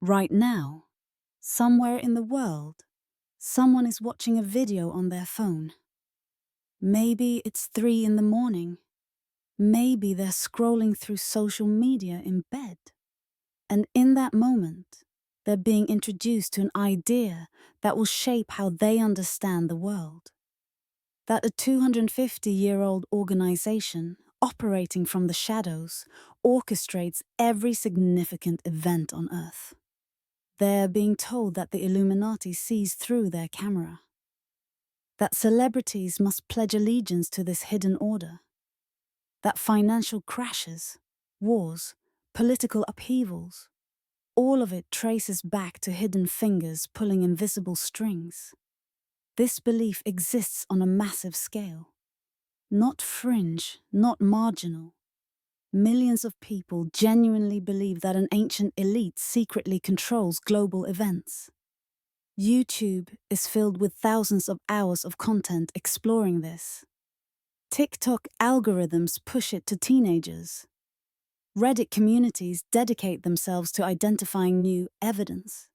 Right now, somewhere in the world, someone is watching a video on their phone. Maybe it's 3 in the morning. Maybe they're scrolling through social media in bed. And in that moment, they're being introduced to an idea that will shape how they understand the world. That a 250-year-old organization, operating from the shadows, orchestrates every significant event on Earth. They're being told that the Illuminati sees through their camera. That celebrities must pledge allegiance to this hidden order. That financial crashes, wars, political upheavals, all of it traces back to hidden fingers pulling invisible strings. This belief exists on a massive scale. Not fringe, not marginal. Millions of people genuinely believe that an ancient elite secretly controls global events. YouTube is filled with thousands of hours of content exploring this. TikTok algorithms push it to teenagers. Reddit communities dedicate themselves to identifying new evidence.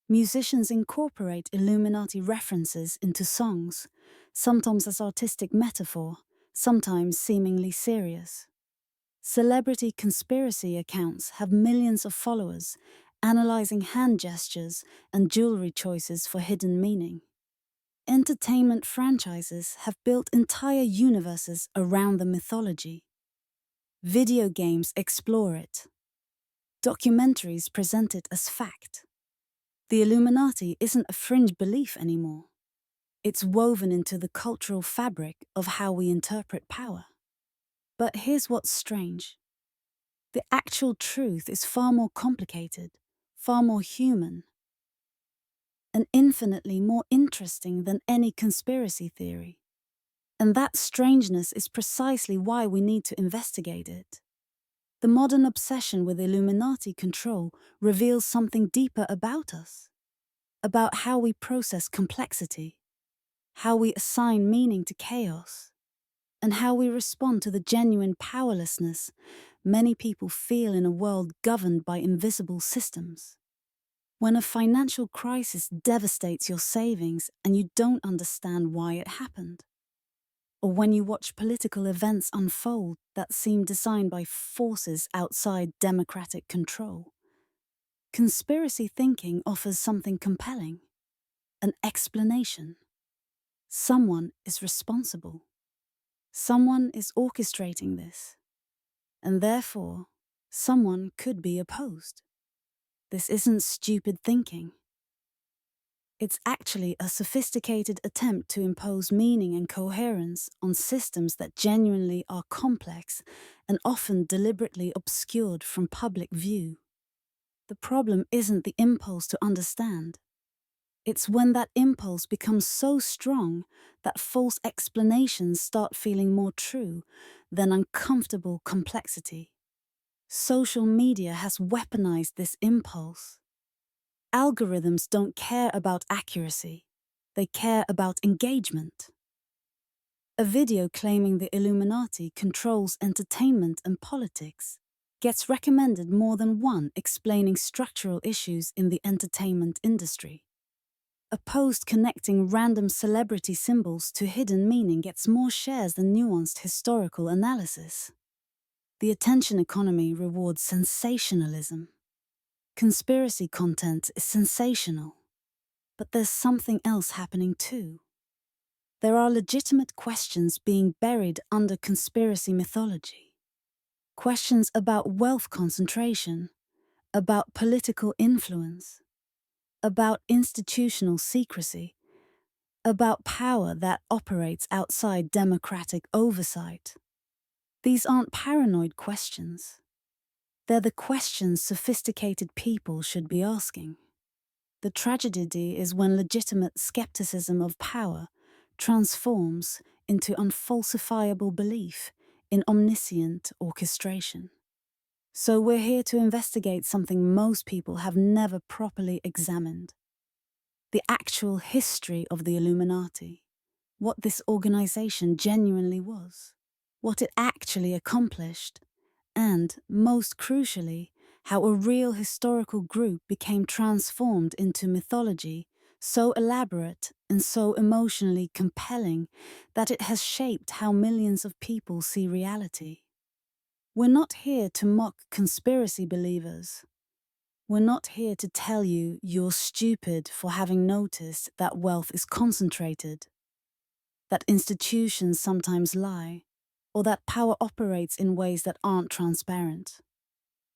Musicians incorporate Illuminati references into songs, sometimes as artistic metaphor, sometimes seemingly serious. Celebrity conspiracy accounts have millions of followers, analyzing hand gestures and jewelry choices for hidden meaning. Entertainment franchises have built entire universes around the mythology. Video games explore it. Documentaries present it as fact. The Illuminati isn't a fringe belief anymore. It's woven into the cultural fabric of how we interpret power. But here's what's strange. The actual truth is far more complicated, far more human, and infinitely more interesting than any conspiracy theory. And that strangeness is precisely why we need to investigate it. The modern obsession with Illuminati control reveals something deeper about us, about how we process complexity, how we assign meaning to chaos, and how we respond to the genuine powerlessness many people feel in a world governed by invisible systems. When a financial crisis devastates your savings and you don't understand why it happened, or when you watch political events unfold that seem designed by forces outside democratic control, conspiracy thinking offers something compelling, an explanation. Someone is responsible. Someone is orchestrating this, and therefore, someone could be opposed. This isn't stupid thinking. It's actually a sophisticated attempt to impose meaning and coherence on systems that genuinely are complex and often deliberately obscured from public view. The problem isn't the impulse to understand. It's when that impulse becomes so strong that false explanations start feeling more true than uncomfortable complexity. Social media has weaponized this impulse. Algorithms don't care about accuracy, they care about engagement. A video claiming the Illuminati controls entertainment and politics gets recommended more than one explaining structural issues in the entertainment industry. A post connecting random celebrity symbols to hidden meaning gets more shares than nuanced historical analysis. The attention economy rewards sensationalism. Conspiracy content is sensational, but there's something else happening too. There are legitimate questions being buried under conspiracy mythology. Questions about wealth concentration, about political influence, about institutional secrecy, about power that operates outside democratic oversight. These aren't paranoid questions. They're the questions sophisticated people should be asking. The tragedy is when legitimate skepticism of power transforms into unfalsifiable belief in omniscient orchestration. So we're here to investigate something most people have never properly examined. The actual history of the Illuminati, what this organization genuinely was, what it actually accomplished, and, most crucially, how a real historical group became transformed into mythology, so elaborate and so emotionally compelling that it has shaped how millions of people see reality. We're not here to mock conspiracy believers. We're not here to tell you you're stupid for having noticed that wealth is concentrated, that institutions sometimes lie, or that power operates in ways that aren't transparent.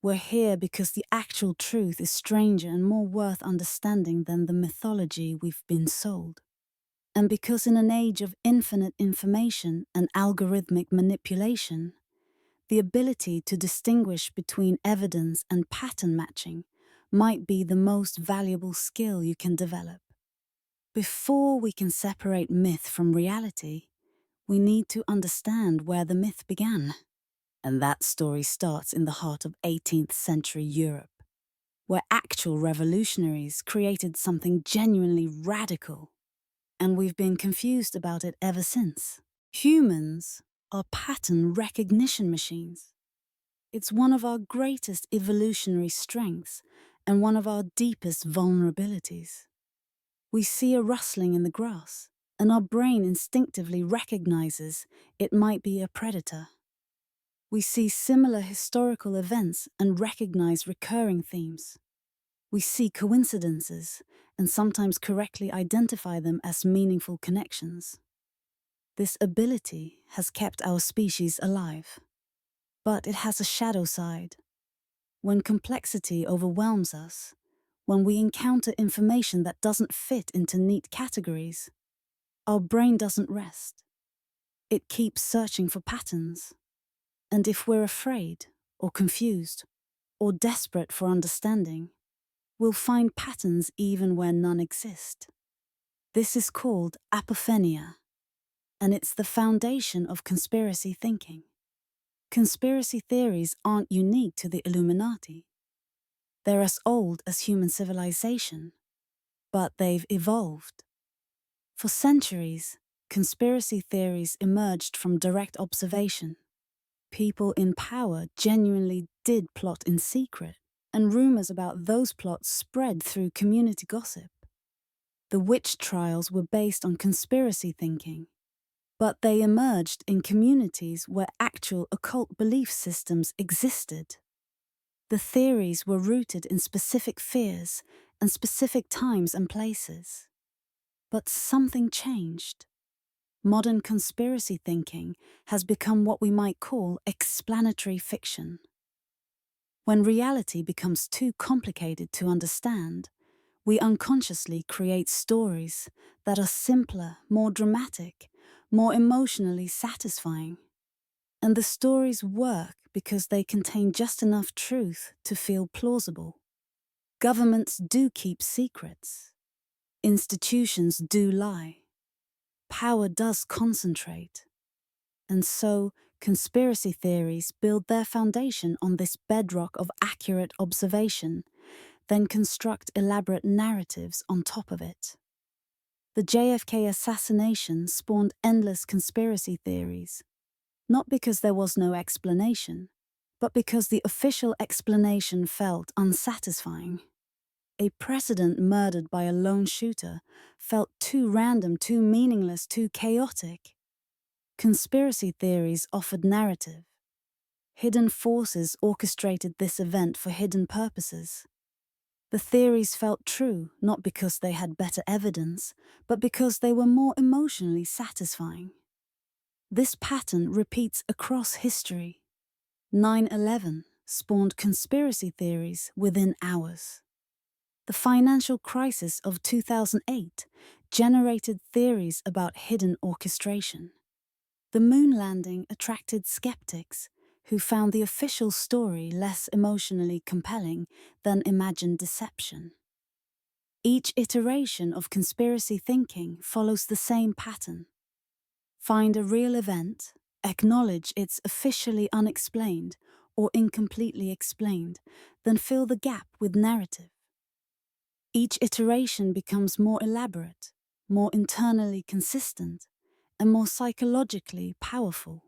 We're here because the actual truth is stranger and more worth understanding than the mythology we've been sold. And because in an age of infinite information and algorithmic manipulation, the ability to distinguish between evidence and pattern matching might be the most valuable skill you can develop. Before we can separate myth from reality, we need to understand where the myth began. And that story starts in the heart of 18th century Europe, where actual revolutionaries created something genuinely radical. And we've been confused about it ever since. Humans are pattern recognition machines. It's one of our greatest evolutionary strengths and one of our deepest vulnerabilities. We see a rustling in the grass, and our brain instinctively recognizes it might be a predator. We see similar historical events and recognize recurring themes. We see coincidences and sometimes correctly identify them as meaningful connections. This ability has kept our species alive. But it has a shadow side. When complexity overwhelms us, when we encounter information that doesn't fit into neat categories, our brain doesn't rest. It keeps searching for patterns. And if we're afraid, or confused, or desperate for understanding, we'll find patterns even where none exist. This is called apophenia, and it's the foundation of conspiracy thinking. Conspiracy theories aren't unique to the Illuminati. They're as old as human civilization, but they've evolved. For centuries, conspiracy theories emerged from direct observation. People in power genuinely did plot in secret, and rumors about those plots spread through community gossip. The witch trials were based on conspiracy thinking, but they emerged in communities where actual occult belief systems existed. The theories were rooted in specific fears and specific times and places. But something changed. Modern conspiracy thinking has become what we might call explanatory fiction. When reality becomes too complicated to understand, we unconsciously create stories that are simpler, more dramatic, more emotionally satisfying. And the stories work because they contain just enough truth to feel plausible. Governments do keep secrets. Institutions do lie. Power does concentrate. And so, conspiracy theories build their foundation on this bedrock of accurate observation, then construct elaborate narratives on top of it. The JFK assassination spawned endless conspiracy theories, not because there was no explanation, but because the official explanation felt unsatisfying. A president murdered by a lone shooter felt too random, too meaningless, too chaotic. Conspiracy theories offered narrative. Hidden forces orchestrated this event for hidden purposes. The theories felt true not because they had better evidence, but because they were more emotionally satisfying. This pattern repeats across history. 9/11 spawned conspiracy theories within hours. The financial crisis of 2008 generated theories about hidden orchestration. The moon landing attracted skeptics who found the official story less emotionally compelling than imagined deception. Each iteration of conspiracy thinking follows the same pattern. Find a real event, acknowledge it's officially unexplained or incompletely explained, then fill the gap with narrative. Each iteration becomes more elaborate, more internally consistent, and more psychologically powerful.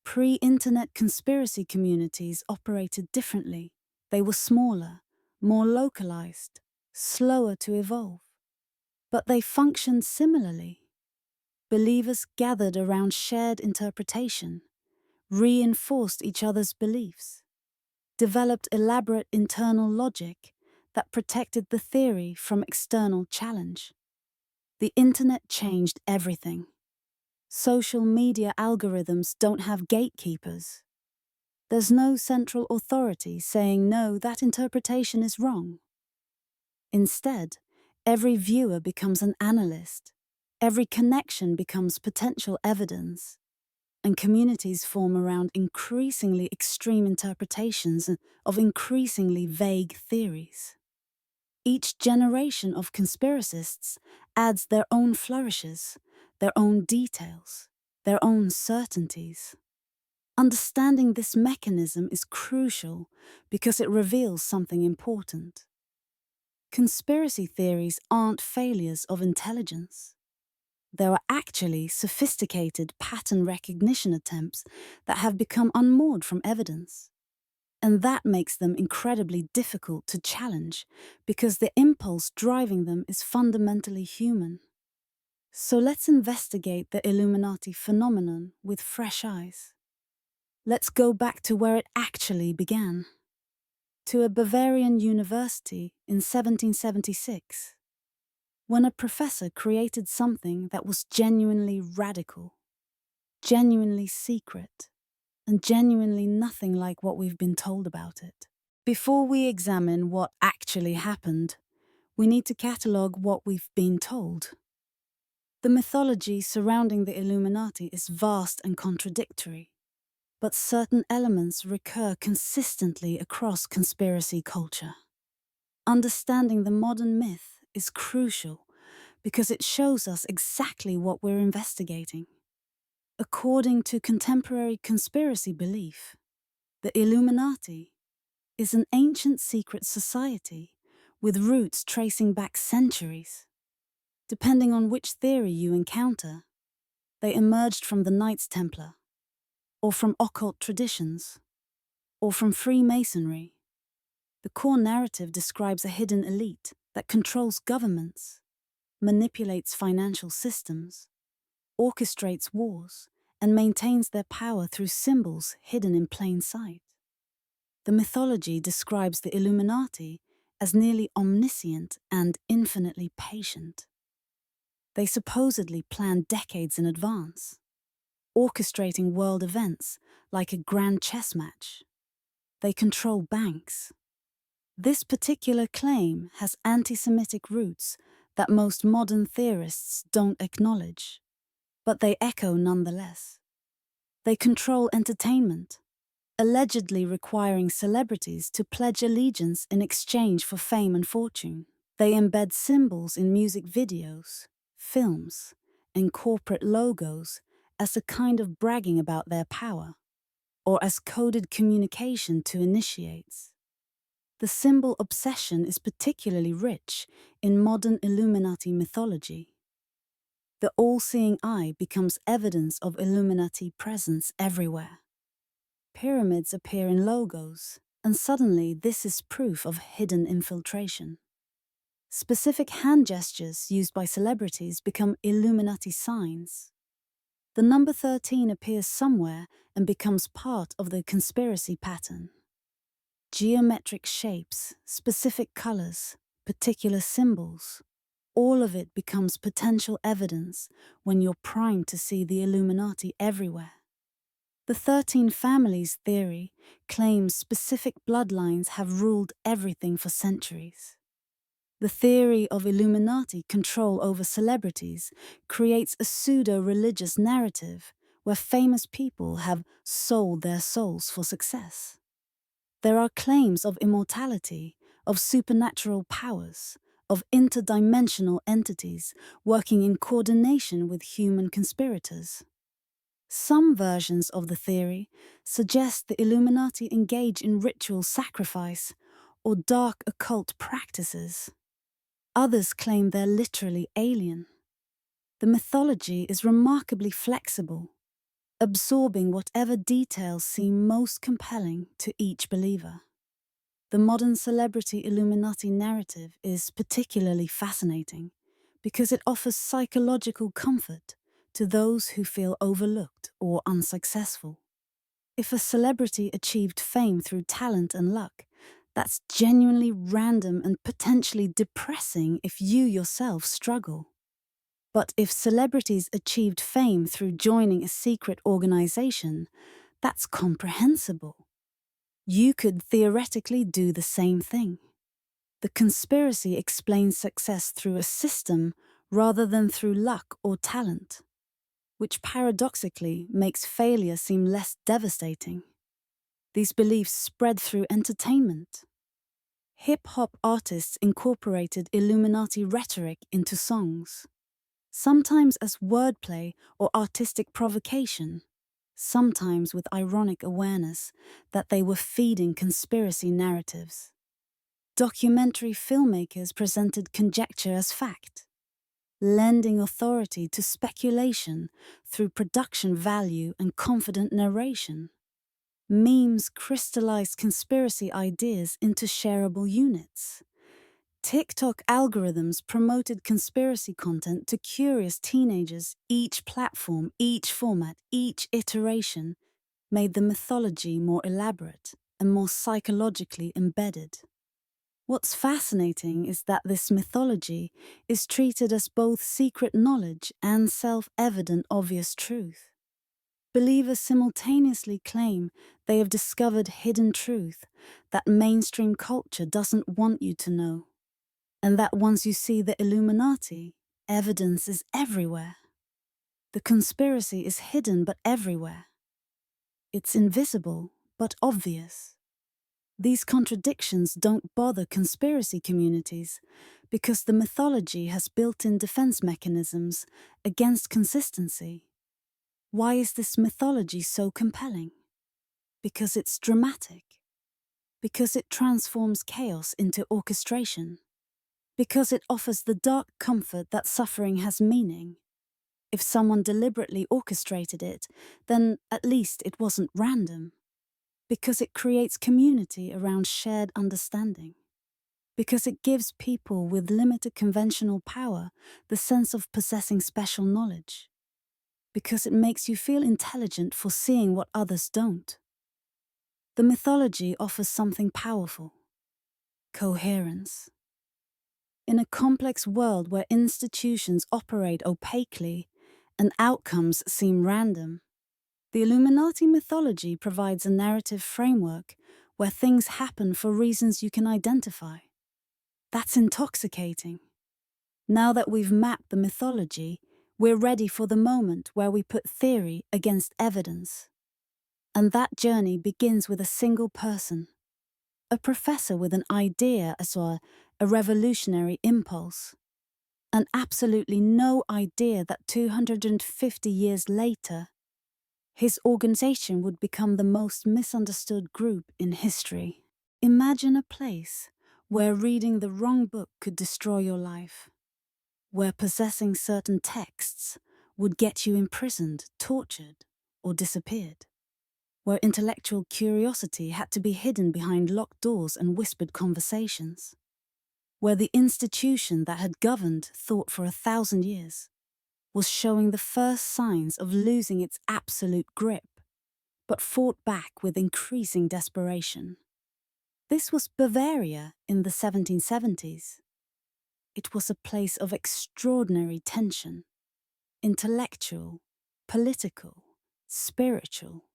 Pre-internet conspiracy communities operated differently. They were smaller, more localized, slower to evolve. But they functioned similarly. Believers gathered around shared interpretation, reinforced each other's beliefs, developed elaborate internal logic that protected the theory from external challenge. The internet changed everything. Social media algorithms don't have gatekeepers. There's no central authority saying, no, that interpretation is wrong. Instead, every viewer becomes an analyst. Every connection becomes potential evidence, and communities form around increasingly extreme interpretations of increasingly vague theories. Each generation of conspiracists adds their own flourishes, their own details, their own certainties. Understanding this mechanism is crucial because it reveals something important. Conspiracy theories aren't failures of intelligence. There are actually sophisticated pattern recognition attempts that have become unmoored from evidence. And that makes them incredibly difficult to challenge because the impulse driving them is fundamentally human. So let's investigate the Illuminati phenomenon with fresh eyes. Let's go back to where it actually began. To a Bavarian university in 1776. When a professor created something that was genuinely radical, genuinely secret, and genuinely nothing like what we've been told about it. Before we examine what actually happened, we need to catalogue what we've been told. The mythology surrounding the Illuminati is vast and contradictory, but certain elements recur consistently across conspiracy culture. Understanding the modern myth is crucial because it shows us exactly what we're investigating. According to contemporary conspiracy belief, the Illuminati is an ancient secret society with roots tracing back centuries. Depending on which theory you encounter, they emerged from the Knights Templar, or from occult traditions, or from Freemasonry. The core narrative describes a hidden elite that controls governments, manipulates financial systems, orchestrates wars, and maintains their power through symbols hidden in plain sight. The mythology describes the Illuminati as nearly omniscient and infinitely patient. They supposedly plan decades in advance, orchestrating world events like a grand chess match. They control banks. This particular claim has anti-Semitic roots that most modern theorists don't acknowledge, but they echo nonetheless. They control entertainment, allegedly requiring celebrities to pledge allegiance in exchange for fame and fortune. They embed symbols in music videos, films, and corporate logos as a kind of bragging about their power, or as coded communication to initiates. The symbol obsession is particularly rich in modern Illuminati mythology. The all-seeing eye becomes evidence of Illuminati presence everywhere. Pyramids appear in logos, and suddenly this is proof of hidden infiltration. Specific hand gestures used by celebrities become Illuminati signs. The number 13 appears somewhere and becomes part of the conspiracy pattern. Geometric shapes, specific colors, particular symbols, all of it becomes potential evidence when you're primed to see the Illuminati everywhere. The 13 families theory claims specific bloodlines have ruled everything for centuries. The theory of Illuminati control over celebrities creates a pseudo-religious narrative where famous people have sold their souls for success. There are claims of immortality, of supernatural powers, of interdimensional entities working in coordination with human conspirators. Some versions of the theory suggest the Illuminati engage in ritual sacrifice or dark occult practices. Others claim they're literally alien. The mythology is remarkably flexible, absorbing whatever details seem most compelling to each believer. The modern celebrity Illuminati narrative is particularly fascinating because it offers psychological comfort to those who feel overlooked or unsuccessful. If a celebrity achieved fame through talent and luck, that's genuinely random and potentially depressing if you yourself struggle. But if celebrities achieved fame through joining a secret organization, that's comprehensible. You could theoretically do the same thing. The conspiracy explains success through a system rather than through luck or talent, which paradoxically makes failure seem less devastating. These beliefs spread through entertainment. Hip-hop artists incorporated Illuminati rhetoric into songs, sometimes as wordplay or artistic provocation, sometimes with ironic awareness that they were feeding conspiracy narratives. Documentary filmmakers presented conjecture as fact, lending authority to speculation through production value and confident narration. Memes crystallized conspiracy ideas into shareable units. TikTok algorithms promoted conspiracy content to curious teenagers. Each platform, each format, each iteration made the mythology more elaborate and more psychologically embedded. What's fascinating is that this mythology is treated as both secret knowledge and self-evident obvious truth. Believers simultaneously claim they have discovered hidden truth that mainstream culture doesn't want you to know, and that once you see the Illuminati, evidence is everywhere. The conspiracy is hidden but everywhere. It's invisible but obvious. These contradictions don't bother conspiracy communities because the mythology has built-in defense mechanisms against consistency. Why is this mythology so compelling? Because it's dramatic. Because it transforms chaos into orchestration. Because it offers the dark comfort that suffering has meaning. If someone deliberately orchestrated it, then at least it wasn't random. Because it creates community around shared understanding. Because it gives people with limited conventional power the sense of possessing special knowledge. Because it makes you feel intelligent for seeing what others don't. The mythology offers something powerful: coherence. In a complex world where institutions operate opaquely and outcomes seem random, the Illuminati mythology provides a narrative framework where things happen for reasons you can identify. That's intoxicating. Now that we've mapped the mythology, we're ready for the moment where we put theory against evidence. And that journey begins with a single person, a professor with an idea as well, a revolutionary impulse, and absolutely no idea that 250 years later, his organization would become the most misunderstood group in history. Imagine a place where reading the wrong book could destroy your life, where possessing certain texts would get you imprisoned, tortured, or disappeared, where intellectual curiosity had to be hidden behind locked doors and whispered conversations, where the institution that had governed thought for 1,000 years was showing the first signs of losing its absolute grip, but fought back with increasing desperation. This was Bavaria in the 1770s. It was a place of extraordinary tension, intellectual, political, spiritual.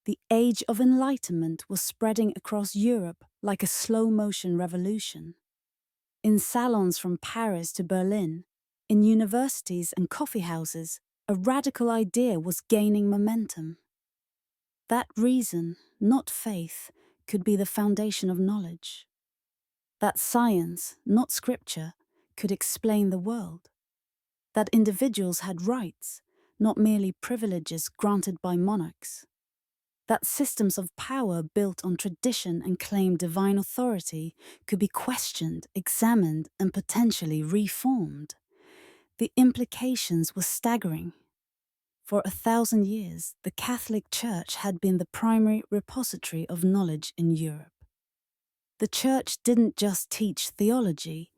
The Age of Enlightenment was spreading across Europe like a slow-motion revolution. In salons from Paris to Berlin, in universities and coffee houses, a radical idea was gaining momentum. That reason, not faith, could be the foundation of knowledge. That science, not scripture, could explain the world. That individuals had rights, not merely privileges granted by monarchs. That systems of power built on tradition and claimed divine authority could be questioned, examined, and potentially reformed. The implications were staggering. For 1,000 years, the Catholic Church had been the primary repository of knowledge in Europe. The church didn't just teach theology,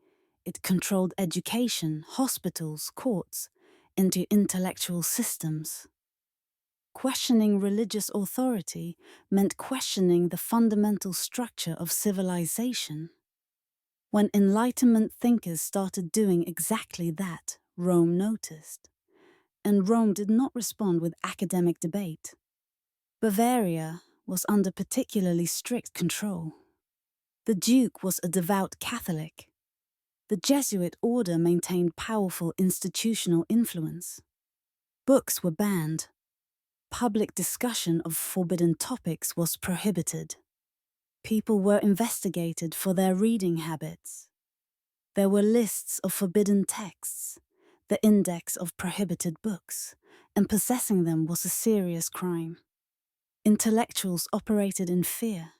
it controlled education, hospitals, courts, into intellectual systems. Questioning religious authority meant questioning the fundamental structure of civilization. When Enlightenment thinkers started doing exactly that, Rome noticed. And Rome did not respond with academic debate. Bavaria was under particularly strict control. The Duke was a devout Catholic. The Jesuit order maintained powerful institutional influence. Books were banned. Public discussion of forbidden topics was prohibited. People were investigated for their reading habits. There were lists of forbidden texts, the index of prohibited books, and possessing them was a serious crime. Intellectuals operated in fear.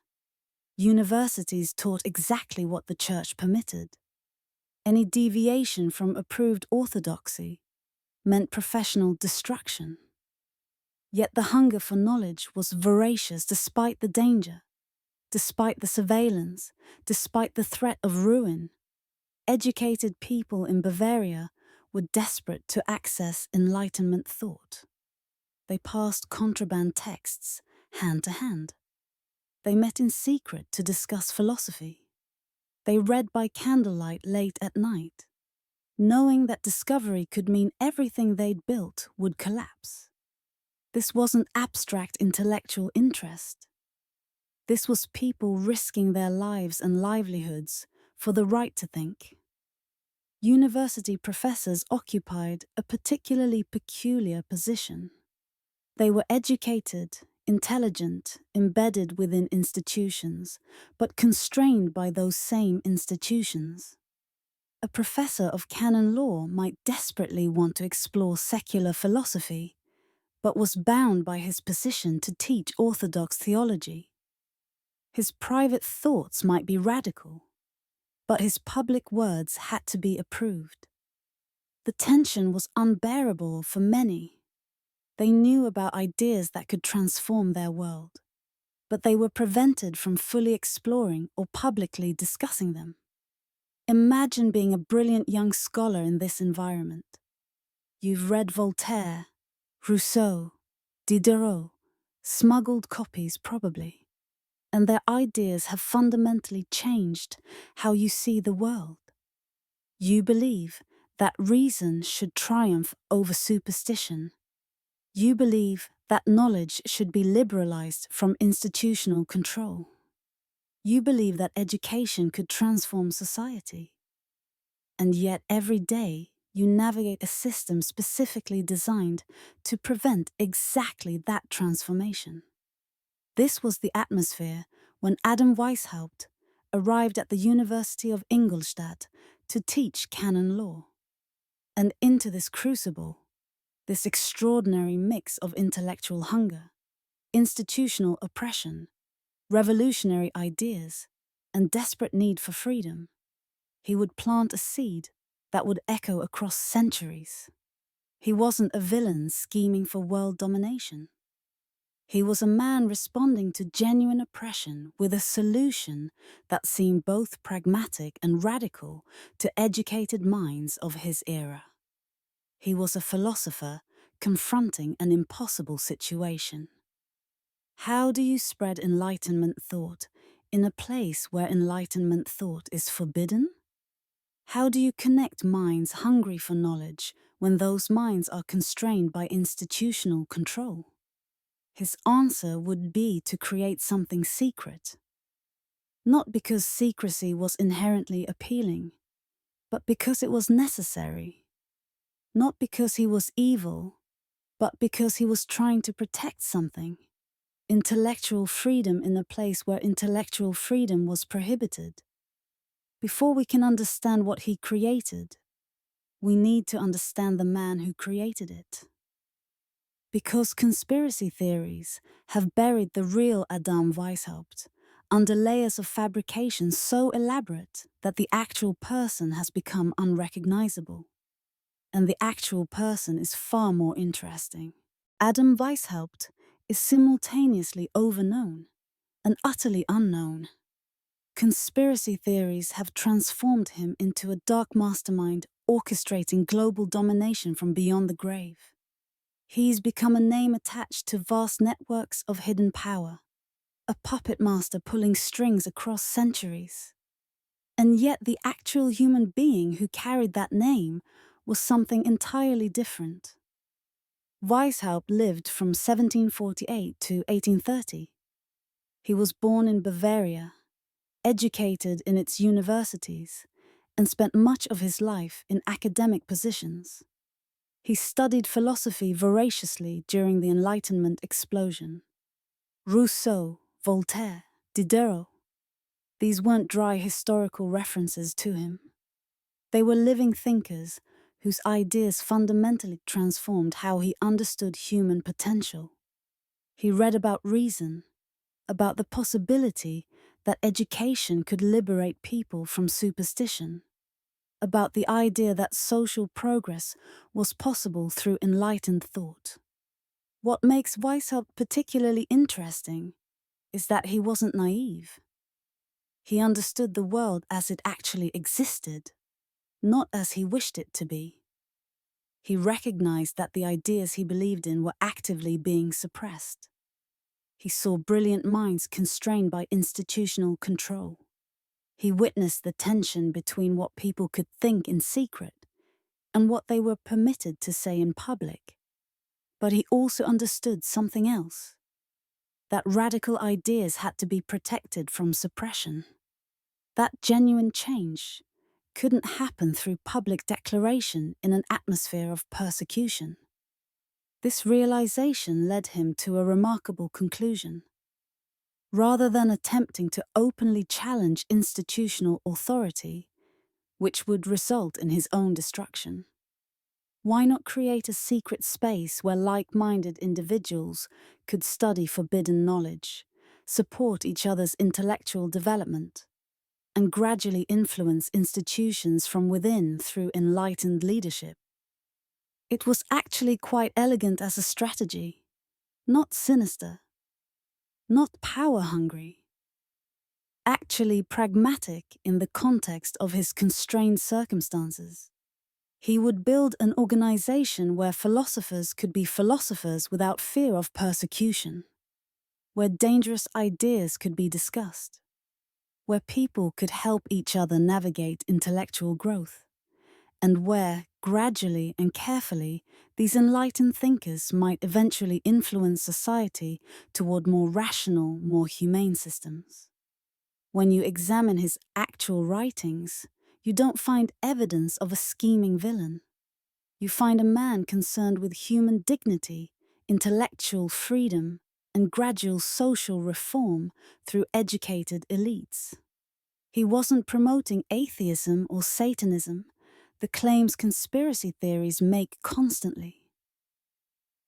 Universities taught exactly what the church permitted. Any deviation from approved orthodoxy meant professional destruction. Yet the hunger for knowledge was voracious despite the danger, despite the surveillance, despite the threat of ruin. Educated people in Bavaria were desperate to access Enlightenment thought. They passed contraband texts hand to hand. They met in secret to discuss philosophy. They read by candlelight late at night, knowing that discovery could mean everything they'd built would collapse. This wasn't abstract intellectual interest. This was people risking their lives and livelihoods for the right to think. University professors occupied a particularly peculiar position. They were educated, intelligent, embedded within institutions, but constrained by those same institutions. A professor of canon law might desperately want to explore secular philosophy, but was bound by his position to teach orthodox theology. His private thoughts might be radical, but his public words had to be approved. The tension was unbearable for many. They knew about ideas that could transform their world, but they were prevented from fully exploring or publicly discussing them. Imagine being a brilliant young scholar in this environment. You've read Voltaire, Rousseau, Diderot, smuggled copies probably, and their ideas have fundamentally changed how you see the world. You believe that reason should triumph over superstition. You believe that knowledge should be liberalized from institutional control. You believe that education could transform society. And yet every day you navigate a system specifically designed to prevent exactly that transformation. This was the atmosphere when Adam Weishaupt arrived at the University of Ingolstadt to teach canon law. And into this crucible, this extraordinary mix of intellectual hunger, institutional oppression, revolutionary ideas, and desperate need for freedom, he would plant a seed that would echo across centuries. He wasn't a villain scheming for world domination. He was a man responding to genuine oppression with a solution that seemed both pragmatic and radical to educated minds of his era. He was a philosopher confronting an impossible situation. How do you spread Enlightenment thought in a place where Enlightenment thought is forbidden? How do you connect minds hungry for knowledge when those minds are constrained by institutional control? His answer would be to create something secret. Not because secrecy was inherently appealing, but because it was necessary. Not because he was evil, but because he was trying to protect something. Intellectual freedom in a place where intellectual freedom was prohibited. Before we can understand what he created, we need to understand the man who created it. Because conspiracy theories have buried the real Adam Weishaupt under layers of fabrication so elaborate that the actual person has become unrecognizable. And the actual person is far more interesting. Adam Weishaupt is simultaneously overknown and utterly unknown. Conspiracy theories have transformed him into a dark mastermind orchestrating global domination from beyond the grave. He's become a name attached to vast networks of hidden power, a puppet master pulling strings across centuries. And yet the actual human being who carried that name was something entirely different. Weishaupt lived from 1748 to 1830. He was born in Bavaria, educated in its universities, and spent much of his life in academic positions. He studied philosophy voraciously during the Enlightenment explosion. Rousseau, Voltaire, Diderot. These weren't dry historical references to him. They were living thinkers whose ideas fundamentally transformed how he understood human potential. He read about reason, about the possibility that education could liberate people from superstition, about the idea that social progress was possible through enlightened thought. What makes Weishaupt particularly interesting is that he wasn't naive. He understood the world as it actually existed, not as he wished it to be. He recognized that the ideas he believed in were actively being suppressed. He saw brilliant minds constrained by institutional control. He witnessed the tension between what people could think in secret and what they were permitted to say in public. But he also understood something else, that radical ideas had to be protected from suppression. That genuine change couldn't happen through public declaration in an atmosphere of persecution. This realization led him to a remarkable conclusion. Rather than attempting to openly challenge institutional authority, which would result in his own destruction, why not create a secret space where like-minded individuals could study forbidden knowledge, support each other's intellectual development, and gradually influence institutions from within through enlightened leadership? It was actually quite elegant as a strategy, not sinister, not power-hungry, actually pragmatic in the context of his constrained circumstances. He would build an organization where philosophers could be philosophers without fear of persecution, where dangerous ideas could be discussed, where people could help each other navigate intellectual growth, and where, gradually and carefully, these enlightened thinkers might eventually influence society toward more rational, more humane systems. When you examine his actual writings, you don't find evidence of a scheming villain. You find a man concerned with human dignity, intellectual freedom, and gradual social reform through educated elites. He wasn't promoting atheism or Satanism, the claims conspiracy theories make constantly.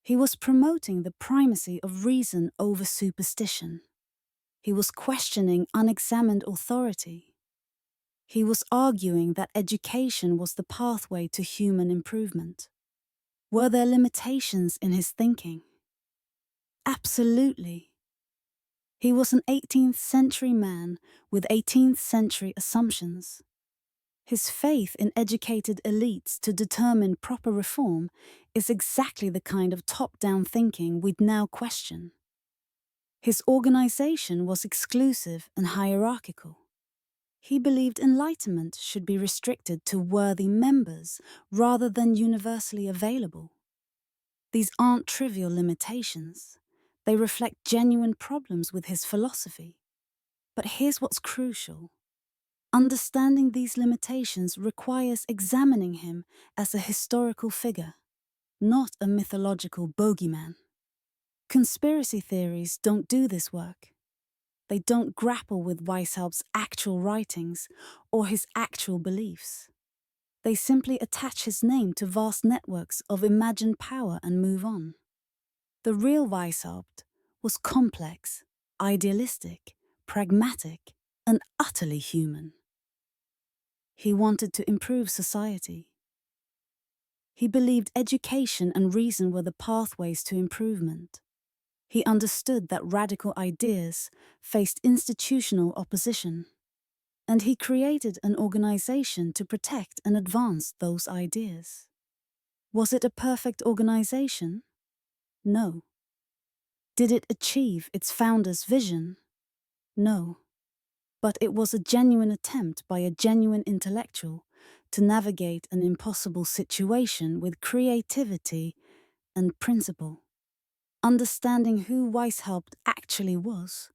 He was promoting the primacy of reason over superstition. He was questioning unexamined authority. He was arguing that education was the pathway to human improvement. Were there limitations in his thinking? Absolutely. He was an 18th century man with 18th century assumptions. His faith in educated elites to determine proper reform is exactly the kind of top-down thinking we'd now question. His organization was exclusive and hierarchical. He believed enlightenment should be restricted to worthy members rather than universally available. These aren't trivial limitations. They reflect genuine problems with his philosophy. But here's what's crucial. Understanding these limitations requires examining him as a historical figure, not a mythological bogeyman. Conspiracy theories don't do this work. They don't grapple with Weishaupt's actual writings or his actual beliefs. They simply attach his name to vast networks of imagined power and move on. The real Weishaupt was complex, idealistic, pragmatic, and utterly human. He wanted to improve society. He believed education and reason were the pathways to improvement. He understood that radical ideas faced institutional opposition. And he created an organization to protect and advance those ideas. Was it a perfect organization? No. Did it achieve its founder's vision? No. But it was a genuine attempt by a genuine intellectual to navigate an impossible situation with creativity and principle. Understanding who Weishaupt actually was,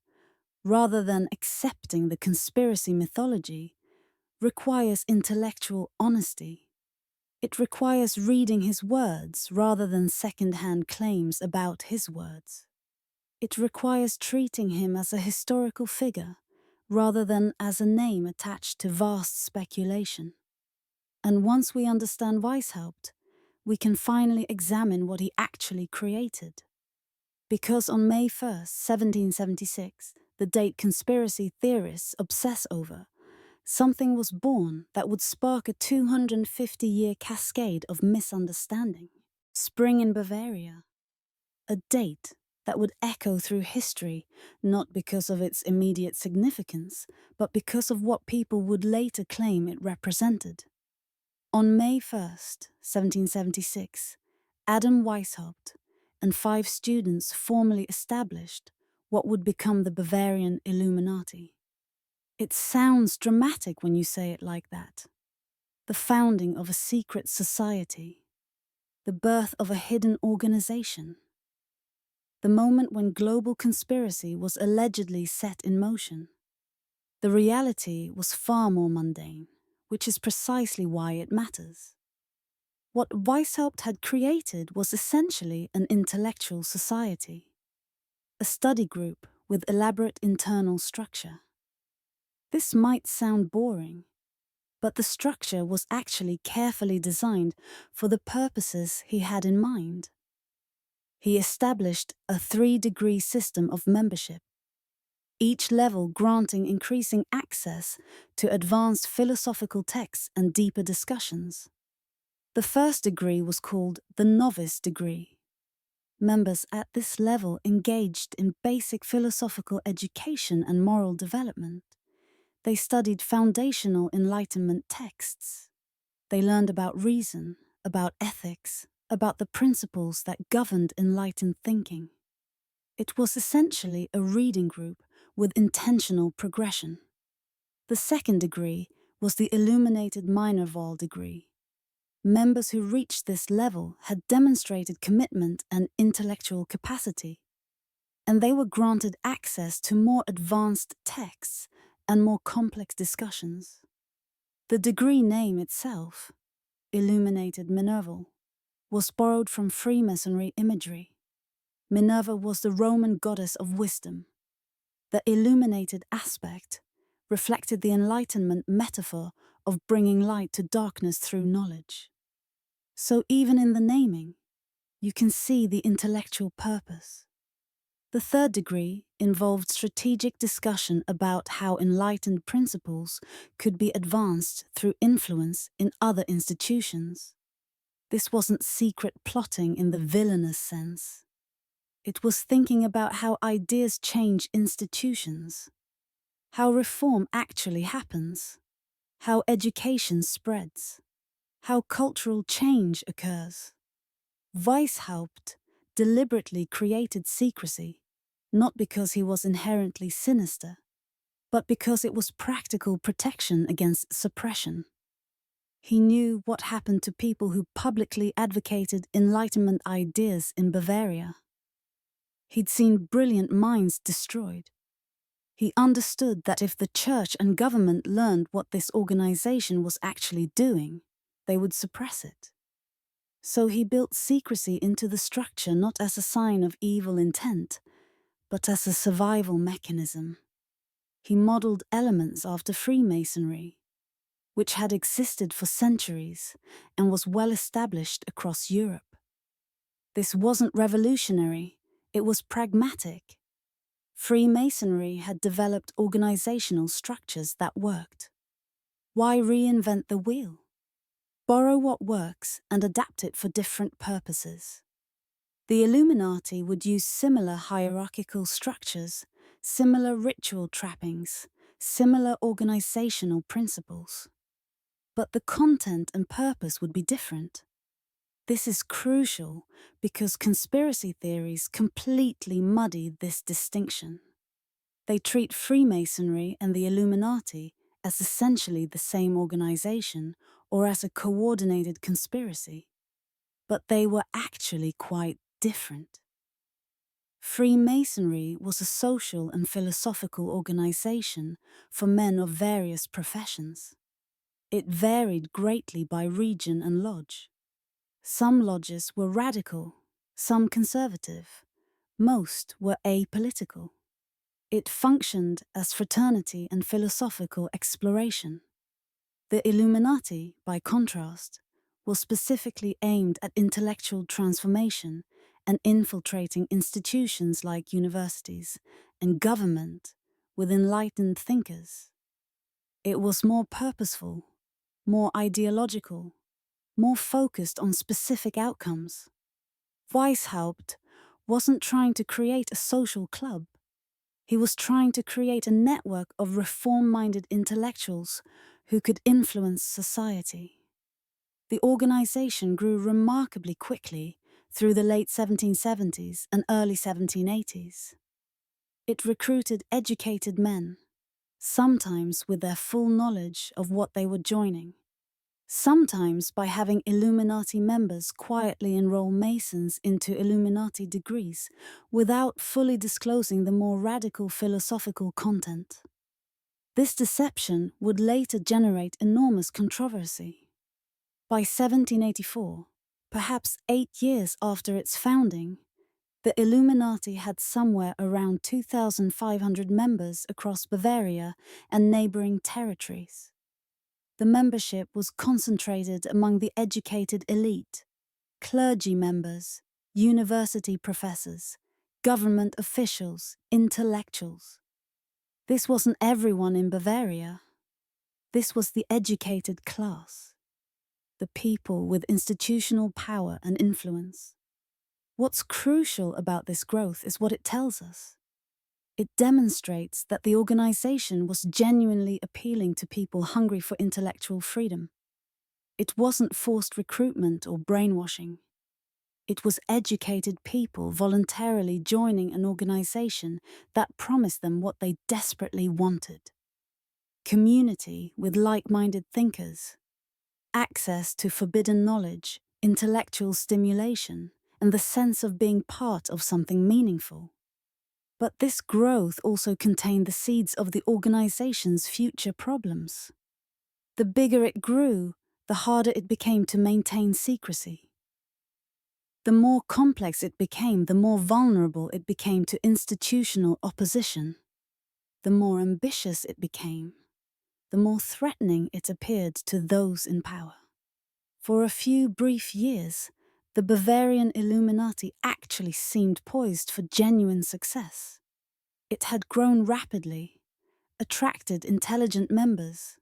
rather than accepting the conspiracy mythology, requires intellectual honesty. It requires reading his words rather than second-hand claims about his words. It requires treating him as a historical figure rather than as a name attached to vast speculation. And once we understand Weishaupt, we can finally examine what he actually created. Because on May 1st, 1776, the date conspiracy theorists obsess over, something was born that would spark a 250-year cascade of misunderstanding. Spring in Bavaria. A date that would echo through history, not because of its immediate significance, but because of what people would later claim it represented. On May 1st, 1776, Adam Weishaupt and 5 students formally established what would become the Bavarian Illuminati. It sounds dramatic when you say it like that. The founding of a secret society. The birth of a hidden organization. The moment when global conspiracy was allegedly set in motion. The reality was far more mundane, which is precisely why it matters. What Weishaupt had created was essentially an intellectual society, a study group with elaborate internal structure. This might sound boring, but the structure was actually carefully designed for the purposes he had in mind. He established a 3-degree system of membership, each level granting increasing access to advanced philosophical texts and deeper discussions. The first degree was called the novice degree. Members at this level engaged in basic philosophical education and moral development. They studied foundational Enlightenment texts. They learned about reason, about ethics, about the principles that governed enlightened thinking. It was essentially a reading group with intentional progression. The second degree was the Illuminated Minor Vol degree. Members who reached this level had demonstrated commitment and intellectual capacity, and they were granted access to more advanced texts and more complex discussions. The degree name itself, Illuminated Minerval, was borrowed from Freemasonry imagery. Minerva was the Roman goddess of wisdom. The illuminated aspect reflected the Enlightenment metaphor of bringing light to darkness through knowledge. So even in the naming, you can see the intellectual purpose. The third degree involved strategic discussion about how enlightened principles could be advanced through influence in other institutions. This wasn't secret plotting in the villainous sense. It was thinking about how ideas change institutions, how reform actually happens, how education spreads, how cultural change occurs. Weishaupt deliberately created secrecy, not because he was inherently sinister, but because it was practical protection against suppression. He knew what happened to people who publicly advocated Enlightenment ideas in Bavaria. He'd seen brilliant minds destroyed. He understood that if the church and government learned what this organization was actually doing, they would suppress it. So he built secrecy into the structure not as a sign of evil intent, but as a survival mechanism. He modeled elements after Freemasonry, which had existed for centuries and was well established across Europe. This wasn't revolutionary, it was pragmatic. Freemasonry had developed organizational structures that worked. Why reinvent the wheel? Borrow what works and adapt it for different purposes. The Illuminati would use similar hierarchical structures, similar ritual trappings, similar organizational principles. But the content and purpose would be different. This is crucial because conspiracy theories completely muddy this distinction. They treat Freemasonry and the Illuminati as essentially the same organization or as a coordinated conspiracy. But they were actually quite different. Freemasonry was a social and philosophical organization for men of various professions. It varied greatly by region and lodge. Some lodges were radical, some conservative, most were apolitical. It functioned as fraternity and philosophical exploration. The Illuminati, by contrast, was specifically aimed at intellectual transformation and infiltrating institutions like universities and government with enlightened thinkers. It was more purposeful, more ideological, more focused on specific outcomes. Weishaupt wasn't trying to create a social club. He was trying to create a network of reform-minded intellectuals who could influence society. The organization grew remarkably quickly through the late 1770s and early 1780s. It recruited educated men, sometimes with their full knowledge of what they were joining, sometimes by having Illuminati members quietly enroll Masons into Illuminati degrees without fully disclosing the more radical philosophical content. This deception would later generate enormous controversy. By 1784, perhaps 8 years after its founding, the Illuminati had somewhere around 2,500 members across Bavaria and neighboring territories. The membership was concentrated among the educated elite, clergy members, university professors, government officials, intellectuals. This wasn't everyone in Bavaria. This was the educated class, the people with institutional power and influence. What's crucial about this growth is what it tells us. It demonstrates that the organization was genuinely appealing to people hungry for intellectual freedom. It wasn't forced recruitment or brainwashing. It was educated people voluntarily joining an organization that promised them what they desperately wanted: community with like-minded thinkers, access to forbidden knowledge, intellectual stimulation, and the sense of being part of something meaningful. But this growth also contained the seeds of the organization's future problems. The bigger it grew, the harder it became to maintain secrecy. The more complex it became, the more vulnerable it became to institutional opposition. The more ambitious it became, the more threatening it appeared to those in power. For a few brief years, the Bavarian Illuminati actually seemed poised for genuine success. It had grown rapidly, attracted intelligent members,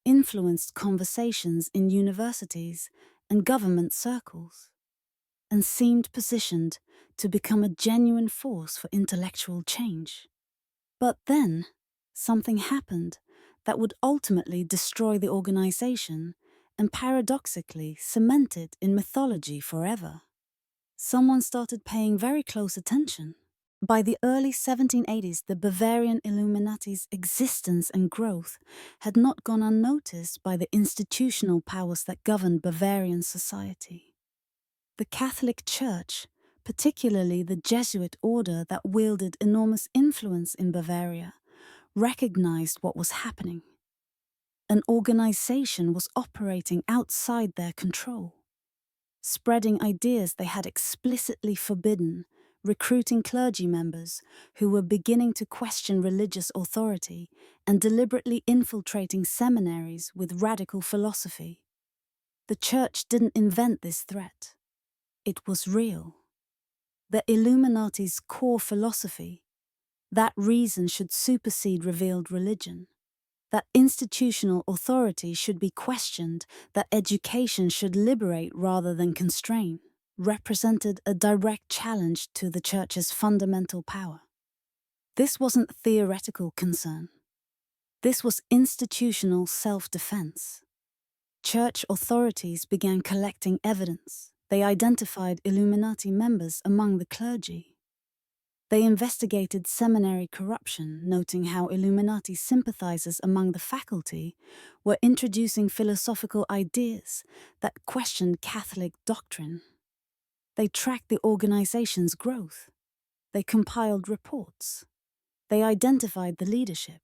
influenced conversations in universities and government circles, and seemed positioned to become a genuine force for intellectual change. But then, something happened that would ultimately destroy the organization and paradoxically cement it in mythology forever. Someone started paying very close attention. By the early 1780s, the Bavarian Illuminati's existence and growth had not gone unnoticed by the institutional powers that governed Bavarian society. The Catholic Church, particularly the Jesuit order that wielded enormous influence in Bavaria, recognized what was happening. An organization was operating outside their control, spreading ideas they had explicitly forbidden, recruiting clergy members who were beginning to question religious authority, and deliberately infiltrating seminaries with radical philosophy. The Church didn't invent this threat. It was real. The Illuminati's core philosophy, that reason should supersede revealed religion, that institutional authority should be questioned, that education should liberate rather than constrain, represented a direct challenge to the Church's fundamental power. This wasn't theoretical concern. This was institutional self-defense. Church authorities began collecting evidence. They identified Illuminati members among the clergy. They investigated seminary corruption, noting how Illuminati sympathizers among the faculty were introducing philosophical ideas that questioned Catholic doctrine. They tracked the organization's growth. They compiled reports. They identified the leadership.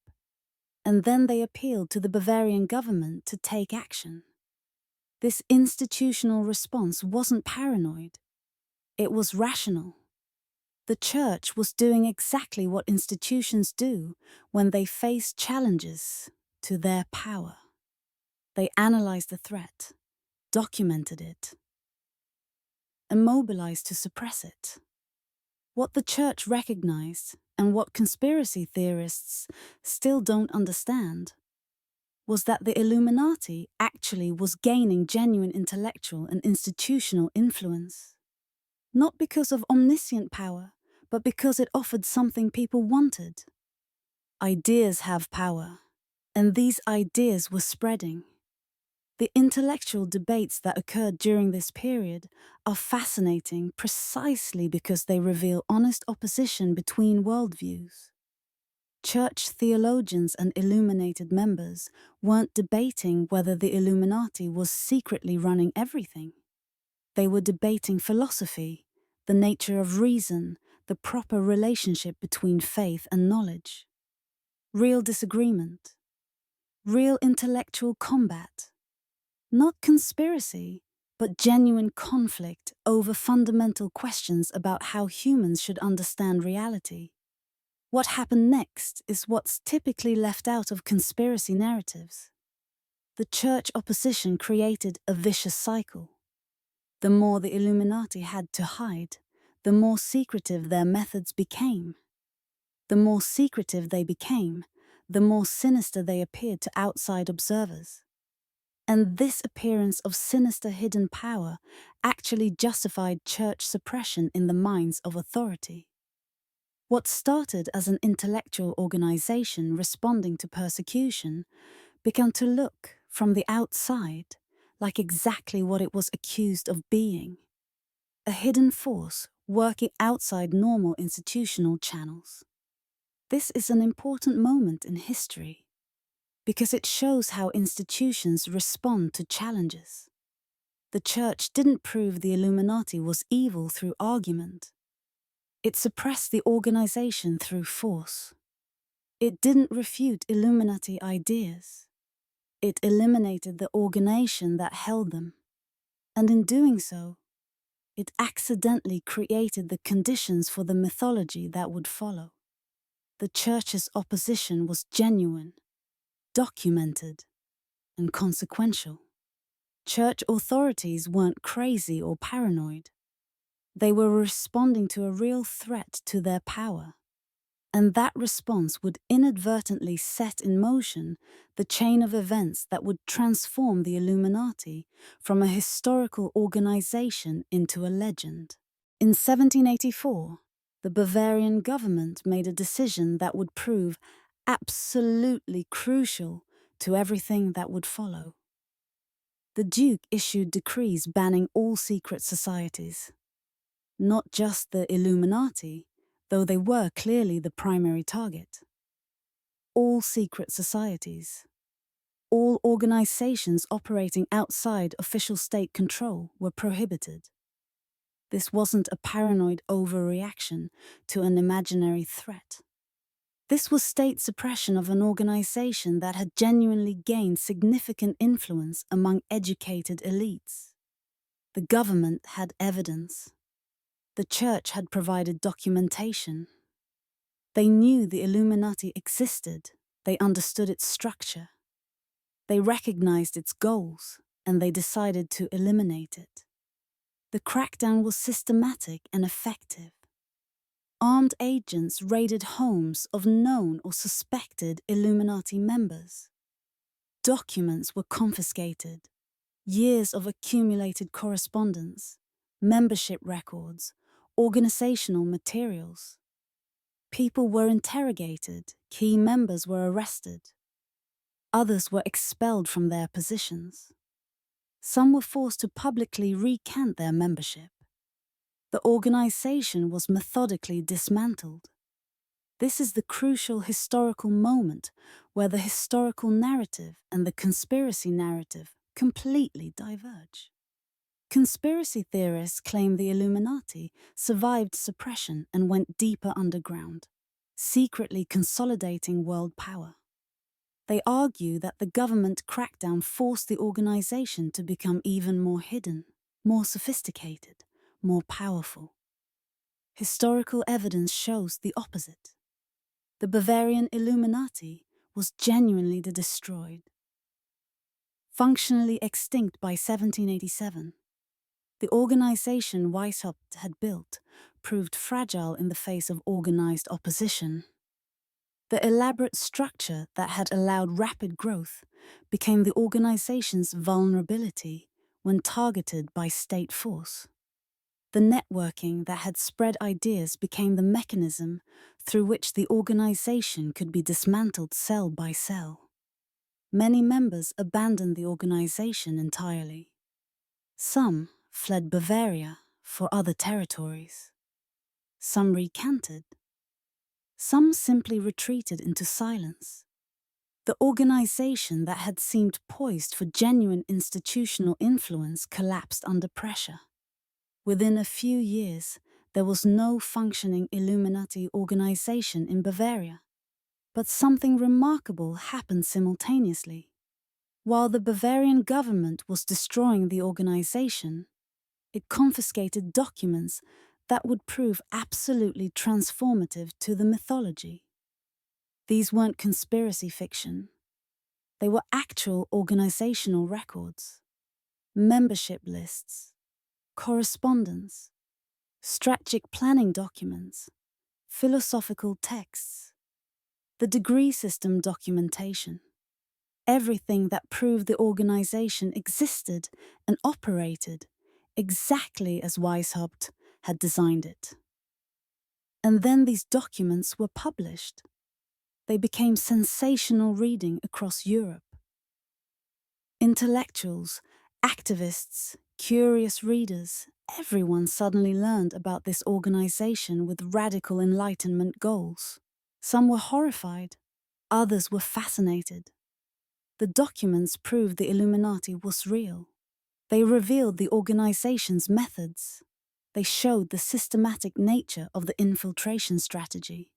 And then they appealed to the Bavarian government to take action. This institutional response wasn't paranoid. It was rational. The church was doing exactly what institutions do when they face challenges to their power. They analyzed the threat, documented it, and mobilized to suppress it. What the church recognized, and what conspiracy theorists still don't understand, was that the Illuminati actually was gaining genuine intellectual and institutional influence. Not because of omniscient power, but because it offered something people wanted. Ideas have power, and these ideas were spreading. The intellectual debates that occurred during this period are fascinating precisely because they reveal honest opposition between worldviews. Church theologians and illuminated members weren't debating whether the Illuminati was secretly running everything. They were debating philosophy, the nature of reason, the proper relationship between faith and knowledge. Real disagreement. Real intellectual combat. Not conspiracy, but genuine conflict over fundamental questions about how humans should understand reality. What happened next is what's typically left out of conspiracy narratives. The church opposition created a vicious cycle. The more the Illuminati had to hide, the more secretive their methods became. The more secretive they became, the more sinister they appeared to outside observers. And this appearance of sinister hidden power actually justified church suppression in the minds of authority. What started as an intellectual organization responding to persecution began to look, from the outside, like exactly what it was accused of being: a hidden force working outside normal institutional channels. This is an important moment in history, because it shows how institutions respond to challenges. The church didn't prove the Illuminati was evil through argument. It suppressed the organization through force. It didn't refute Illuminati ideas. It eliminated the organization that held them. And in doing so, it accidentally created the conditions for the mythology that would follow. The church's opposition was genuine, documented, and consequential. Church authorities weren't crazy or paranoid. They were responding to a real threat to their power. And that response would inadvertently set in motion the chain of events that would transform the Illuminati from a historical organization into a legend. In 1784, the Bavarian government made a decision that would prove absolutely crucial to everything that would follow. The Duke issued decrees banning all secret societies. Not just the Illuminati, though they were clearly the primary target. All secret societies, all organizations operating outside official state control were prohibited. This wasn't a paranoid overreaction to an imaginary threat. This was state suppression of an organization that had genuinely gained significant influence among educated elites. The government had evidence. The church had provided documentation. They knew the Illuminati existed. They understood its structure. They recognized its goals, and they decided to eliminate it. The crackdown was systematic and effective. Armed agents raided homes of known or suspected Illuminati members. Documents were confiscated. Years of accumulated correspondence, membership records, organizational materials. People were interrogated, key members were arrested. Others were expelled from their positions. Some were forced to publicly recant their membership. The organization was methodically dismantled. This is the crucial historical moment where the historical narrative and the conspiracy narrative completely diverge. Conspiracy theorists claim the Illuminati survived suppression and went deeper underground, secretly consolidating world power. They argue that the government crackdown forced the organization to become even more hidden, more sophisticated, more powerful. Historical evidence shows the opposite. The Bavarian Illuminati was genuinely destroyed. Functionally extinct by 1787, the organization Weishaupt had built proved fragile in the face of organized opposition. The elaborate structure that had allowed rapid growth became the organization's vulnerability when targeted by state force. The networking that had spread ideas became the mechanism through which the organization could be dismantled cell by cell. Many members abandoned the organization entirely. Some fled Bavaria for other territories. Some recanted. Some simply retreated into silence. The organization that had seemed poised for genuine institutional influence collapsed under pressure. Within a few years, there was no functioning Illuminati organization in Bavaria. But something remarkable happened simultaneously. While the Bavarian government was destroying the organization, it confiscated documents that would prove absolutely transformative to the mythology. These weren't conspiracy fiction. They were actual organizational records, membership lists, correspondence, strategic planning documents, philosophical texts, the degree system documentation, everything that proved the organization existed and operated exactly as Weishaupt had designed it. And then these documents were published. They became sensational reading across Europe. Intellectuals, activists, curious readers, everyone suddenly learned about this organization with radical Enlightenment goals. Some were horrified, others were fascinated. The documents proved the Illuminati was real. They revealed the organization's methods. They showed the systematic nature of the infiltration strategy.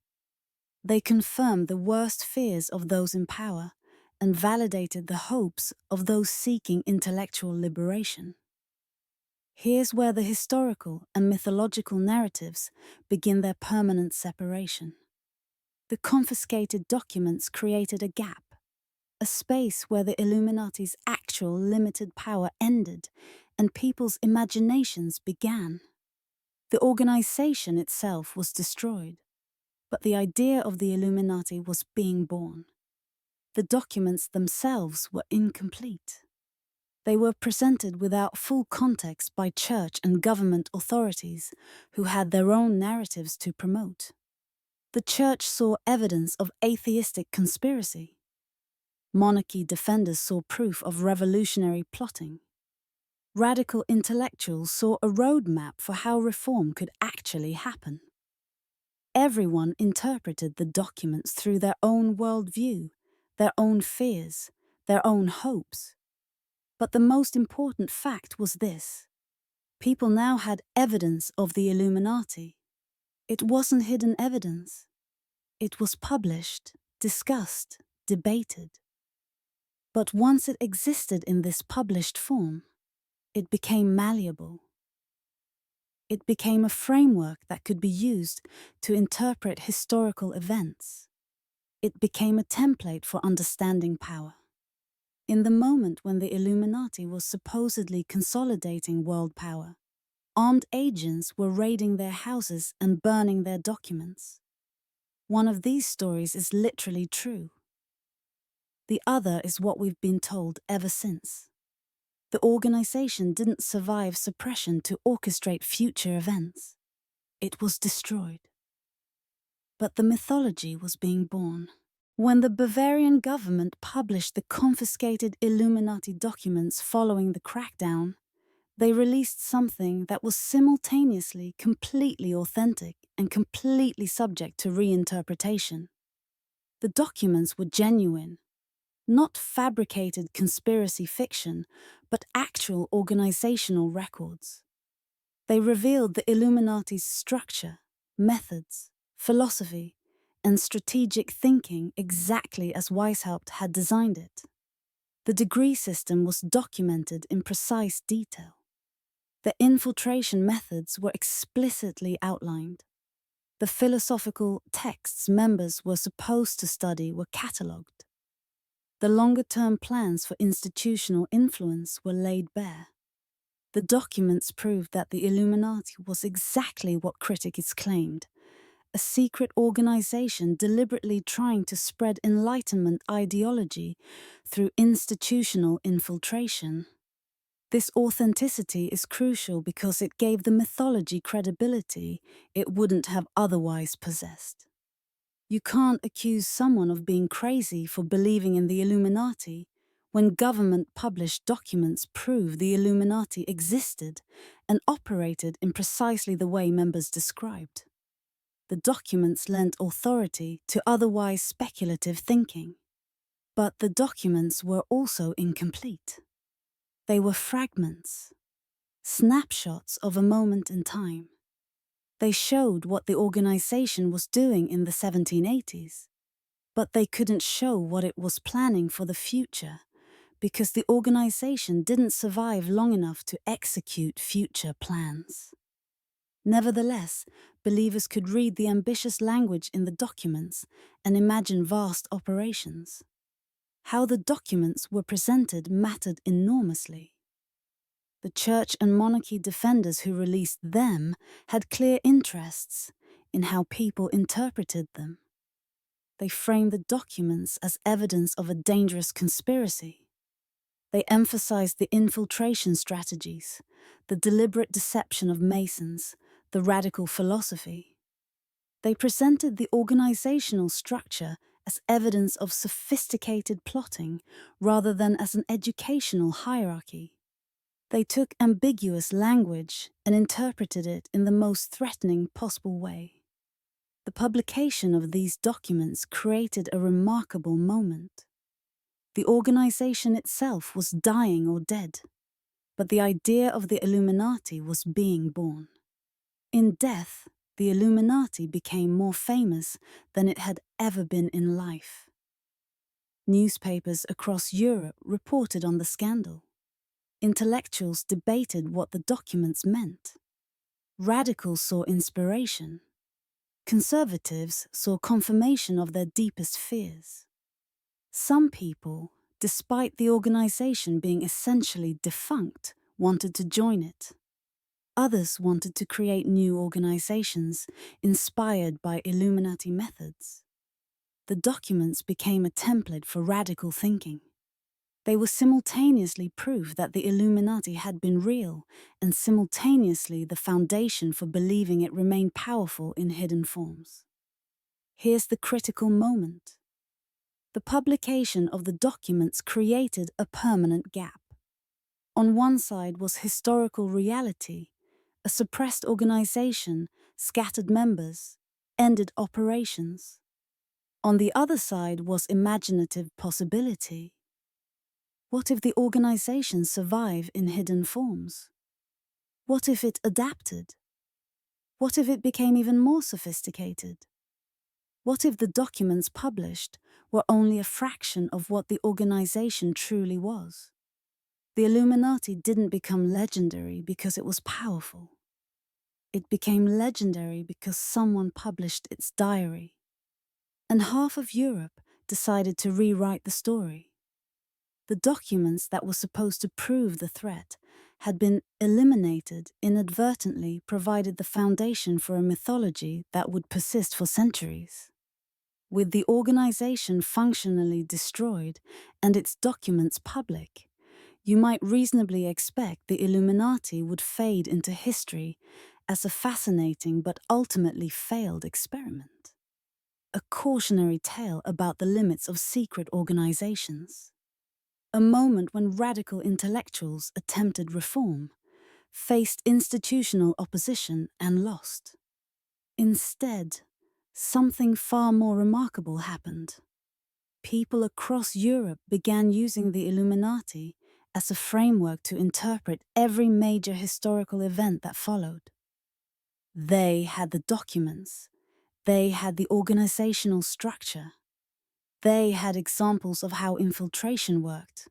They confirmed the worst fears of those in power and validated the hopes of those seeking intellectual liberation. Here's where the historical and mythological narratives begin their permanent separation. The confiscated documents created a gap, a space where the Illuminati's actual limited power ended and people's imaginations began. The organization itself was destroyed, but the idea of the Illuminati was being born. The documents themselves were incomplete. They were presented without full context by church and government authorities who had their own narratives to promote. The church saw evidence of atheistic conspiracy. Monarchy defenders saw proof of revolutionary plotting. Radical intellectuals saw a roadmap for how reform could actually happen. Everyone interpreted the documents through their own worldview, their own fears, their own hopes. But the most important fact was this: people now had evidence of the Illuminati. It wasn't hidden evidence. It was published, discussed, debated. But once it existed in this published form, it became malleable. It became a framework that could be used to interpret historical events. It became a template for understanding power. In the moment when the Illuminati was supposedly consolidating world power, armed agents were raiding their houses and burning their documents. One of these stories is literally true. The other is what we've been told ever since. The organization didn't survive suppression to orchestrate future events. It was destroyed. But the mythology was being born. When the Bavarian government published the confiscated Illuminati documents following the crackdown, they released something that was simultaneously completely authentic and completely subject to reinterpretation. The documents were genuine, not fabricated conspiracy fiction, but actual organizational records. They revealed the Illuminati's structure, methods, philosophy, and strategic thinking exactly as Weishaupt had designed it. The degree system was documented in precise detail. The infiltration methods were explicitly outlined. The philosophical texts members were supposed to study were catalogued. The longer-term plans for institutional influence were laid bare. The documents proved that the Illuminati was exactly what critics claimed, a secret organization deliberately trying to spread Enlightenment ideology through institutional infiltration. This authenticity is crucial because it gave the mythology credibility it wouldn't have otherwise possessed. You can't accuse someone of being crazy for believing in the Illuminati when government-published documents prove the Illuminati existed and operated in precisely the way members described. The documents lent authority to otherwise speculative thinking. But the documents were also incomplete. They were fragments, snapshots of a moment in time. They showed what the organization was doing in the 1780s, but they couldn't show what it was planning for the future because the organization didn't survive long enough to execute future plans. Nevertheless, believers could read the ambitious language in the documents and imagine vast operations. How the documents were presented mattered enormously. The church and monarchy defenders who released them had clear interests in how people interpreted them. They framed the documents as evidence of a dangerous conspiracy. They emphasized the infiltration strategies, the deliberate deception of Masons, the radical philosophy. They presented the organizational structure as evidence of sophisticated plotting rather than as an educational hierarchy. They took ambiguous language and interpreted it in the most threatening possible way. The publication of these documents created a remarkable moment. The organization itself was dying or dead, but the idea of the Illuminati was being born. In death, the Illuminati became more famous than it had ever been in life. Newspapers across Europe reported on the scandal. Intellectuals debated what the documents meant. Radicals saw inspiration. Conservatives saw confirmation of their deepest fears. Some people, despite the organization being essentially defunct, wanted to join it. Others wanted to create new organizations inspired by Illuminati methods. The documents became a template for radical thinking. They were simultaneously proof that the Illuminati had been real and simultaneously the foundation for believing it remained powerful in hidden forms. Here's the critical moment. The publication of the documents created a permanent gap. On one side was historical reality, a suppressed organization, scattered members, ended operations. On the other side was imaginative possibility. What if the organization survived in hidden forms? What if it adapted? What if it became even more sophisticated? What if the documents published were only a fraction of what the organization truly was? The Illuminati didn't become legendary because it was powerful. It became legendary because someone published its diary. And half of Europe decided to rewrite the story. The documents that were supposed to prove the threat had been eliminated inadvertently, provided the foundation for a mythology that would persist for centuries. With the organization functionally destroyed and its documents public, you might reasonably expect the Illuminati would fade into history as a fascinating but ultimately failed experiment. a cautionary tale about the limits of secret organizations. A moment when radical intellectuals attempted reform, faced institutional opposition, and lost. Instead, something far more remarkable happened. People across Europe began using the Illuminati as a framework to interpret every major historical event that followed. They had the documents, they had the organizational structure, they had examples of how infiltration worked,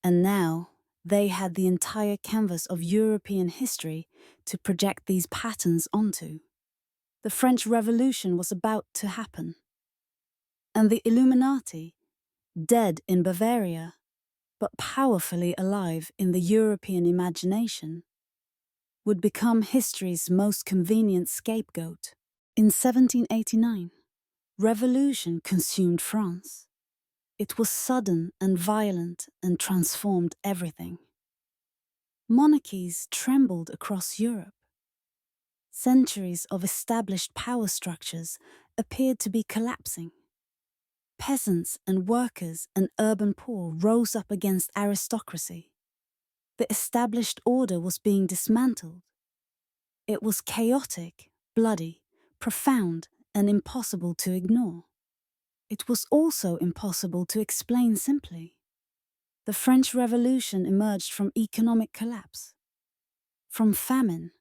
and now they had the entire canvas of European history to project these patterns onto. The French Revolution was about to happen, and the Illuminati, dead in Bavaria, but powerfully alive in the European imagination, would become history's most convenient scapegoat. In 1789, revolution consumed France. It was sudden and violent and transformed everything. Monarchies trembled across Europe. Centuries of established power structures appeared to be collapsing. Peasants and workers and urban poor rose up against aristocracy. The established order was being dismantled. It was chaotic, bloody, profound, and impossible to ignore. It was also impossible to explain simply. The French Revolution emerged from economic collapse, from famine,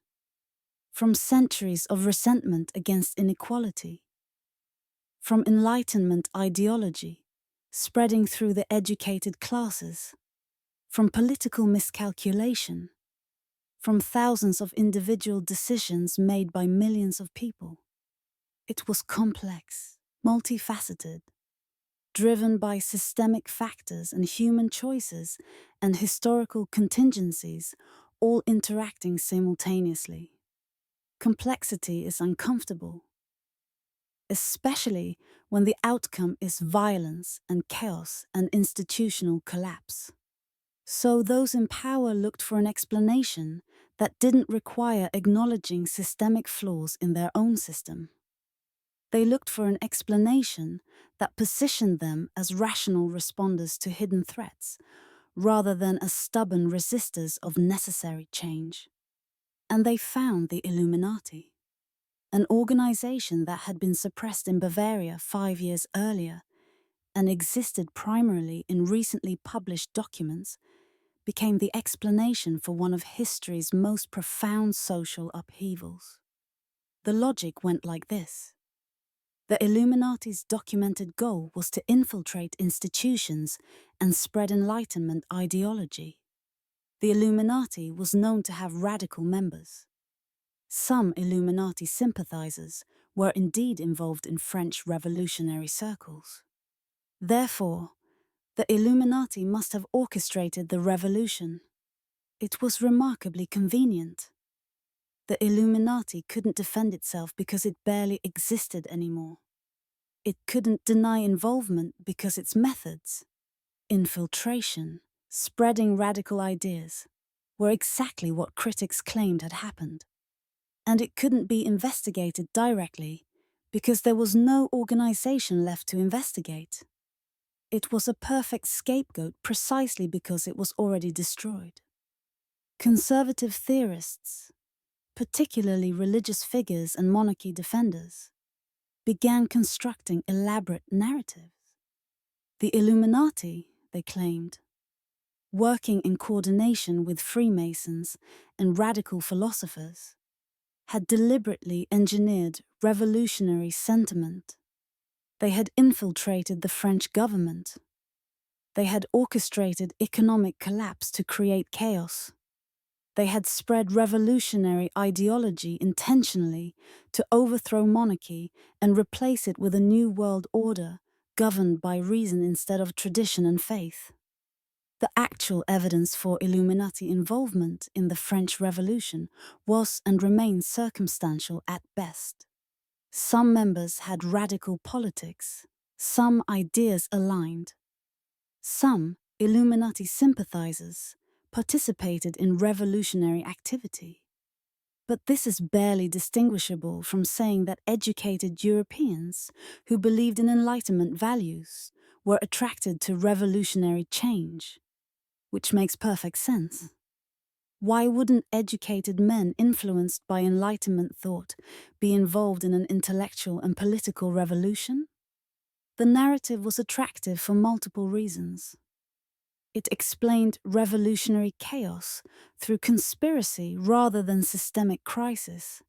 from centuries of resentment against inequality, from Enlightenment ideology spreading through the educated classes, from political miscalculation, from thousands of individual decisions made by millions of people. It was complex, multifaceted, driven by systemic factors and human choices and historical contingencies, all interacting simultaneously. Complexity is uncomfortable, especially when the outcome is violence and chaos and institutional collapse. So those in power looked for an explanation that didn't require acknowledging systemic flaws in their own system. They looked for an explanation that positioned them as rational responders to hidden threats, rather than as stubborn resistors of necessary change. And they found the Illuminati, an organization that had been suppressed in Bavaria 5 years earlier and existed primarily in recently published documents, became the explanation for one of history's most profound social upheavals. The logic went like this. The Illuminati's documented goal was to infiltrate institutions and spread Enlightenment ideology. The Illuminati was known to have radical members. Some Illuminati sympathizers were indeed involved in French revolutionary circles. Therefore, the Illuminati must have orchestrated the revolution. It was remarkably convenient. The Illuminati couldn't defend itself because it barely existed anymore. It couldn't deny involvement because its methods, infiltration, spreading radical ideas, were exactly what critics claimed had happened. And it couldn't be investigated directly because there was no organization left to investigate. It was a perfect scapegoat precisely because it was already destroyed. Conservative theorists, particularly religious figures and monarchy defenders, began constructing elaborate narratives. The Illuminati, they claimed, working in coordination with Freemasons and radical philosophers, had deliberately engineered revolutionary sentiment. They had infiltrated the French government. They had orchestrated economic collapse to create chaos. They had spread revolutionary ideology intentionally to overthrow monarchy and replace it with a new world order governed by reason instead of tradition and faith. The actual evidence for Illuminati involvement in the French Revolution was and remains circumstantial at best. Some members had radical politics, some ideas aligned. Some Illuminati sympathizers participated in revolutionary activity. But this is barely distinguishable from saying that educated Europeans who believed in Enlightenment values were attracted to revolutionary change, which makes perfect sense. Why wouldn't educated men influenced by Enlightenment thought be involved in an intellectual and political revolution? The narrative was attractive for multiple reasons. It explained revolutionary chaos through conspiracy rather than systemic crisis.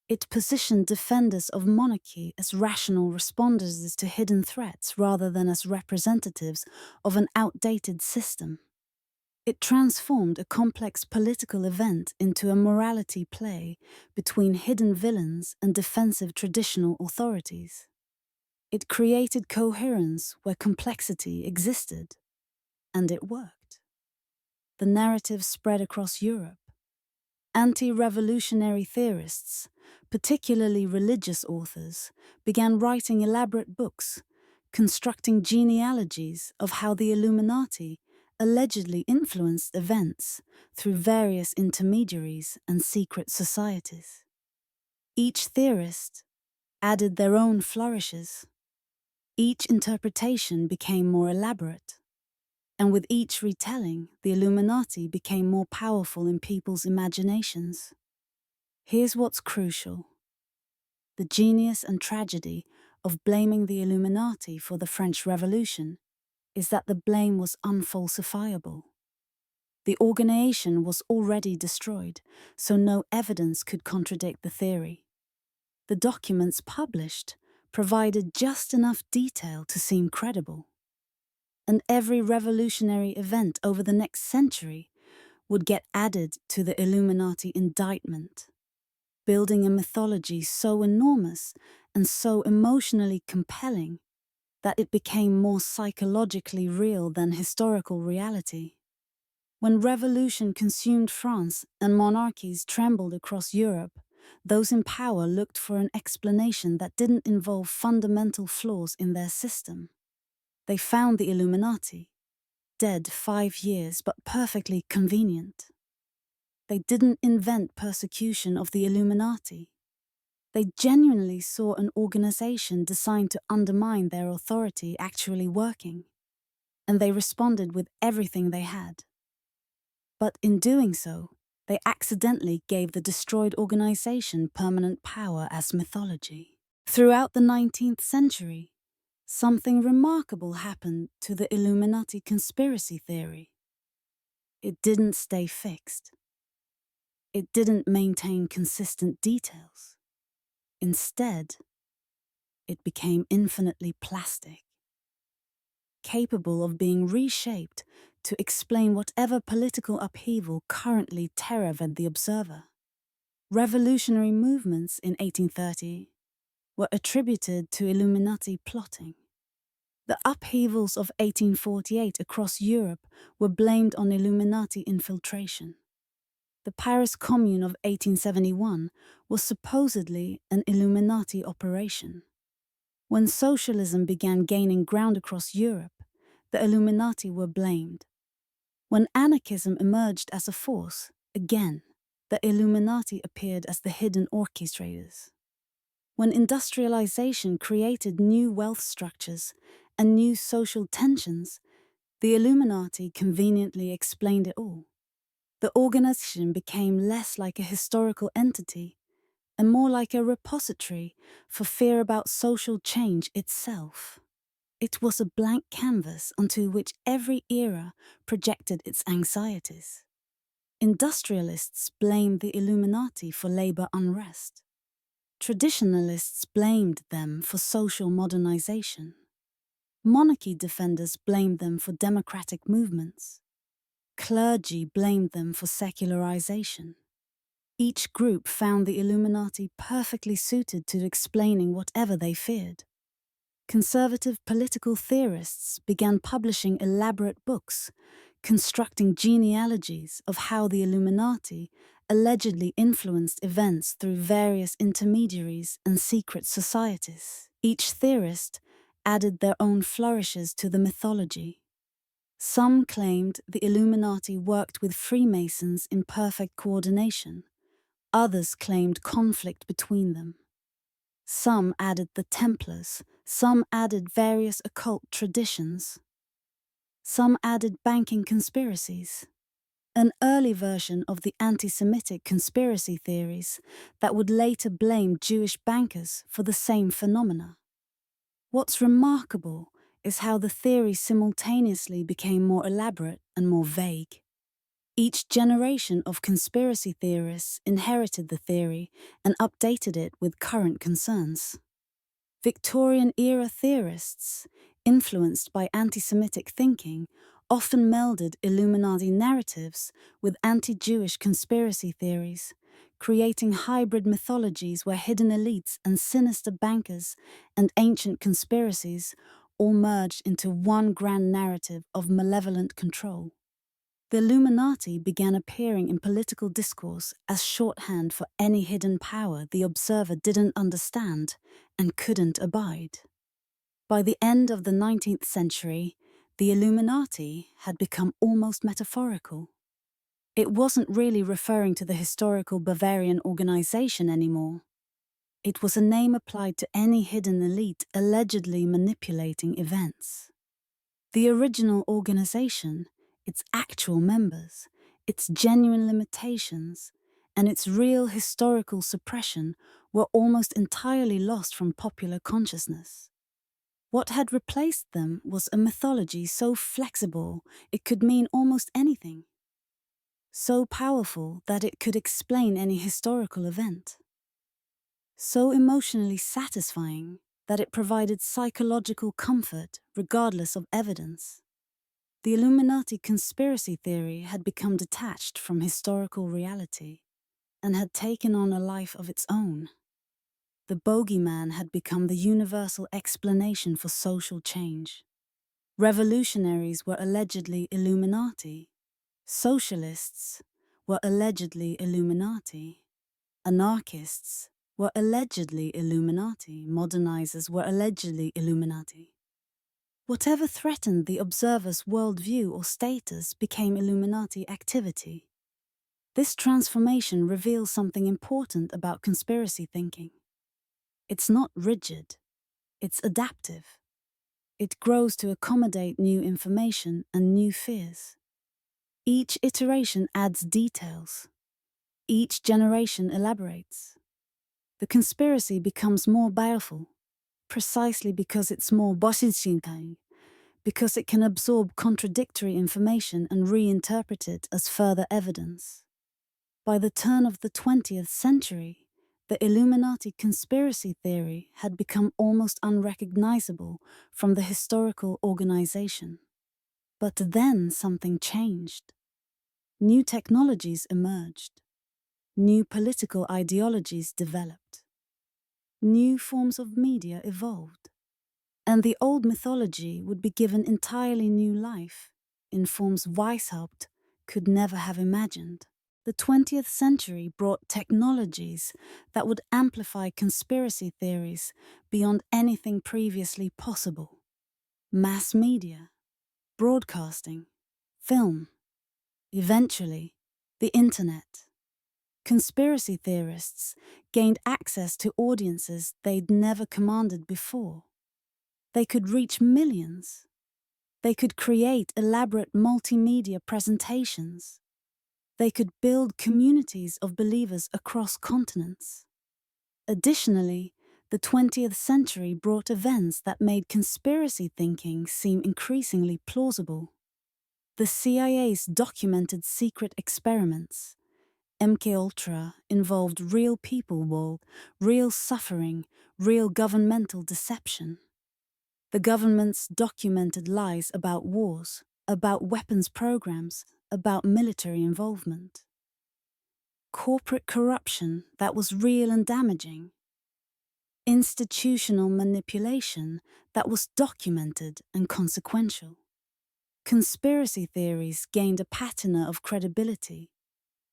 It positioned defenders of monarchy as rational responders to hidden threats rather than as representatives of an outdated system. It transformed a complex political event into a morality play between hidden villains and defensive traditional authorities. It created coherence where complexity existed, and it worked. The narrative spread across Europe. Anti-revolutionary theorists, particularly religious authors, began writing elaborate books, constructing genealogies of how the Illuminati allegedly influenced events through various intermediaries and secret societies. Each theorist added their own flourishes. Each interpretation became more elaborate. And with each retelling, the Illuminati became more powerful in people's imaginations. Here's what's crucial. The genius and tragedy of blaming the Illuminati for the French Revolution is that the blame was unfalsifiable. The organization was already destroyed, so no evidence could contradict the theory. The documents published provided just enough detail to seem credible. And every revolutionary event over the next century would get added to the Illuminati indictment, building a mythology so enormous and so emotionally compelling that it became more psychologically real than historical reality. When revolution consumed France and monarchies trembled across Europe, those in power looked for an explanation that didn't involve fundamental flaws in their system. They found the Illuminati, dead 5 years but perfectly convenient. They didn't invent persecution of the Illuminati. They genuinely saw an organization designed to undermine their authority actually working, and they responded with everything they had. But in doing so, they accidentally gave the destroyed organization permanent power as mythology. Throughout the 19th century, something remarkable happened to the Illuminati conspiracy theory. It didn't stay fixed. It didn't maintain consistent details. Instead, it became infinitely plastic, capable of being reshaped to explain whatever political upheaval currently terrored the observer. Revolutionary movements in 1830 were attributed to Illuminati plotting. The upheavals of 1848 across Europe were blamed on Illuminati infiltration. The Paris Commune of 1871 was supposedly an Illuminati operation. When socialism began gaining ground across Europe, the Illuminati were blamed. When anarchism emerged as a force, again, the Illuminati appeared as the hidden orchestrators. When industrialization created new wealth structures and new social tensions, the Illuminati conveniently explained it all. The organization became less like a historical entity and more like a repository for fear about social change itself. It was a blank canvas onto which every era projected its anxieties. Industrialists blamed the Illuminati for labor unrest. Traditionalists blamed them for social modernization. Monarchy defenders blamed them for democratic movements. Clergy blamed them for secularization. Each group found the Illuminati perfectly suited to explaining whatever they feared. Conservative political theorists began publishing elaborate books, constructing genealogies of how the Illuminati allegedly influenced events through various intermediaries and secret societies. Each theorist added their own flourishes to the mythology. Some claimed the Illuminati worked with Freemasons in perfect coordination. Others claimed conflict between them. Some added the Templars, some added various occult traditions. Some added banking conspiracies, an early version of the anti-Semitic conspiracy theories that would later blame Jewish bankers for the same phenomena. What's remarkable is how the theory simultaneously became more elaborate and more vague. Each generation of conspiracy theorists inherited the theory and updated it with current concerns. Victorian-era theorists, influenced by anti-Semitic thinking, often melded Illuminati narratives with anti-Jewish conspiracy theories, creating hybrid mythologies where hidden elites and sinister bankers and ancient conspiracies all merged into one grand narrative of malevolent control. The Illuminati began appearing in political discourse as shorthand for any hidden power the observer didn't understand and couldn't abide. By the end of the 19th century, the Illuminati had become almost metaphorical. It wasn't really referring to the historical Bavarian organization anymore. It was a name applied to any hidden elite allegedly manipulating events. The original organization, its actual members, its genuine limitations, and its real historical suppression were almost entirely lost from popular consciousness. What had replaced them was a mythology so flexible it could mean almost anything, so powerful that it could explain any historical event, so emotionally satisfying that it provided psychological comfort regardless of evidence. The Illuminati conspiracy theory had become detached from historical reality and had taken on a life of its own. The bogeyman had become the universal explanation for social change. Revolutionaries were allegedly Illuminati. Socialists were allegedly Illuminati. Anarchists were allegedly Illuminati. Modernizers were allegedly Illuminati. Whatever threatened the observer's worldview or status became Illuminati activity. This transformation reveals something important about conspiracy thinking. It's not rigid, it's adaptive. It grows to accommodate new information and new fears. Each iteration adds details. Each generation elaborates. The conspiracy becomes more powerful, precisely because it's more bossy, because it can absorb contradictory information and reinterpret it as further evidence. By the turn of the 20th century, the Illuminati conspiracy theory had become almost unrecognizable from the historical organization. But then something changed. New technologies emerged. New political ideologies developed. New forms of media evolved. And the old mythology would be given entirely new life, in forms Weishaupt could never have imagined. The 20th century brought technologies that would amplify conspiracy theories beyond anything previously possible. Mass media, broadcasting, film, eventually, the internet. Conspiracy theorists gained access to audiences they'd never commanded before. They could reach millions. They could create elaborate multimedia presentations. They could build communities of believers across continents. Additionally, the 20th century brought events that made conspiracy thinking seem increasingly plausible. The CIA's documented secret experiments, MKUltra, involved real people, real suffering, real governmental deception. The government's documented lies about wars, about weapons programs, about military involvement. Corporate corruption that was real and damaging. Institutional manipulation that was documented and consequential. Conspiracy theories gained a patina of credibility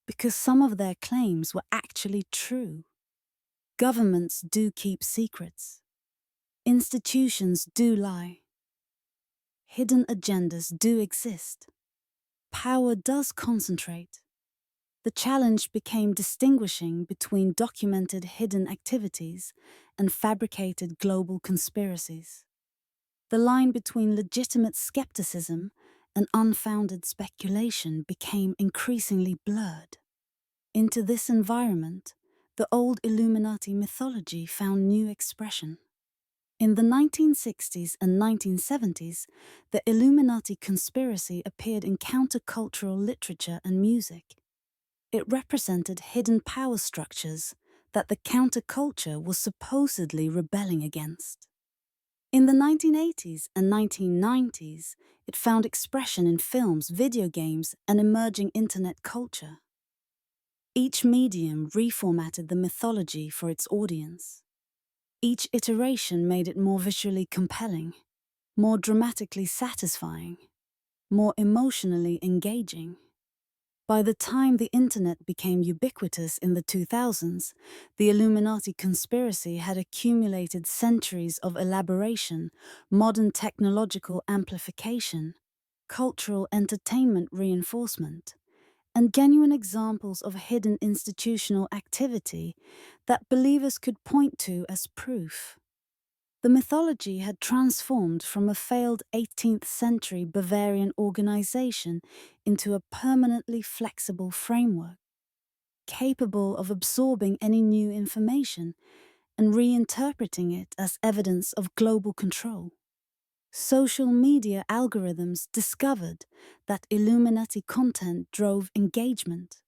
because some of their claims were actually true. Governments do keep secrets. Institutions do lie. Hidden agendas do exist. Power does concentrate. The challenge became distinguishing between documented hidden activities and fabricated global conspiracies. The line between legitimate skepticism and unfounded speculation became increasingly blurred. Into this environment, the old Illuminati mythology found new expression. In the 1960s and 1970s, the Illuminati conspiracy appeared in countercultural literature and music. It represented hidden power structures that the counterculture was supposedly rebelling against. In the 1980s and 1990s, it found expression in films, video games, and emerging internet culture. Each medium reformatted the mythology for its audience. Each iteration made it more visually compelling, more dramatically satisfying, more emotionally engaging. By the time the internet became ubiquitous in the 2000s, the Illuminati conspiracy had accumulated centuries of elaboration, modern technological amplification, cultural entertainment reinforcement, and genuine examples of hidden institutional activity that believers could point to as proof. The mythology had transformed from a failed 18th century Bavarian organization into a permanently flexible framework, capable of absorbing any new information and reinterpreting it as evidence of global control. Social media algorithms discovered that Illuminati content drove engagement.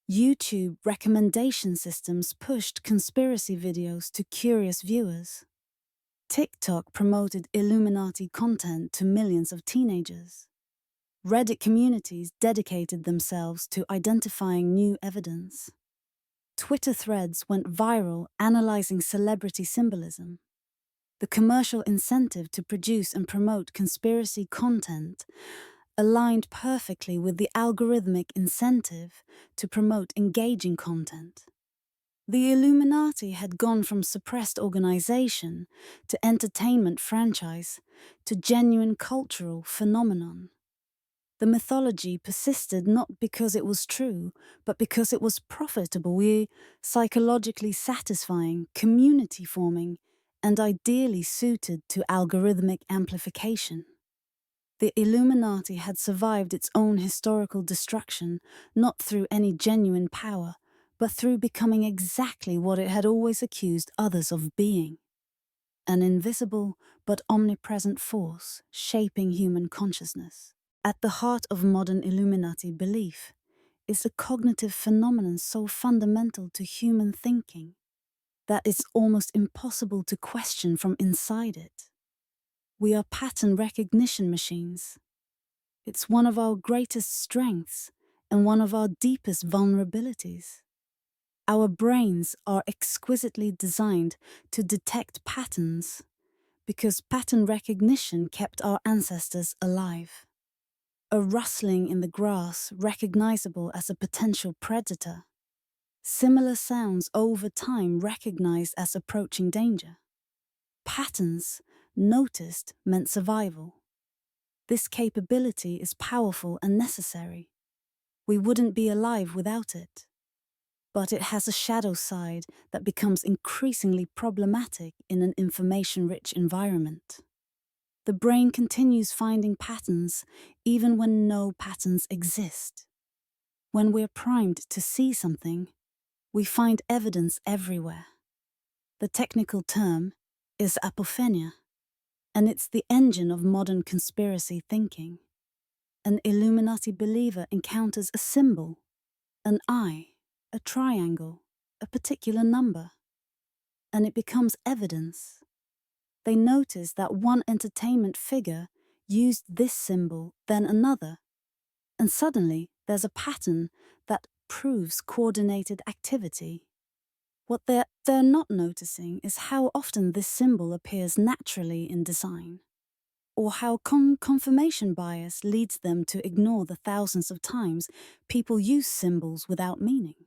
YouTube recommendation systems pushed conspiracy videos to curious viewers. TikTok promoted Illuminati content to millions of teenagers. Reddit communities dedicated themselves to identifying new evidence. Twitter threads went viral analyzing celebrity symbolism. The commercial incentive to produce and promote conspiracy content aligned perfectly with the algorithmic incentive to promote engaging content. The Illuminati had gone from suppressed organization to entertainment franchise to genuine cultural phenomenon. The mythology persisted not because it was true, but because it was profitable, psychologically satisfying, community-forming, and ideally suited to algorithmic amplification. The Illuminati had survived its own historical destruction not through any genuine power, but through becoming exactly what it had always accused others of being: an invisible but omnipresent force shaping human consciousness. At the heart of modern Illuminati belief is a cognitive phenomenon so fundamental to human thinking that it's almost impossible to question from inside it. We are pattern recognition machines. It's one of our greatest strengths and one of our deepest vulnerabilities. Our brains are exquisitely designed to detect patterns because pattern recognition kept our ancestors alive. A rustling in the grass recognizable as a potential predator. Similar sounds over time recognized as approaching danger. Patterns noticed meant survival. This capability is powerful and necessary. We wouldn't be alive without it. But it has a shadow side that becomes increasingly problematic in an information-rich environment. The brain continues finding patterns even when no patterns exist. When we're primed to see something, we find evidence everywhere. The technical term is apophenia, and it's the engine of modern conspiracy thinking. An Illuminati believer encounters a symbol, an eye, a triangle, a particular number, and it becomes evidence. They notice that one entertainment figure used this symbol, then another, and suddenly there's a pattern that proves coordinated activity. What they're not noticing is how often this symbol appears naturally in design, or how confirmation bias leads them to ignore the thousands of times people use symbols without meaning.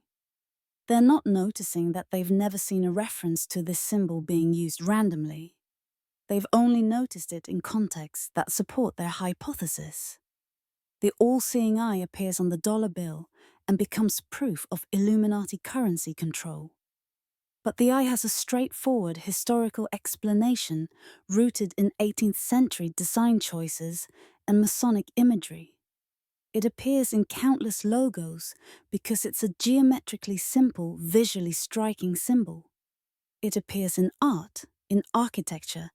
They're not noticing that they've never seen a reference to this symbol being used randomly. They've only noticed it in contexts that support their hypothesis. The all-seeing eye appears on the dollar bill and becomes proof of Illuminati currency control. But the eye has a straightforward historical explanation rooted in 18th century design choices and Masonic imagery. It appears in countless logos because it's a geometrically simple, visually striking symbol. It appears in art, in architecture,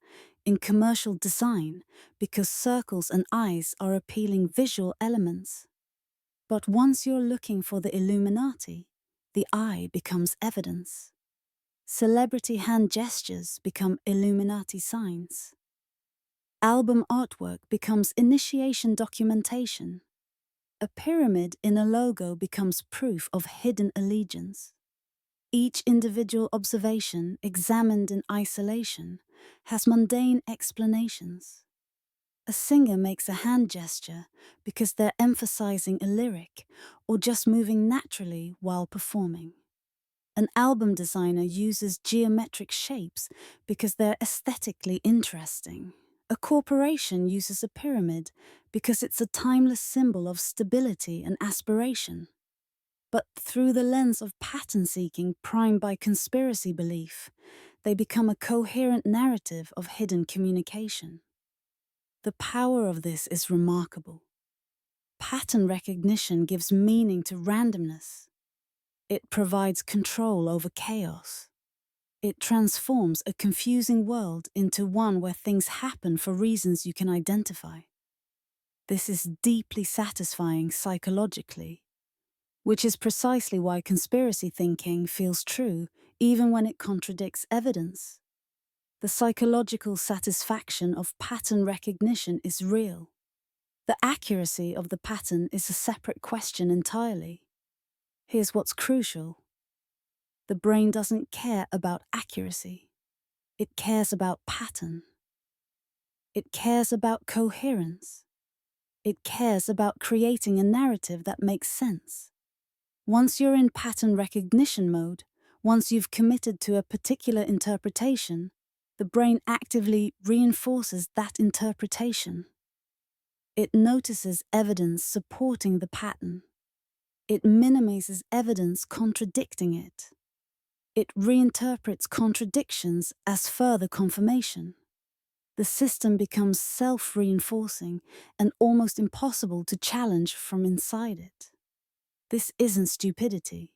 in commercial design because circles and eyes are appealing visual elements. But once you're looking for the Illuminati, the eye becomes evidence. Celebrity hand gestures become Illuminati signs. Album artwork becomes initiation documentation. A pyramid in a logo becomes proof of hidden allegiance. Each individual observation, examined in isolation, has mundane explanations. A singer makes a hand gesture because they're emphasizing a lyric or just moving naturally while performing. An album designer uses geometric shapes because they're aesthetically interesting. A corporation uses a pyramid because it's a timeless symbol of stability and aspiration. But through the lens of pattern seeking primed by conspiracy belief, they become a coherent narrative of hidden communication. The power of this is remarkable. Pattern recognition gives meaning to randomness. It provides control over chaos. It transforms a confusing world into one where things happen for reasons you can identify. This is deeply satisfying psychologically, which is precisely why conspiracy thinking feels true even when it contradicts evidence. The psychological satisfaction of pattern recognition is real. The accuracy of the pattern is a separate question entirely. Here's what's crucial. The brain doesn't care about accuracy. It cares about pattern. It cares about coherence. It cares about creating a narrative that makes sense. Once you're in pattern recognition mode, once you've committed to a particular interpretation, the brain actively reinforces that interpretation. It notices evidence supporting the pattern. It minimizes evidence contradicting it. It reinterprets contradictions as further confirmation. The system becomes self-reinforcing and almost impossible to challenge from inside it. This isn't stupidity.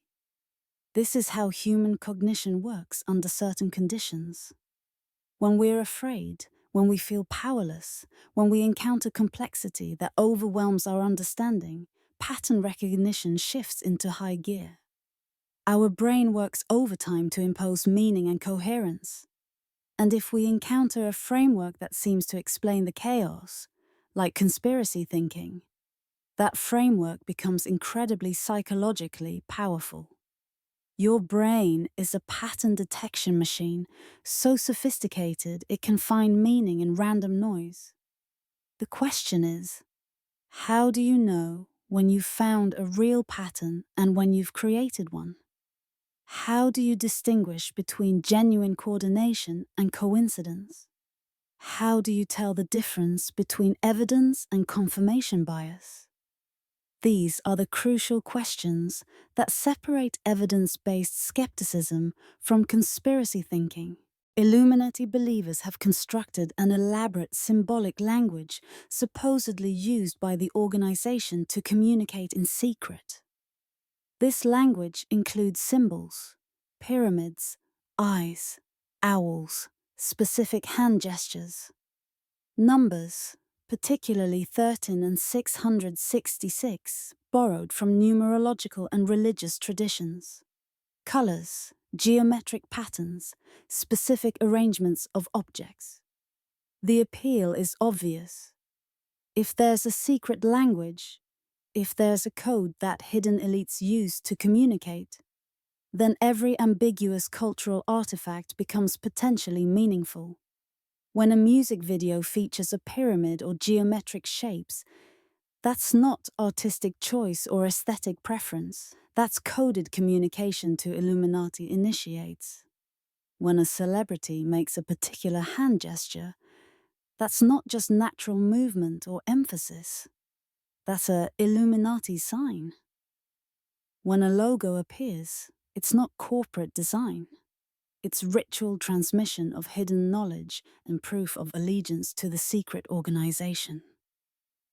This is how human cognition works under certain conditions. When we're afraid, when we feel powerless, when we encounter complexity that overwhelms our understanding, pattern recognition shifts into high gear. Our brain works overtime to impose meaning and coherence. And if we encounter a framework that seems to explain the chaos, like conspiracy thinking, that framework becomes incredibly psychologically powerful. Your brain is a pattern detection machine so sophisticated it can find meaning in random noise. The question is, how do you know when you've found a real pattern and when you've created one? How do you distinguish between genuine coordination and coincidence? How do you tell the difference between evidence and confirmation bias? These are the crucial questions that separate evidence-based skepticism from conspiracy thinking. Illuminati believers have constructed an elaborate symbolic language supposedly used by the organization to communicate in secret. This language includes symbols, pyramids, eyes, owls, specific hand gestures, numbers, particularly 13 and 666, borrowed from numerological and religious traditions. Colors, geometric patterns, specific arrangements of objects. The appeal is obvious. If there's a secret language, if there's a code that hidden elites use to communicate, then every ambiguous cultural artifact becomes potentially meaningful. When a music video features a pyramid or geometric shapes, that's not artistic choice or aesthetic preference. That's coded communication to Illuminati initiates. When a celebrity makes a particular hand gesture, that's not just natural movement or emphasis. That's a Illuminati sign. When a logo appears, it's not corporate design. It's ritual transmission of hidden knowledge and proof of allegiance to the secret organization.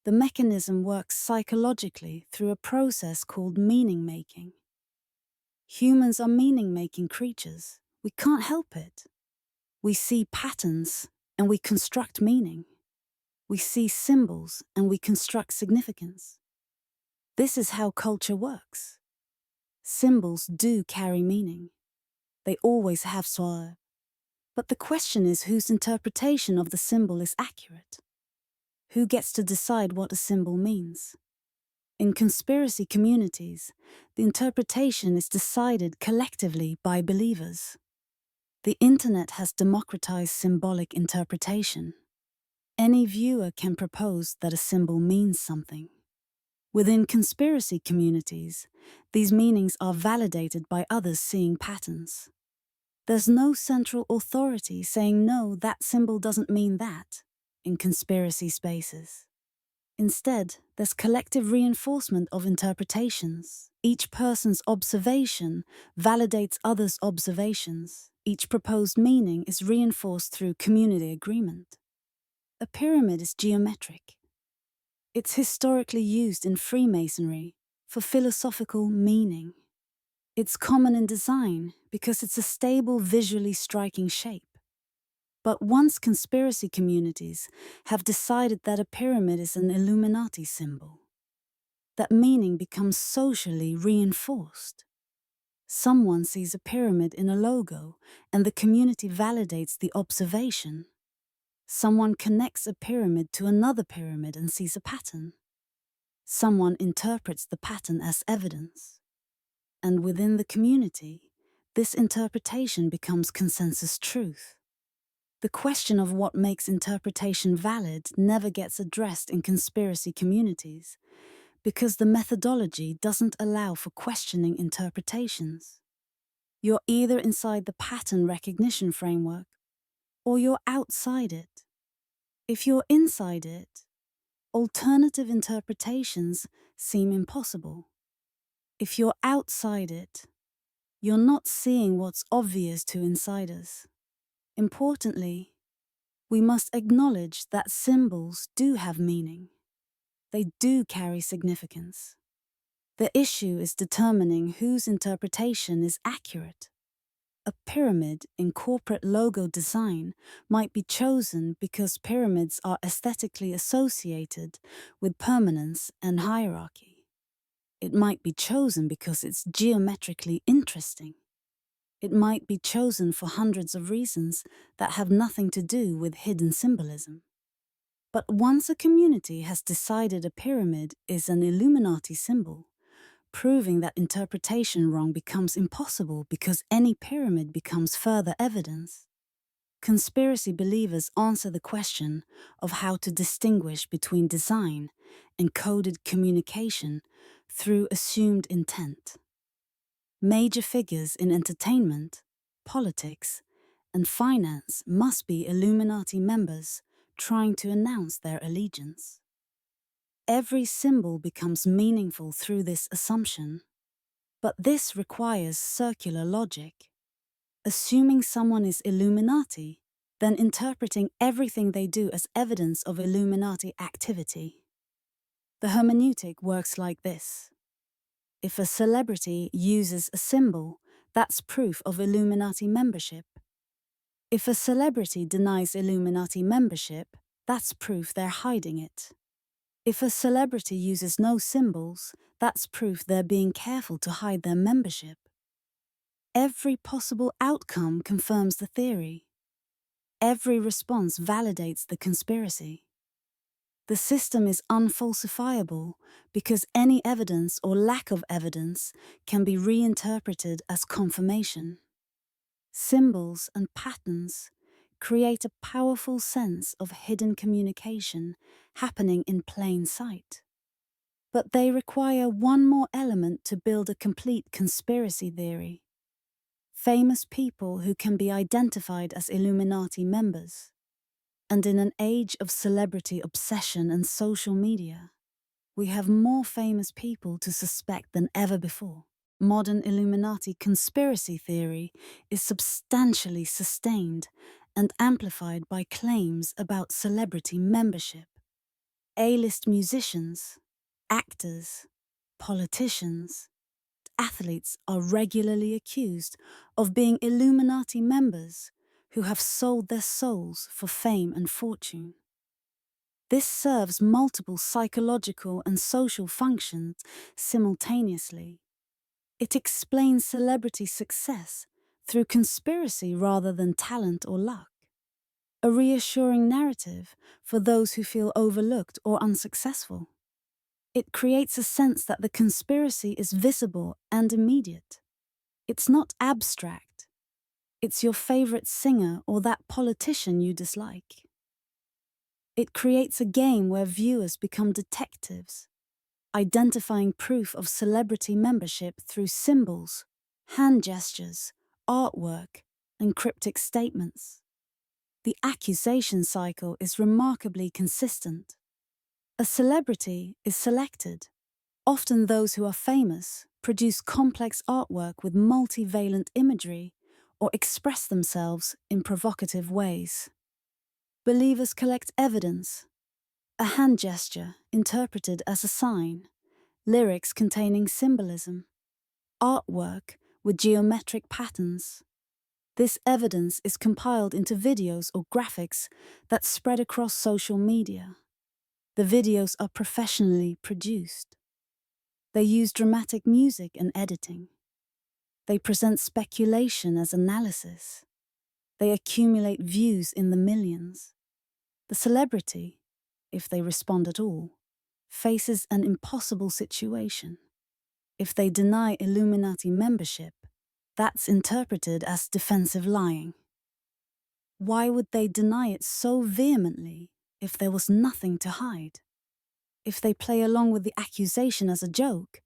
The mechanism works psychologically through a process called meaning-making. Humans are meaning-making creatures. We can't help it. We see patterns and we construct meaning. We see symbols and we construct significance. This is how culture works. Symbols do carry meaning. They always have so. But the question is whose interpretation of the symbol is accurate. Who gets to decide what a symbol means? In conspiracy communities, the interpretation is decided collectively by believers. The internet has democratized symbolic interpretation. Any viewer can propose that a symbol means something. Within conspiracy communities, these meanings are validated by others seeing patterns. There's no central authority saying no, that symbol doesn't mean that, in conspiracy spaces. Instead, there's collective reinforcement of interpretations. Each person's observation validates others' observations. Each proposed meaning is reinforced through community agreement. A pyramid is geometric. It's historically used in Freemasonry for philosophical meaning. It's common in design because it's a stable, visually striking shape. But once conspiracy communities have decided that a pyramid is an Illuminati symbol, that meaning becomes socially reinforced. Someone sees a pyramid in a logo and the community validates the observation. Someone connects a pyramid to another pyramid and sees a pattern. Someone interprets the pattern as evidence. And within the community, this interpretation becomes consensus truth. The question of what makes interpretation valid never gets addressed in conspiracy communities because the methodology doesn't allow for questioning interpretations. You're either inside the pattern recognition framework or you're outside it. If you're inside it, alternative interpretations seem impossible. If you're outside it, you're not seeing what's obvious to insiders. Importantly, we must acknowledge that symbols do have meaning. They do carry significance. The issue is determining whose interpretation is accurate. A pyramid in corporate logo design might be chosen because pyramids are aesthetically associated with permanence and hierarchy. It might be chosen because it's geometrically interesting. It might be chosen for hundreds of reasons that have nothing to do with hidden symbolism. But once a community has decided a pyramid is an Illuminati symbol, proving that interpretation wrong becomes impossible because any pyramid becomes further evidence. Conspiracy believers answer the question of how to distinguish between design and coded communication through assumed intent. Major figures in entertainment, politics, and finance must be Illuminati members trying to announce their allegiance. Every symbol becomes meaningful through this assumption, but this requires circular logic. Assuming someone is Illuminati, then interpreting everything they do as evidence of Illuminati activity. The hermeneutic works like this. If a celebrity uses a symbol, that's proof of Illuminati membership. If a celebrity denies Illuminati membership, that's proof they're hiding it. If a celebrity uses no symbols, that's proof they're being careful to hide their membership. Every possible outcome confirms the theory. Every response validates the conspiracy. The system is unfalsifiable because any evidence or lack of evidence can be reinterpreted as confirmation. Symbols and patterns create a powerful sense of hidden communication happening in plain sight. But they require one more element to build a complete conspiracy theory. Famous people who can be identified as Illuminati members. And in an age of celebrity obsession and social media, we have more famous people to suspect than ever before. modern Illuminati conspiracy theory is substantially sustained and amplified by claims about celebrity membership. A-list musicians, actors, politicians, athletes are regularly accused of being Illuminati members who have sold their souls for fame and fortune. This serves multiple psychological and social functions simultaneously. It explains celebrity success through conspiracy rather than talent or luck. A reassuring narrative for those who feel overlooked or unsuccessful. It creates a sense that the conspiracy is visible and immediate. It's not abstract. It's your favorite singer or that politician you dislike. It creates a game where viewers become detectives, identifying proof of celebrity membership through symbols, hand gestures, artwork, and cryptic statements. The accusation cycle is remarkably consistent. A celebrity is selected. Often those who are famous produce complex artwork with multivalent imagery or express themselves in provocative ways. Believers collect evidence, a hand gesture interpreted as a sign, lyrics containing symbolism, artwork with geometric patterns. This evidence is compiled into videos or graphics that spread across social media. The videos are professionally produced. They use dramatic music and editing. They present speculation as analysis. They accumulate views in the millions. The celebrity, if they respond at all, faces an impossible situation. If they deny Illuminati membership, that's interpreted as defensive lying. Why would they deny it so vehemently if there was nothing to hide? If they play along with the accusation as a joke,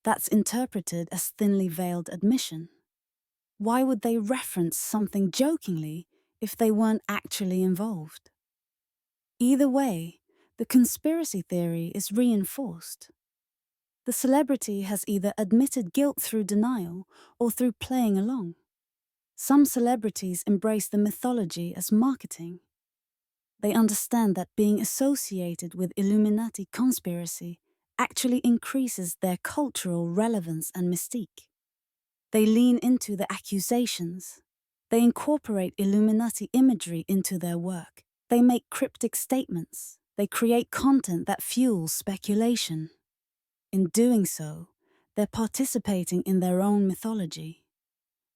that's interpreted as thinly veiled admission. Why would they reference something jokingly if they weren't actually involved? Either way, the conspiracy theory is reinforced. The celebrity has either admitted guilt through denial or through playing along. Some celebrities embrace the mythology as marketing. They understand that being associated with Illuminati conspiracy actually increases their cultural relevance and mystique. They lean into the accusations. They incorporate Illuminati imagery into their work. They make cryptic statements. They create content that fuels speculation. In doing so, they're participating in their own mythology.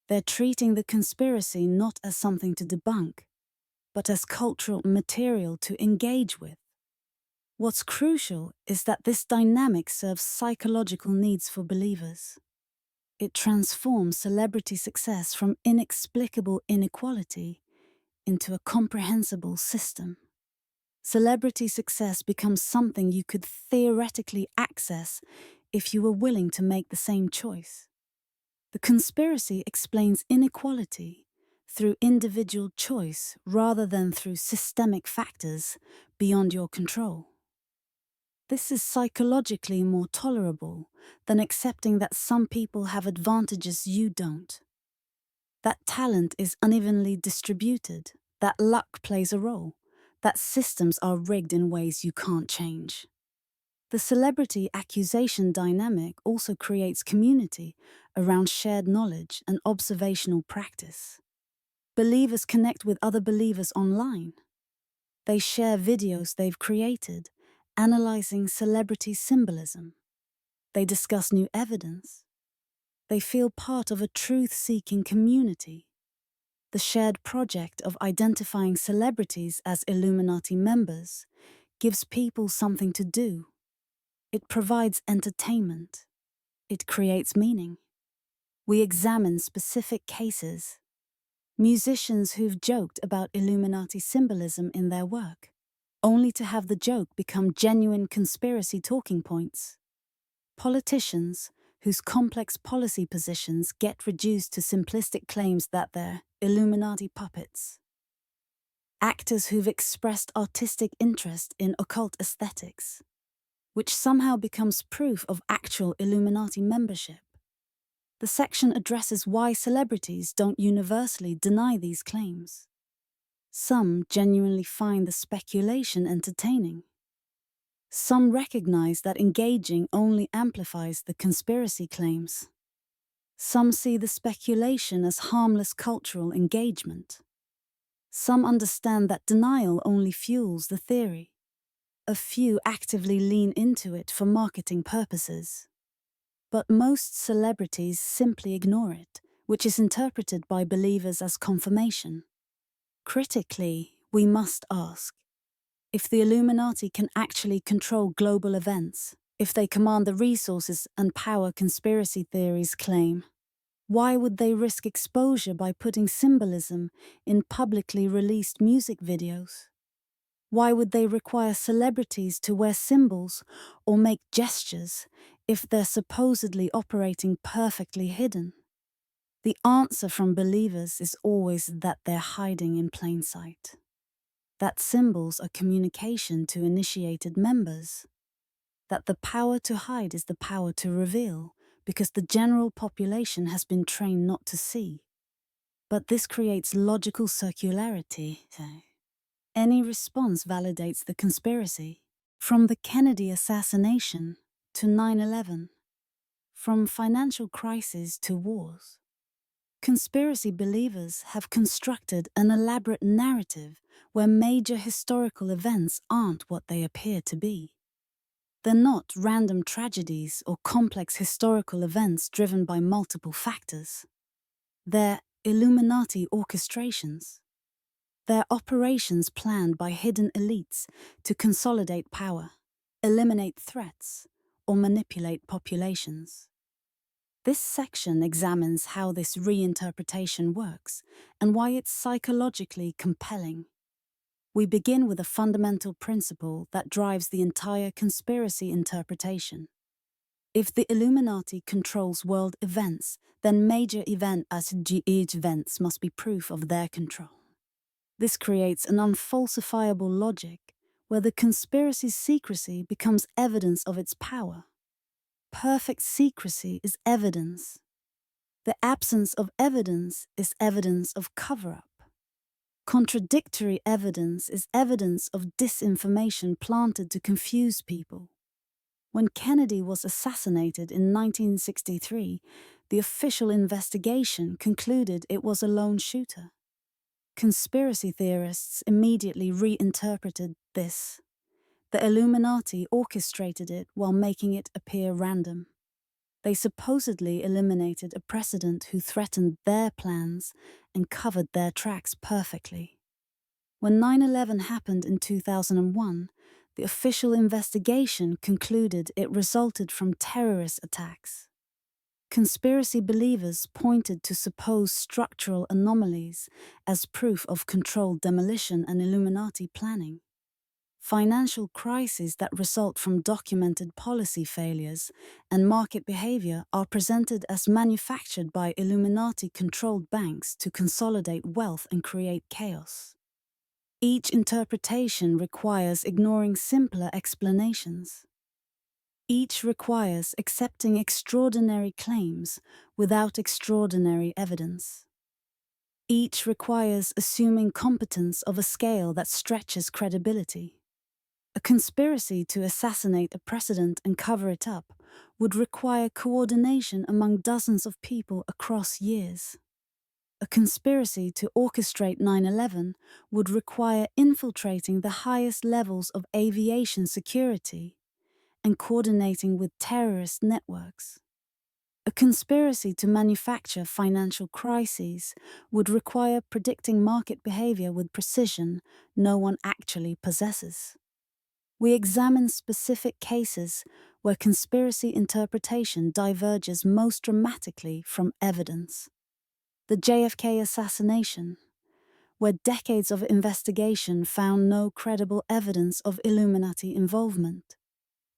They're treating the conspiracy not as something to debunk, but as cultural material to engage with. What's crucial is that this dynamic serves psychological needs for believers. It transforms celebrity success from inexplicable inequality into a comprehensible system. Celebrity success becomes something you could theoretically access if you were willing to make the same choice. The conspiracy explains inequality through individual choice rather than through systemic factors beyond your control. This is psychologically more tolerable than accepting that some people have advantages you don't. That talent is unevenly distributed, that luck plays a role, that systems are rigged in ways you can't change. The celebrity accusation dynamic also creates community around shared knowledge and observational practice. Believers connect with other believers online. They share videos they've created, analyzing celebrity symbolism. They discuss new evidence. They feel part of a truth-seeking community. The shared project of identifying celebrities as Illuminati members gives people something to do. It provides entertainment. It creates meaning. We examine specific cases. Musicians who've joked about Illuminati symbolism in their work, only to have the joke become genuine conspiracy talking points. Politicians whose complex policy positions get reduced to simplistic claims that they're Illuminati puppets. Actors who've expressed artistic interest in occult aesthetics, which somehow becomes proof of actual Illuminati membership. The section addresses why celebrities don't universally deny these claims. Some genuinely find the speculation entertaining. Some recognize that engaging only amplifies the conspiracy claims. Some see the speculation as harmless cultural engagement. Some understand that denial only fuels the theory. A few actively lean into it for marketing purposes. But most celebrities simply ignore it, which is interpreted by believers as confirmation. Critically, we must ask, if the Illuminati can actually control global events, if they command the resources and power conspiracy theories claim, why would they risk exposure by putting symbolism in publicly released music videos? Why would they require celebrities to wear symbols or make gestures if they're supposedly operating perfectly hidden? The answer from believers is always that they're hiding in plain sight. That symbols are communication to initiated members. That the power to hide is the power to reveal, because the general population has been trained not to see. But this creates logical circularity. Any response validates the conspiracy. From the Kennedy assassination to 9/11, from financial crises to wars. Conspiracy believers have constructed an elaborate narrative where major historical events aren't what they appear to be. They're not random tragedies or complex historical events driven by multiple factors. They're Illuminati orchestrations. They're operations planned by hidden elites to consolidate power, eliminate threats, or manipulate populations. This section examines how this reinterpretation works and why it's psychologically compelling. We begin with a fundamental principle that drives the entire conspiracy interpretation. If the Illuminati controls world events, then major events must be proof of their control. This creates an unfalsifiable logic where the conspiracy's secrecy becomes evidence of its power. Perfect secrecy is evidence. The absence of evidence is evidence of cover-up. Contradictory evidence is evidence of disinformation planted to confuse people. When Kennedy was assassinated in 1963, the official investigation concluded it was a lone shooter. Conspiracy theorists immediately reinterpreted this. The Illuminati orchestrated it while making it appear random. They supposedly eliminated a president who threatened their plans and covered their tracks perfectly. When 9/11 happened in 2001, the official investigation concluded it resulted from terrorist attacks. Conspiracy believers pointed to supposed structural anomalies as proof of controlled demolition and Illuminati planning. Financial crises that result from documented policy failures and market behavior are presented as manufactured by Illuminati-controlled banks to consolidate wealth and create chaos. Each interpretation requires ignoring simpler explanations. Each requires accepting extraordinary claims without extraordinary evidence. Each requires assuming competence of a scale that stretches credibility. A conspiracy to assassinate a president and cover it up would require coordination among dozens of people across years. A conspiracy to orchestrate 9/11 would require infiltrating the highest levels of aviation security and coordinating with terrorist networks. A conspiracy to manufacture financial crises would require predicting market behavior with precision no one actually possesses. We examine specific cases where conspiracy interpretation diverges most dramatically from evidence. The JFK assassination, where decades of investigation found no credible evidence of Illuminati involvement,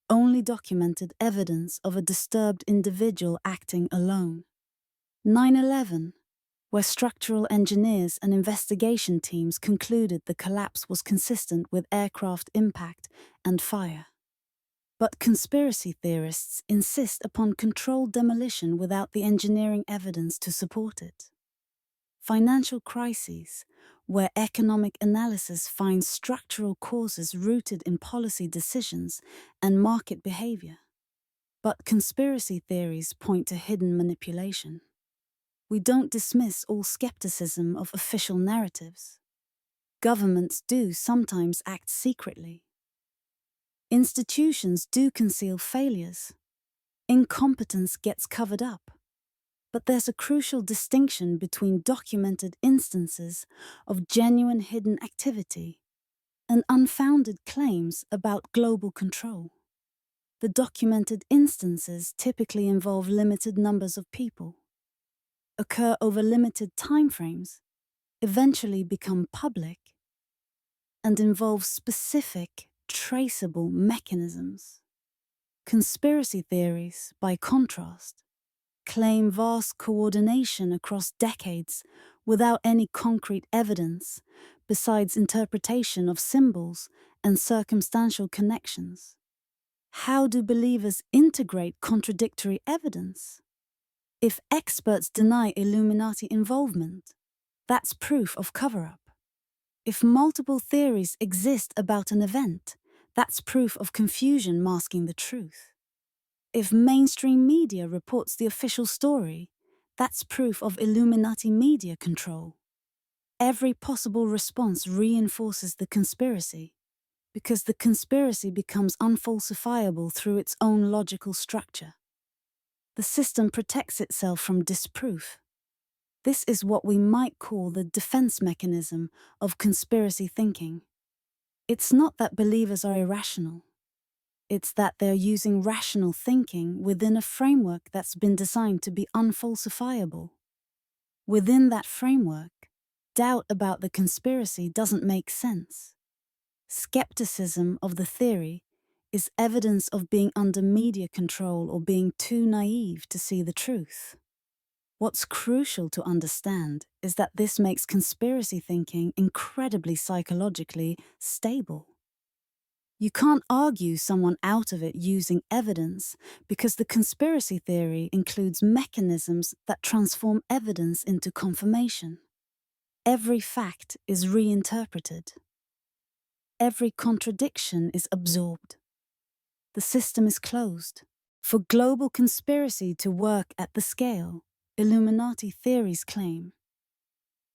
only documented evidence of a disturbed individual acting alone. 9/11, where structural engineers and investigation teams concluded the collapse was consistent with aircraft impact and fire. But conspiracy theorists insist upon controlled demolition without the engineering evidence to support it. Financial crises, where economic analysis finds structural causes rooted in policy decisions and market behavior. But conspiracy theories point to hidden manipulation. We don't dismiss all skepticism of official narratives. Governments do sometimes act secretly. Institutions do conceal failures. Incompetence gets covered up. But there's a crucial distinction between documented instances of genuine hidden activity and unfounded claims about global control. The documented instances typically involve limited numbers of people, occur over limited timeframes, eventually become public, and involve specific, traceable mechanisms. Conspiracy theories, by contrast, claim vast coordination across decades without any concrete evidence besides interpretation of symbols and circumstantial connections. How do believers integrate contradictory evidence? If experts deny Illuminati involvement, that's proof of cover-up. If multiple theories exist about an event, that's proof of confusion masking the truth. If mainstream media reports the official story, that's proof of Illuminati media control. Every possible response reinforces the conspiracy, because the conspiracy becomes unfalsifiable through its own logical structure. The system protects itself from disproof. This is what we might call the defense mechanism of conspiracy thinking. It's not that believers are irrational. It's that they're using rational thinking within a framework that's been designed to be unfalsifiable. Within that framework, doubt about the conspiracy doesn't make sense. Skepticism of the theory is evidence of being under media control or being too naive to see the truth. What's crucial to understand is that this makes conspiracy thinking incredibly psychologically stable. You can't argue someone out of it using evidence because the conspiracy theory includes mechanisms that transform evidence into confirmation. Every fact is reinterpreted. Every contradiction is absorbed. The system is closed. For global conspiracy to work at the scale Illuminati theories claim,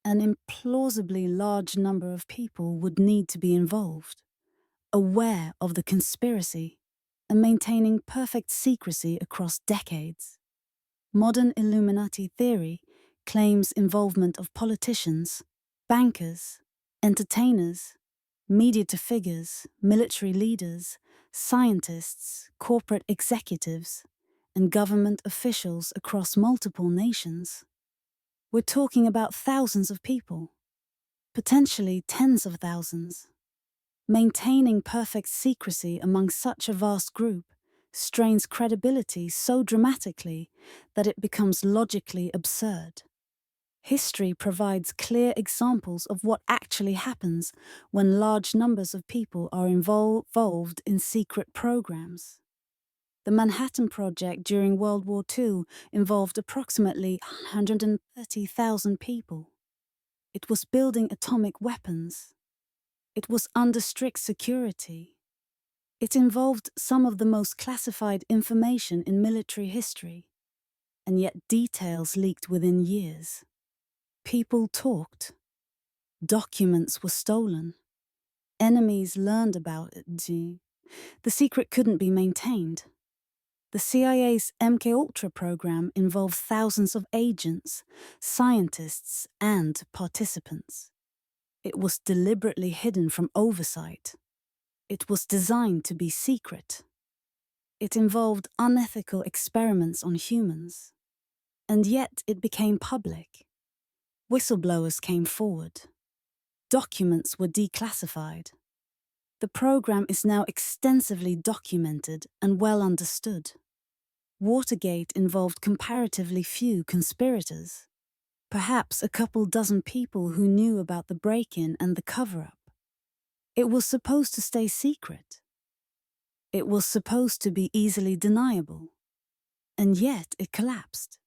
an implausibly large number of people would need to be involved, aware of the conspiracy, and maintaining perfect secrecy across decades. Modern Illuminati theory claims involvement of politicians, bankers, entertainers, media figures, military leaders, scientists, corporate executives, and government officials across multiple nations. We're talking about thousands of people, potentially tens of thousands. Maintaining perfect secrecy among such a vast group strains credibility so dramatically that it becomes logically absurd. History provides clear examples of what actually happens when large numbers of people are involved in secret programs. The Manhattan Project during World War II involved approximately 130,000 people. It was building atomic weapons. It was under strict security. It involved some of the most classified information in military history, and yet details leaked within years. People talked. Documents were stolen. Enemies learned about it. The secret couldn't be maintained. The CIA's MKUltra program involved thousands of agents, scientists, and participants. It was deliberately hidden from oversight. It was designed to be secret. It involved unethical experiments on humans. And yet it became public. Whistleblowers came forward. Documents were declassified. The program is now extensively documented and well understood. Watergate involved comparatively few conspirators, perhaps a couple dozen people who knew about the break-in and the cover-up. It was supposed to stay secret. It was supposed to be easily deniable, and yet it collapsed.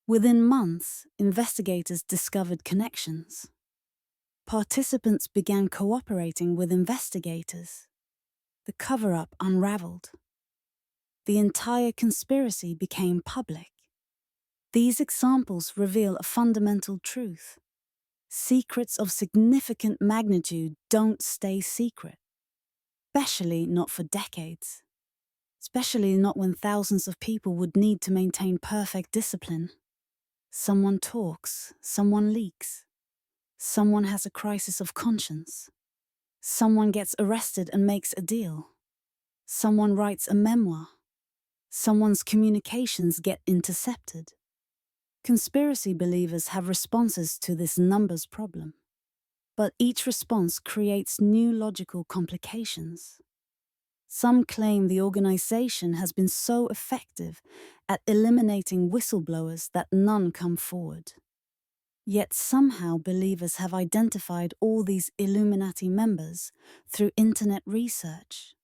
Within months, investigators discovered connections. Participants began cooperating with investigators. The cover-up unraveled. The entire conspiracy became public. These examples reveal a fundamental truth. Secrets of significant magnitude don't stay secret, especially not for decades. Especially not when thousands of people would need to maintain perfect discipline. Someone talks, someone leaks. Someone has a crisis of conscience. Someone gets arrested and makes a deal. Someone writes a memoir. Someone's communications get intercepted. Conspiracy believers have responses to this numbers problem. But each response creates new logical complications. Some claim the organization has been so effective at eliminating whistleblowers that none come forward. Yet somehow believers have identified all these Illuminati members through internet research.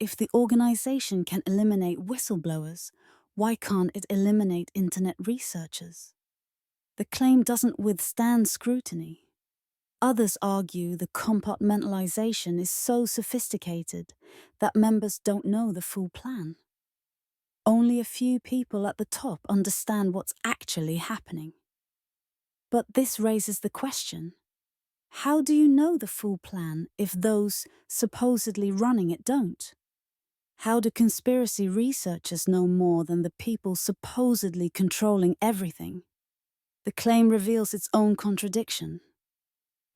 If the organization can eliminate whistleblowers, why can't it eliminate internet researchers? The claim doesn't withstand scrutiny. Others argue the compartmentalization is so sophisticated that members don't know the full plan. Only a few people at the top understand what's actually happening. But this raises the question, how do you know the full plan if those supposedly running it don't? How do conspiracy researchers know more than the people supposedly controlling everything? The claim reveals its own contradiction.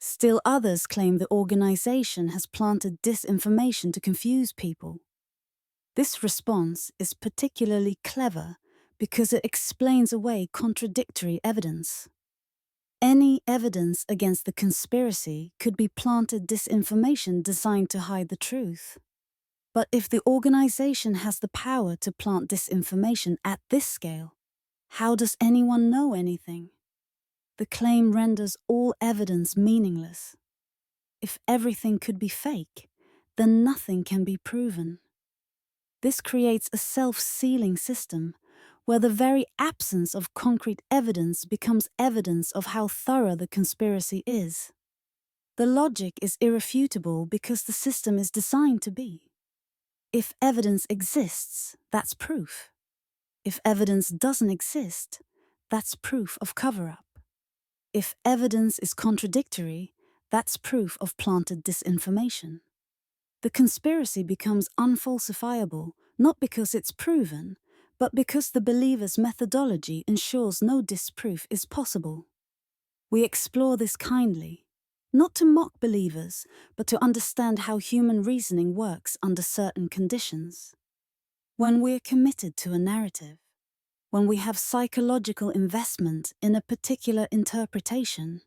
Still others claim the organization has planted disinformation to confuse people. This response is particularly clever because it explains away contradictory evidence. Any evidence against the conspiracy could be planted disinformation designed to hide the truth. But if the organization has the power to plant disinformation at this scale, how does anyone know anything? The claim renders all evidence meaningless. If everything could be fake, then nothing can be proven. This creates a self-sealing system where the very absence of concrete evidence becomes evidence of how thorough the conspiracy is. The logic is irrefutable because the system is designed to be. If evidence exists, that's proof. If evidence doesn't exist, that's proof of cover-up. If evidence is contradictory, that's proof of planted disinformation. The conspiracy becomes unfalsifiable, not because it's proven, but because the believer's methodology ensures no disproof is possible. We explore this kindly, not to mock believers, but to understand how human reasoning works under certain conditions. When we're committed to a narrative, when we have psychological investment in a particular interpretation,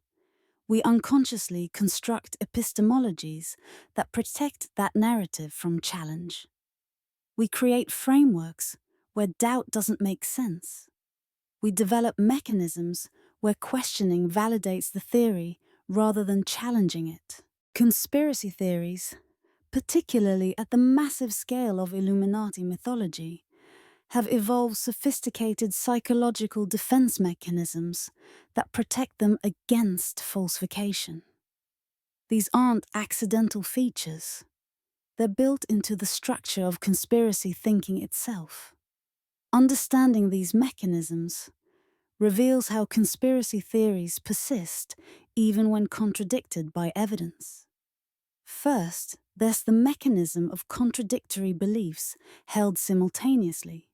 we unconsciously construct epistemologies that protect that narrative from challenge. We create frameworks where doubt doesn't make sense. We develop mechanisms where questioning validates the theory rather than challenging it. Conspiracy theories, particularly at the massive scale of Illuminati mythology, have evolved sophisticated psychological defense mechanisms that protect them against falsification. These aren't accidental features. They're built into the structure of conspiracy thinking itself. Understanding these mechanisms reveals how conspiracy theories persist even when contradicted by evidence. First, there's the mechanism of contradictory beliefs held simultaneously.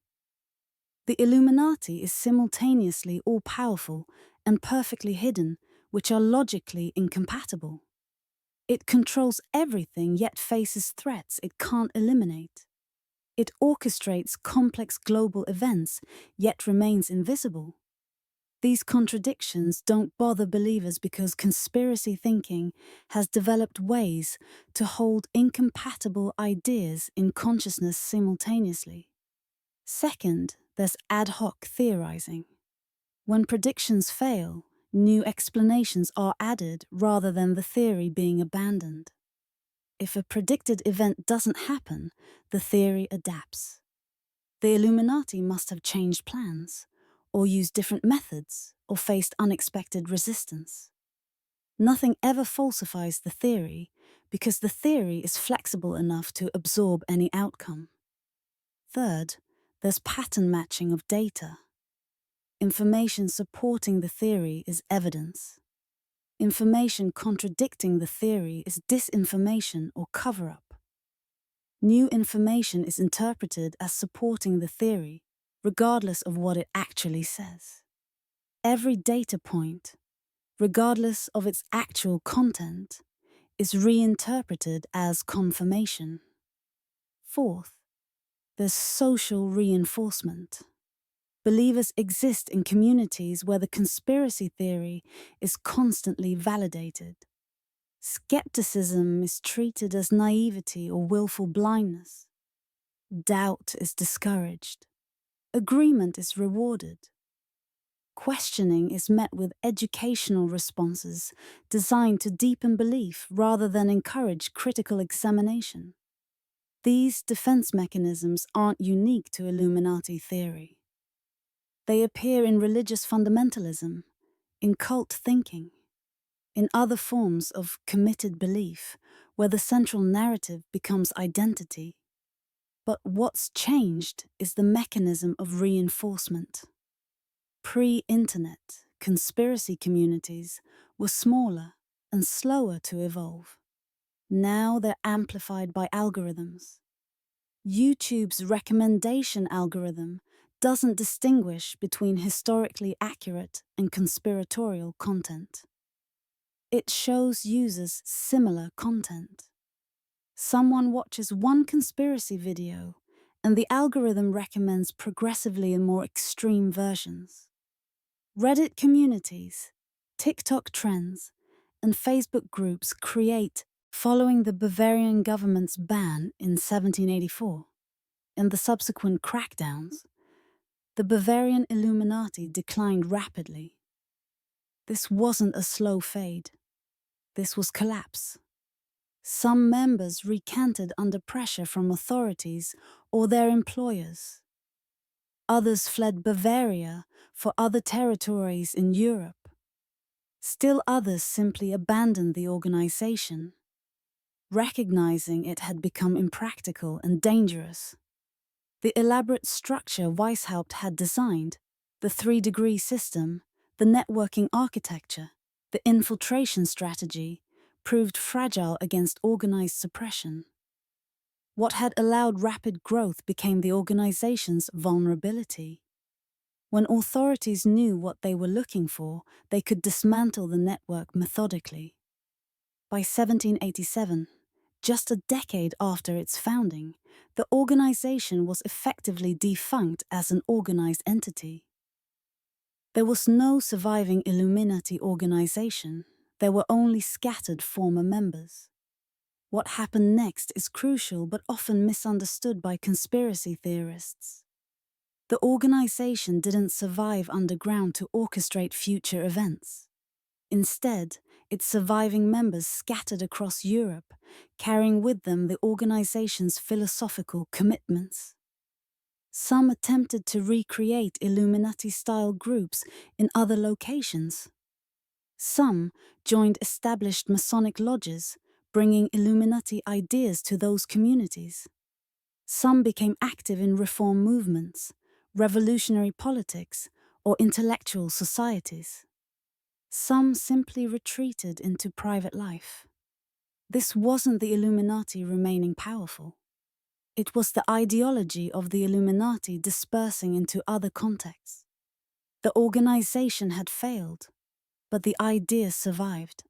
The Illuminati is simultaneously all-powerful and perfectly hidden, which are logically incompatible. It controls everything yet faces threats it can't eliminate. It orchestrates complex global events yet remains invisible. These contradictions don't bother believers because conspiracy thinking has developed ways to hold incompatible ideas in consciousness simultaneously. Second, there's ad hoc theorizing. When predictions fail, new explanations are added rather than the theory being abandoned. If a predicted event doesn't happen, the theory adapts. The Illuminati must have changed plans, or used different methods, or faced unexpected resistance. Nothing ever falsifies the theory because the theory is flexible enough to absorb any outcome. Third, there's pattern matching of data. Information supporting the theory is evidence. Information contradicting the theory is disinformation or cover-up. New information is interpreted as supporting the theory, regardless of what it actually says. Every data point, regardless of its actual content, is reinterpreted as confirmation. Fourth, there's social reinforcement. Believers exist in communities where the conspiracy theory is constantly validated. Skepticism is treated as naivety or willful blindness. Doubt is discouraged. Agreement is rewarded. Questioning is met with educational responses designed to deepen belief rather than encourage critical examination. These defense mechanisms aren't unique to Illuminati theory. They appear in religious fundamentalism, in cult thinking, in other forms of committed belief where the central narrative becomes identity. But what's changed is the mechanism of reinforcement. Pre-internet, conspiracy communities were smaller and slower to evolve. Now they're amplified by algorithms. YouTube's recommendation algorithm doesn't distinguish between historically accurate and conspiratorial content. It shows users similar content. Someone watches one conspiracy video, and the algorithm recommends progressively more extreme versions. Reddit communities, TikTok trends, and Facebook groups create following the Bavarian government's ban in 1784 and the subsequent crackdowns. The Bavarian Illuminati declined rapidly. This wasn't a slow fade. This was collapse. Some members recanted under pressure from authorities or their employers. Others fled Bavaria for other territories in Europe. Still others simply abandoned the organization, recognizing it had become impractical and dangerous. The elaborate structure Weishaupt had designed, the 3-degree system, the networking architecture, the infiltration strategy, proved fragile against organized suppression. What had allowed rapid growth became the organization's vulnerability. When authorities knew what they were looking for, they could dismantle the network methodically. By 1787, just a decade after its founding, the organization was effectively defunct as an organized entity. There was no surviving Illuminati organization. There were only scattered former members. What happened next is crucial but often misunderstood by conspiracy theorists. The organization didn't survive underground to orchestrate future events. Instead, its surviving members scattered across Europe, carrying with them the organization's philosophical commitments. Some attempted to recreate Illuminati-style groups in other locations. Some joined established Masonic lodges, bringing Illuminati ideas to those communities. Some became active in reform movements, revolutionary politics, or intellectual societies. Some simply retreated into private life. This wasn't the Illuminati remaining powerful. It was the ideology of the Illuminati dispersing into other contexts. The organization had failed, but the idea survived.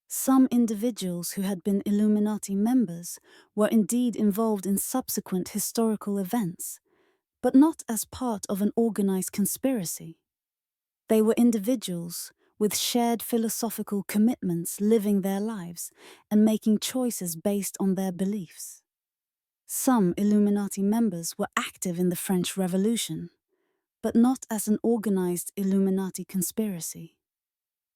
Some individuals who had been Illuminati members were indeed involved in subsequent historical events, but not as part of an organized conspiracy. They were individuals with shared philosophical commitments living their lives and making choices based on their beliefs. Some Illuminati members were active in the French Revolution, but not as an organized Illuminati conspiracy.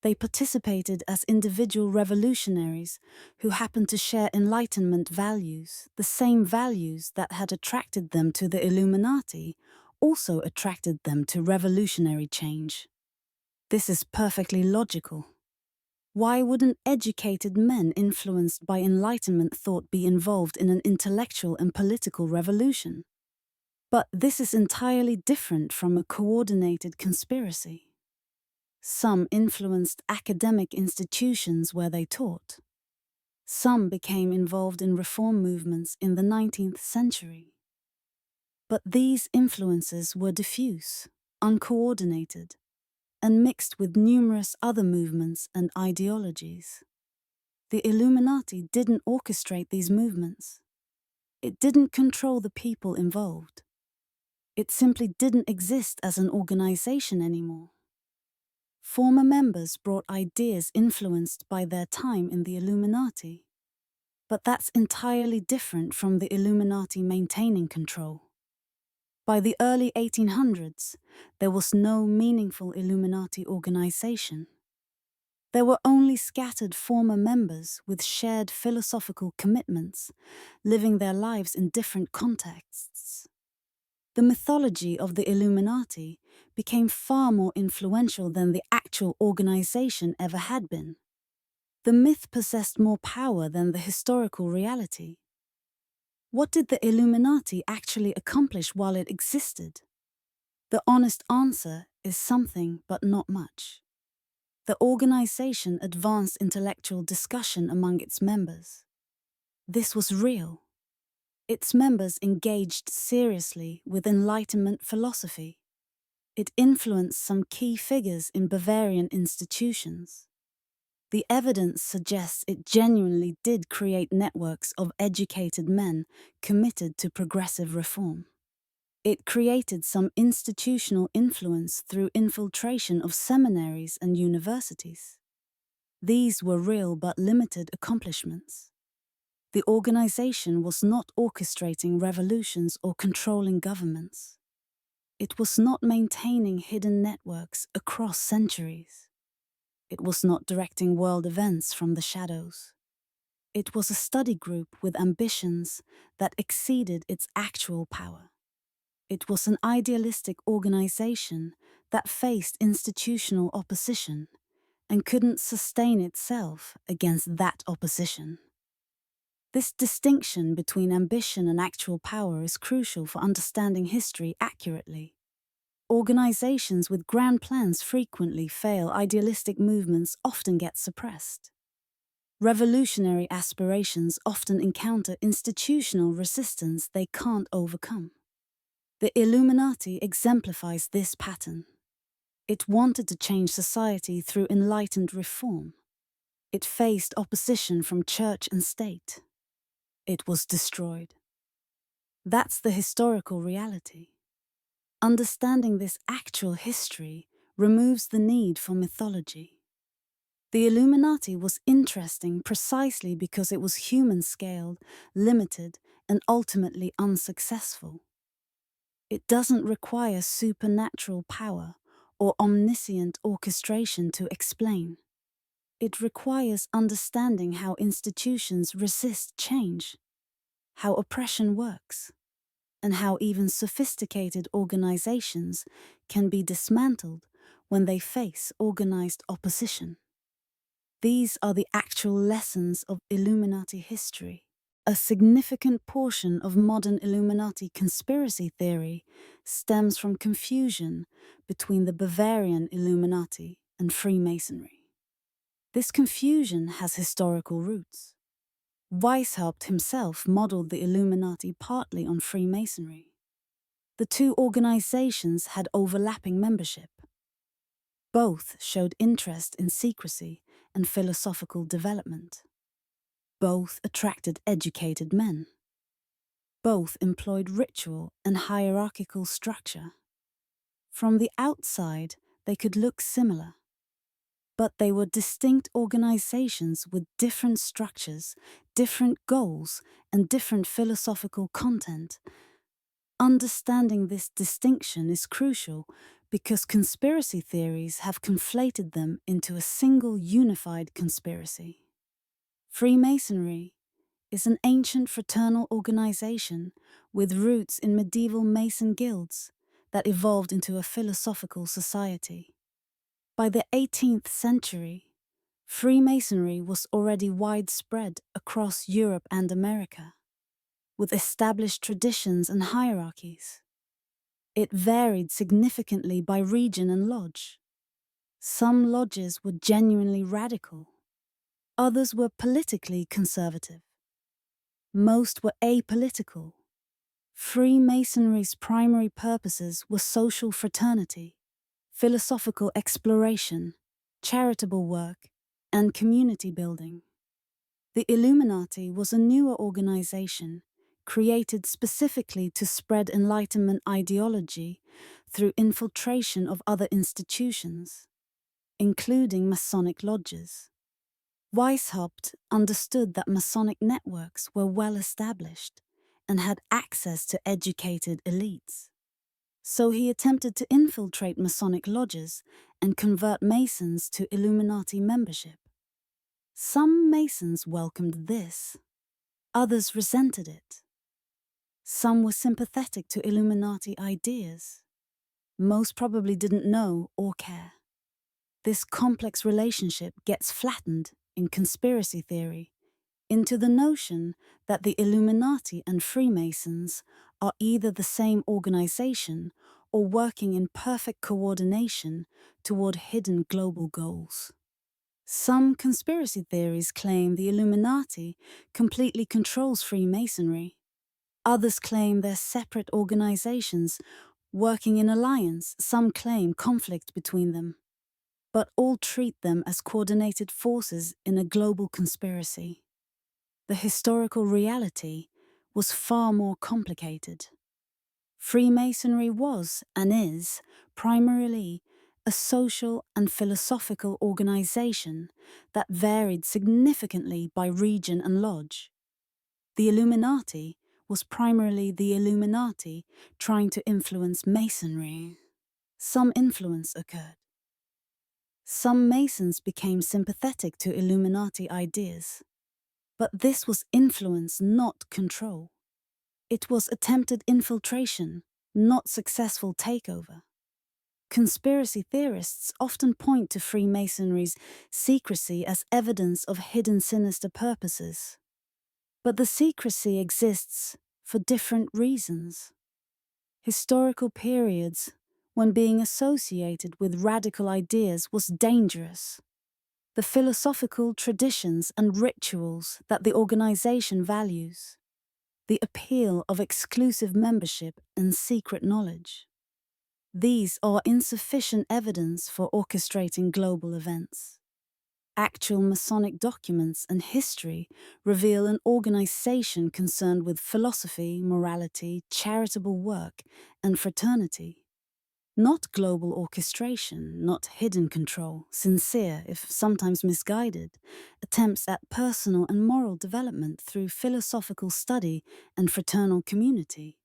They participated as individual revolutionaries who happened to share Enlightenment values. The same values that had attracted them to the Illuminati also attracted them to revolutionary change. This is perfectly logical. Why wouldn't educated men influenced by Enlightenment thought be involved in an intellectual and political revolution? But this is entirely different from a coordinated conspiracy. Some influenced academic institutions where they taught. Some became involved in reform movements in the 19th century. But these influences were diffuse, uncoordinated, and mixed with numerous other movements and ideologies. The Illuminati didn't orchestrate these movements. It didn't control the people involved. It simply didn't exist as an organization anymore. Former members brought ideas influenced by their time in the Illuminati. But that's entirely different from the Illuminati maintaining control. By the early 1800s, there was no meaningful Illuminati organization. There were only scattered former members with shared philosophical commitments, living their lives in different contexts. The mythology of the Illuminati became far more influential than the actual organization ever had been. The myth possessed more power than the historical reality. What did the Illuminati actually accomplish while it existed? The honest answer is something, but not much. The organization advanced intellectual discussion among its members. This was real. Its members engaged seriously with Enlightenment philosophy. It influenced some key figures in Bavarian institutions. The evidence suggests it genuinely did create networks of educated men committed to progressive reform. It created some institutional influence through infiltration of seminaries and universities. These were real but limited accomplishments. The organization was not orchestrating revolutions or controlling governments. It was not maintaining hidden networks across centuries. It was not directing world events from the shadows. It was a study group with ambitions that exceeded its actual power. It was an idealistic organization that faced institutional opposition and couldn't sustain itself against that opposition. This distinction between ambition and actual power is crucial for understanding history accurately. Organizations with grand plans frequently fail. Idealistic movements often get suppressed. Revolutionary aspirations often encounter institutional resistance they can't overcome. The Illuminati exemplifies this pattern. It wanted to change society through enlightened reform. It faced opposition from church and state. It was destroyed. That's the historical reality. Understanding this actual history removes the need for mythology. The Illuminati was interesting precisely because it was human-scaled, limited, and ultimately unsuccessful. It doesn't require supernatural power or omniscient orchestration to explain. It requires understanding how institutions resist change, how oppression works, and how even sophisticated organizations can be dismantled when they face organized opposition. These are the actual lessons of Illuminati history. A significant portion of modern Illuminati conspiracy theory stems from confusion between the Bavarian Illuminati and Freemasonry. This confusion has historical roots. Weishaupt himself modeled the Illuminati partly on Freemasonry. The two organizations had overlapping membership. Both showed interest in secrecy and philosophical development. Both attracted educated men. Both employed ritual and hierarchical structure. From the outside, they could look similar. But they were distinct organizations with different structures, different goals, and different philosophical content. Understanding this distinction is crucial because conspiracy theories have conflated them into a single unified conspiracy. Freemasonry is an ancient fraternal organization with roots in medieval Mason guilds that evolved into a philosophical society. By the 18th century, Freemasonry was already widespread across Europe and America, with established traditions and hierarchies. It varied significantly by region and lodge. Some lodges were genuinely radical. Others were politically conservative. Most were apolitical. Freemasonry's primary purposes were social fraternity, philosophical exploration, charitable work, and community building. The Illuminati was a newer organization created specifically to spread Enlightenment ideology through infiltration of other institutions, including Masonic lodges. Weishaupt understood that Masonic networks were well established and had access to educated elites. So he attempted to infiltrate Masonic lodges and convert Masons to Illuminati membership. Some Masons welcomed this. Others resented it. Some were sympathetic to Illuminati ideas. Most probably didn't know or care. This complex relationship gets flattened in conspiracy theory into the notion that the Illuminati and Freemasons are either the same organization or working in perfect coordination toward hidden global goals. Some conspiracy theories claim the Illuminati completely controls Freemasonry. Others claim they're separate organizations working in alliance. Some claim conflict between them, but all treat them as coordinated forces in a global conspiracy. The historical reality was far more complicated. Freemasonry was, and is, primarily a social and philosophical organization that varied significantly by region and lodge. The Illuminati was primarily the Illuminati trying to influence Masonry. Some influence occurred. Some Masons became sympathetic to Illuminati ideas. But this was influence, not control. It was attempted infiltration, not successful takeover. Conspiracy theorists often point to Freemasonry's secrecy as evidence of hidden sinister purposes. But the secrecy exists for different reasons. Historical periods when being associated with radical ideas was dangerous. The philosophical traditions and rituals that the organization values, the appeal of exclusive membership and secret knowledge. These are insufficient evidence for orchestrating global events. Actual Masonic documents and history reveal an organization concerned with philosophy, morality, charitable work, and fraternity. Not global orchestration, not hidden control, sincere, if sometimes misguided, attempts at personal and moral development through philosophical study and fraternal community.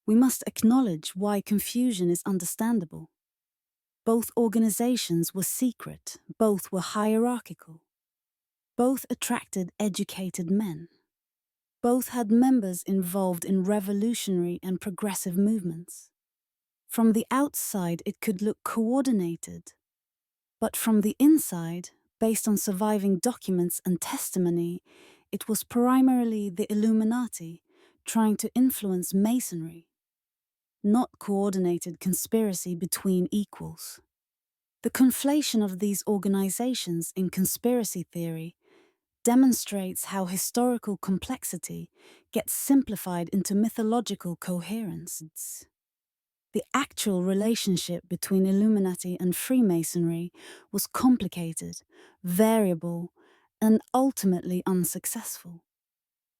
We must acknowledge why confusion is understandable. Both organizations were secret, both were hierarchical. Both attracted educated men. Both had members involved in revolutionary and progressive movements. From the outside, it could look coordinated, but from the inside, based on surviving documents and testimony, it was primarily the Illuminati trying to influence Masonry, not coordinated conspiracy between equals. The conflation of these organizations in conspiracy theory demonstrates how historical complexity gets simplified into mythological coherence. The actual relationship between Illuminati and Freemasonry was complicated, variable, and ultimately unsuccessful.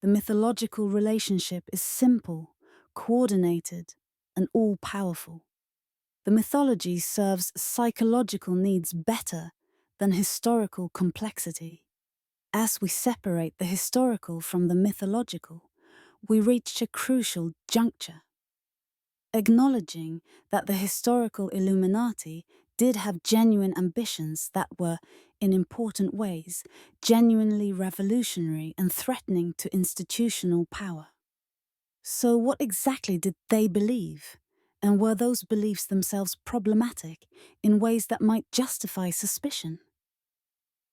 The mythological relationship is simple, coordinated, and all-powerful. The mythology serves psychological needs better than historical complexity. As we separate the historical from the mythological, we reach a crucial juncture. acknowledging that the historical Illuminati did have genuine ambitions that were, in important ways, genuinely revolutionary and threatening to institutional power. So what exactly did they believe? And were those beliefs themselves problematic in ways that might justify suspicion?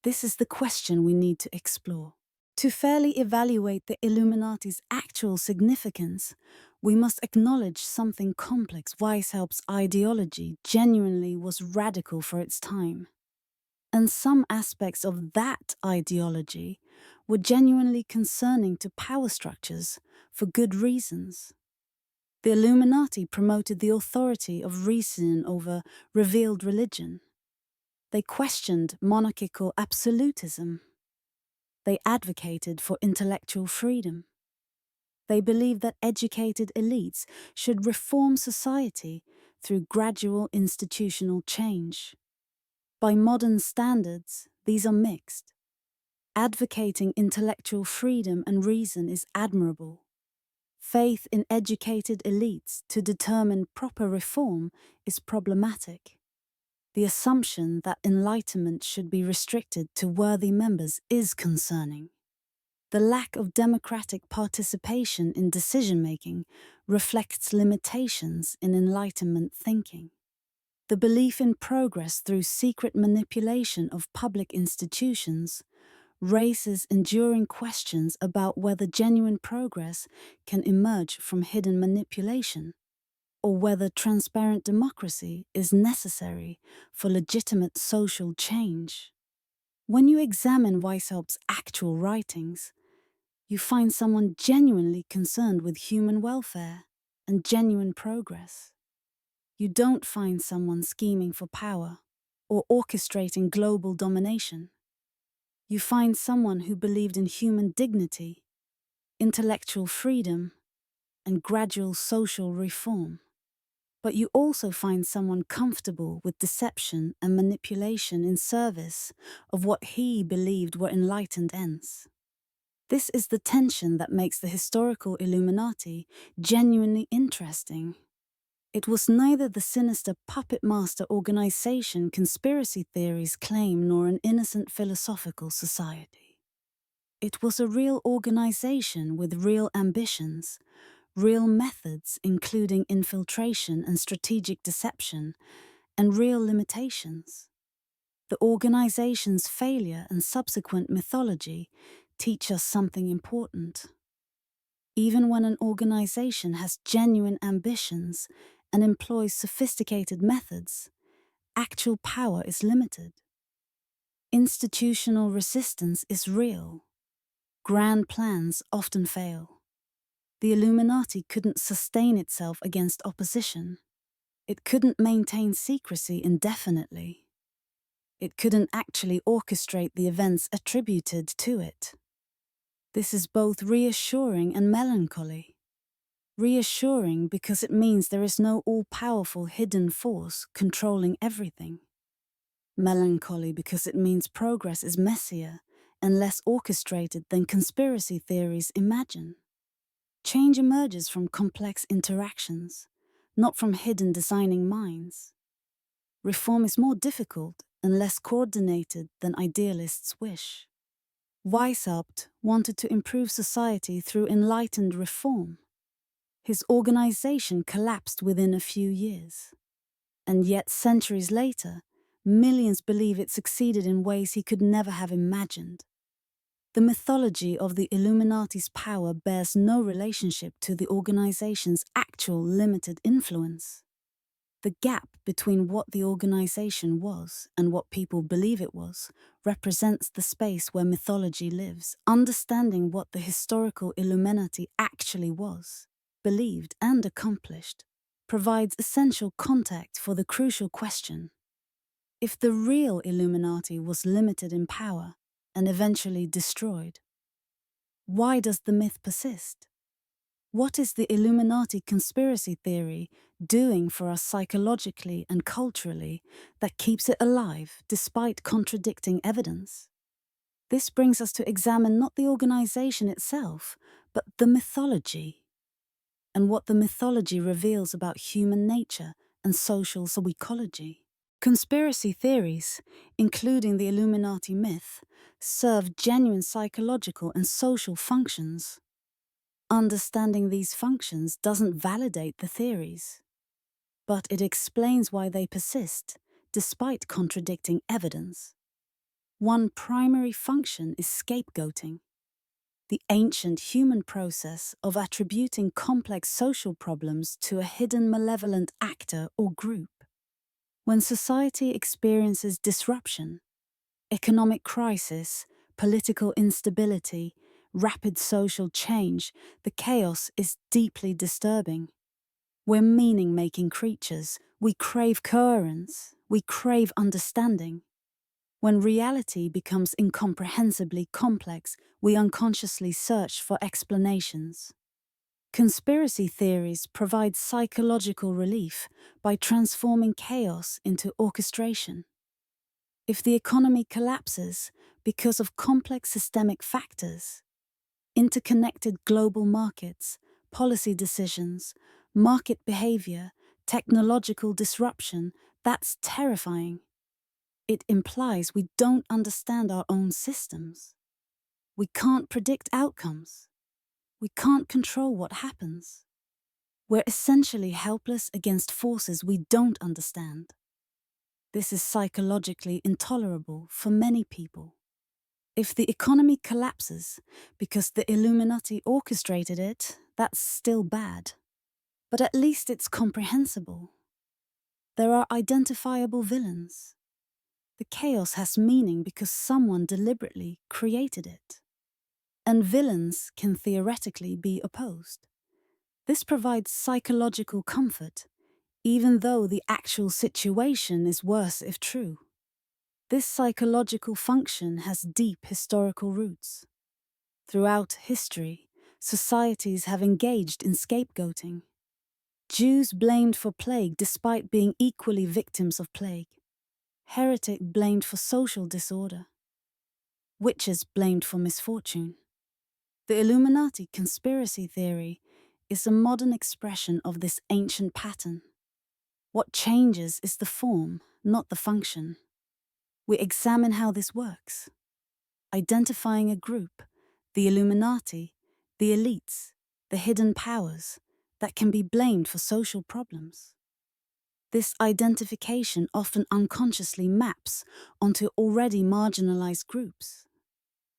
This is the question we need to explore. To fairly evaluate the Illuminati's actual significance, we must acknowledge something complex. Weishaupt's ideology genuinely was radical for its time. And some aspects of that ideology were genuinely concerning to power structures for good reasons. The Illuminati promoted the authority of reason over revealed religion. They questioned monarchical absolutism. They advocated for intellectual freedom. They believed that educated elites should reform society through gradual institutional change. By modern standards, these are mixed. Advocating intellectual freedom and reason is admirable. Faith in educated elites to determine proper reform is problematic. The assumption that enlightenment should be restricted to worthy members is concerning. The lack of democratic participation in decision-making reflects limitations in Enlightenment thinking. The belief in progress through secret manipulation of public institutions raises enduring questions about whether genuine progress can emerge from hidden manipulation, or whether transparent democracy is necessary for legitimate social change. When you examine Weishaupt's actual writings, you find someone genuinely concerned with human welfare and genuine progress. You don't find someone scheming for power or orchestrating global domination. You find someone who believed in human dignity, intellectual freedom, and gradual social reform. But you also find someone comfortable with deception and manipulation in service of what he believed were enlightened ends. This is the tension that makes the historical Illuminati genuinely interesting. It was neither the sinister puppet master organization conspiracy theories claim nor an innocent philosophical society. It was a real organization with real ambitions, real methods including infiltration and strategic deception, and real limitations. The organization's failure and subsequent mythology teach us something important. Even when an organization has genuine ambitions and employs sophisticated methods, actual power is limited. Institutional resistance is real. Grand plans often fail. The Illuminati couldn't sustain itself against opposition. It couldn't maintain secrecy indefinitely. It couldn't actually orchestrate the events attributed to it. This is both reassuring and melancholy. Reassuring because it means there is no all-powerful hidden force controlling everything. Melancholy because it means progress is messier and less orchestrated than conspiracy theories imagine. Change emerges from complex interactions, not from hidden designing minds. Reform is more difficult and less coordinated than idealists wish. Weishaupt wanted to improve society through enlightened reform. His organization collapsed within a few years. And yet, centuries later, millions believe it succeeded in ways he could never have imagined. The mythology of the Illuminati's power bears no relationship to the organization's actual limited influence. The gap between what the organization was and what people believe it was represents the space where mythology lives. Understanding what the historical Illuminati actually was, believed and accomplished, provides essential context for the crucial question: if the real Illuminati was limited in power and eventually destroyed, why does the myth persist? What is the Illuminati conspiracy theory doing for us psychologically and culturally that keeps it alive despite contradicting evidence? This brings us to examine not the organization itself, but the mythology. and what the mythology reveals about human nature and social psychology. Conspiracy theories, including the Illuminati myth, serve genuine psychological and social functions. Understanding these functions doesn't validate the theories, but it explains why they persist, despite contradicting evidence. One primary function is scapegoating, the ancient human process of attributing complex social problems to a hidden malevolent actor or group. When society experiences disruption, economic crisis, political instability, rapid social change, the chaos is deeply disturbing. We're meaning-making creatures. We crave coherence. We crave understanding. When reality becomes incomprehensibly complex, we unconsciously search for explanations. Conspiracy theories provide psychological relief by transforming chaos into orchestration. If the economy collapses because of complex systemic factors, interconnected global markets, policy decisions, market behavior, technological disruption, that's terrifying. It implies we don't understand our own systems. We can't predict outcomes. We can't control what happens. We're essentially helpless against forces we don't understand. This is psychologically intolerable for many people. If the economy collapses because the Illuminati orchestrated it, that's still bad. But at least it's comprehensible. There are identifiable villains. The chaos has meaning because someone deliberately created it. And villains can theoretically be opposed. This provides psychological comfort, even though the actual situation is worse if true. This psychological function has deep historical roots. Throughout history, societies have engaged in scapegoating. Jews blamed for plague despite being equally victims of plague. Heretic blamed for social disorder. Witches blamed for misfortune. The Illuminati conspiracy theory is a modern expression of this ancient pattern. What changes is the form, not the function. We examine how this works, identifying a group, the Illuminati, the elites, the hidden powers, that can be blamed for social problems. This identification often unconsciously maps onto already marginalized groups,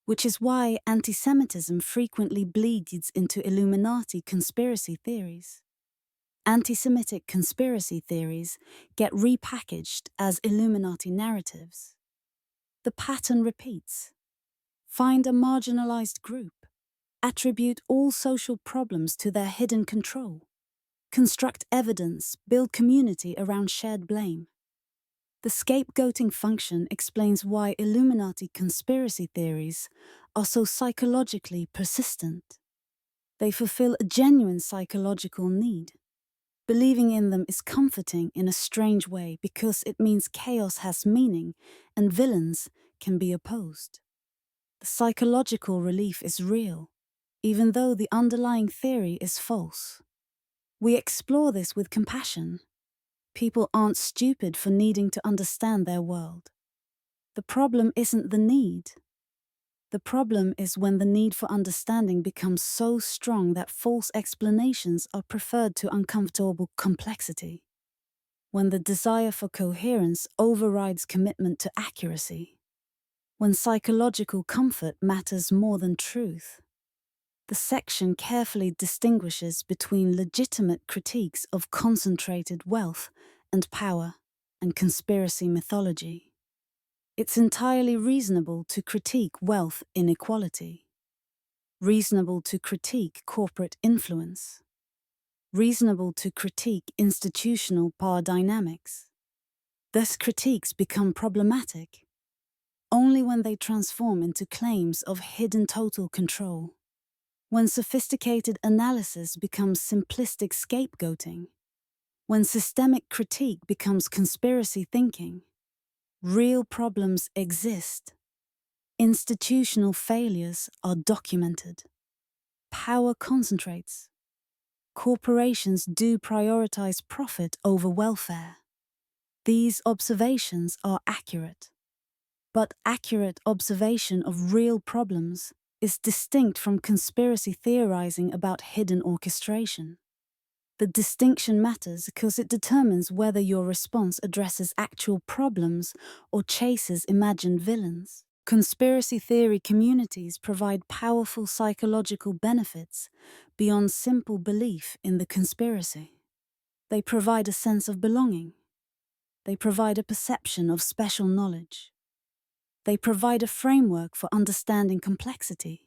which is why anti-Semitism frequently bleeds into Illuminati conspiracy theories. Anti-Semitic conspiracy theories get repackaged as Illuminati narratives. The pattern repeats. Find a marginalized group. Attribute all social problems to their hidden control. Construct evidence, build community around shared blame. The scapegoating function explains why Illuminati conspiracy theories are so psychologically persistent. They fulfill a genuine psychological need. Believing in them is comforting in a strange way because it means chaos has meaning and villains can be opposed. The psychological relief is real, even though the underlying theory is false. We explore this with compassion. People aren't stupid for needing to understand their world. The problem isn't the need. The problem is when the need for understanding becomes so strong that false explanations are preferred to uncomfortable complexity. When the desire for coherence overrides commitment to accuracy. When psychological comfort matters more than truth. The section carefully distinguishes between legitimate critiques of concentrated wealth and power and conspiracy mythology. It's entirely reasonable to critique wealth inequality, reasonable to critique corporate influence, reasonable to critique institutional power dynamics. Thus, critiques become problematic only when they transform into claims of hidden total control, when sophisticated analysis becomes simplistic scapegoating, when systemic critique becomes conspiracy thinking. Real problems exist. Institutional failures are documented. Power concentrates. Corporations do prioritize profit over welfare. These observations are accurate. But accurate observation of real problems is distinct from conspiracy theorizing about hidden orchestration. The distinction matters because it determines whether your response addresses actual problems or chases imagined villains. Conspiracy theory communities provide powerful psychological benefits beyond simple belief in the conspiracy. They provide a sense of belonging. They provide a perception of special knowledge. They provide a framework for understanding complexity.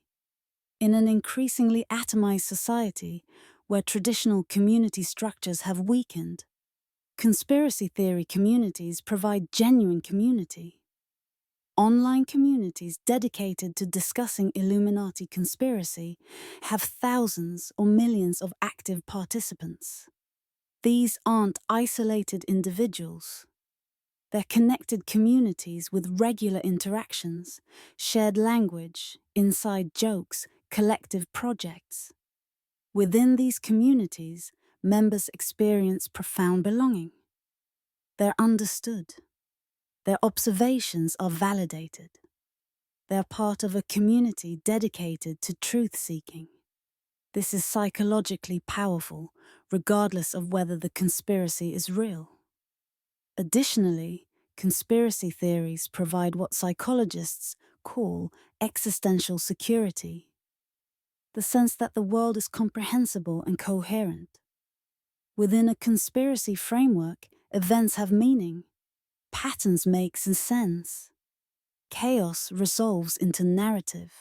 In an increasingly atomized society where traditional community structures have weakened, conspiracy theory communities provide genuine community. Online communities dedicated to discussing Illuminati conspiracy have thousands or millions of active participants. These aren't isolated individuals. They're connected communities with regular interactions, shared language, inside jokes, collective projects. Within these communities, members experience profound belonging. They're understood. Their observations are validated. They're part of a community dedicated to truth-seeking. This is psychologically powerful, regardless of whether the conspiracy is real. Additionally, conspiracy theories provide what psychologists call existential security, the sense that the world is comprehensible and coherent. Within a conspiracy framework, events have meaning, patterns make sense, chaos resolves into narrative.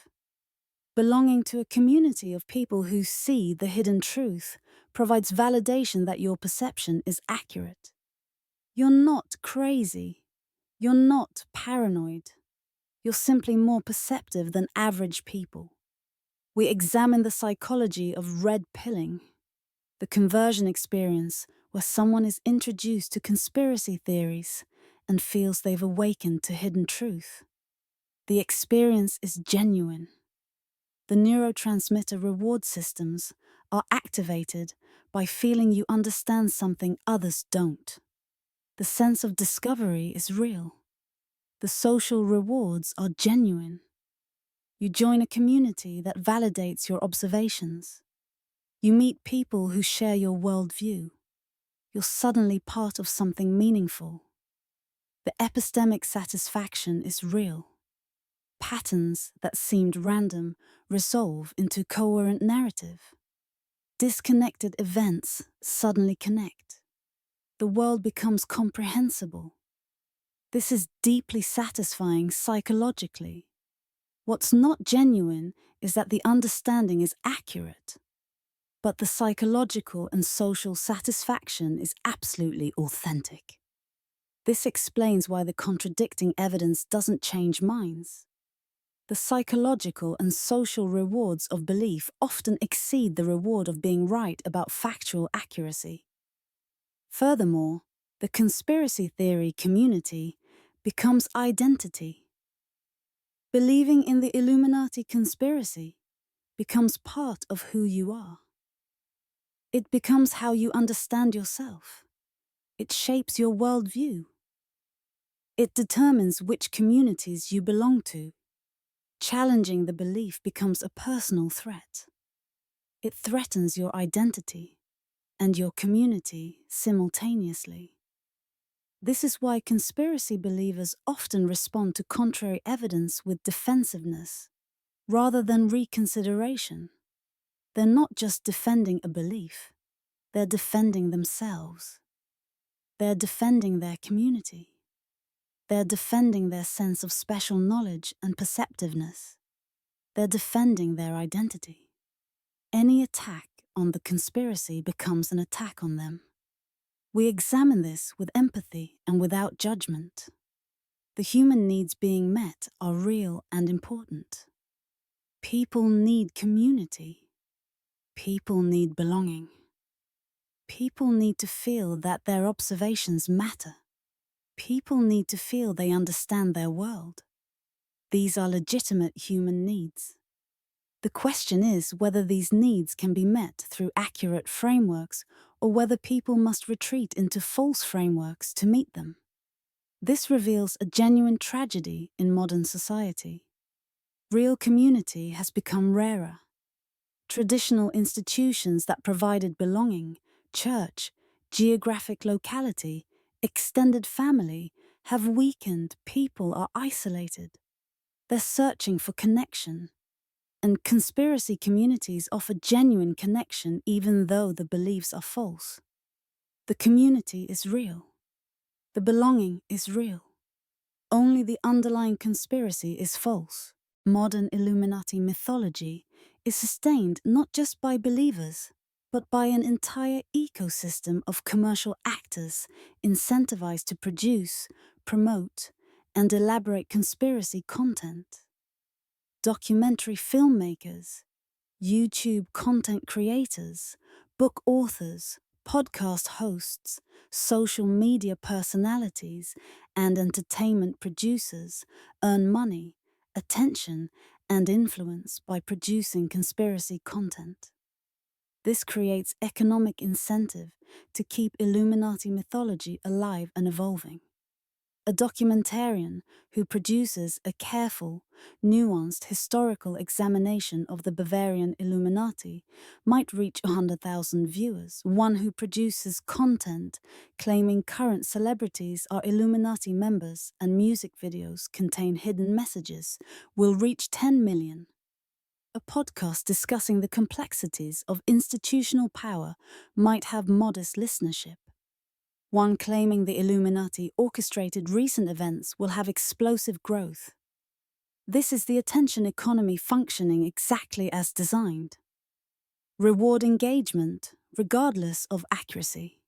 Belonging to a community of people who see the hidden truth provides validation that your perception is accurate. You're not crazy. You're not paranoid. You're simply more perceptive than average people. We examine the psychology of red pilling, the conversion experience where someone is introduced to conspiracy theories and feels they've awakened to hidden truth. The experience is genuine. The neurotransmitter reward systems are activated by feeling you understand something others don't. The sense of discovery is real. The social rewards are genuine. You join a community that validates your observations. You meet people who share your worldview. You're suddenly part of something meaningful. The epistemic satisfaction is real. Patterns that seemed random resolve into coherent narrative. Disconnected events suddenly connect. The world becomes comprehensible. This is deeply satisfying psychologically. What's not genuine is that the understanding is accurate, but the psychological and social satisfaction is absolutely authentic. This explains why the contradicting evidence doesn't change minds. The psychological and social rewards of belief often exceed the reward of being right about factual accuracy. Furthermore, the conspiracy theory community becomes identity. Believing in the Illuminati conspiracy becomes part of who you are. It becomes how you understand yourself. It shapes your worldview. It determines which communities you belong to. Challenging the belief becomes a personal threat. It threatens your identity and your community simultaneously. This is why conspiracy believers often respond to contrary evidence with defensiveness, rather than reconsideration. They're not just defending a belief, they're defending themselves. They're defending their community. They're defending their sense of special knowledge and perceptiveness. They're defending their identity. Any attack on the conspiracy becomes an attack on them. We examine this with empathy and without judgment. The human needs being met are real and important. People need community. People need belonging. People need to feel that their observations matter. People need to feel they understand their world. These are legitimate human needs. The question is whether these needs can be met through accurate frameworks or whether people must retreat into false frameworks to meet them. This reveals a genuine tragedy in modern society. Real community has become rarer. Traditional institutions that provided belonging, church, geographic locality, extended family, have weakened. People are isolated. They're searching for connection. And conspiracy communities offer genuine connection even though the beliefs are false. The community is real. The belonging is real. Only the underlying conspiracy is false. Modern Illuminati mythology is sustained not just by believers, but by an entire ecosystem of commercial actors incentivized to produce, promote, and elaborate conspiracy content. Documentary filmmakers, YouTube content creators, book authors, podcast hosts, social media personalities, and entertainment producers earn money, attention, and influence by producing conspiracy content. This creates economic incentive to keep Illuminati mythology alive and evolving. A documentarian who produces a careful, nuanced historical examination of the Bavarian Illuminati might reach 100,000 viewers. One who produces content claiming current celebrities are Illuminati members and music videos contain hidden messages will reach 10 million. A podcast discussing the complexities of institutional power might have modest listenership. One claiming the Illuminati orchestrated recent events will have explosive growth. This is the attention economy functioning exactly as designed. Reward engagement, regardless of accuracy.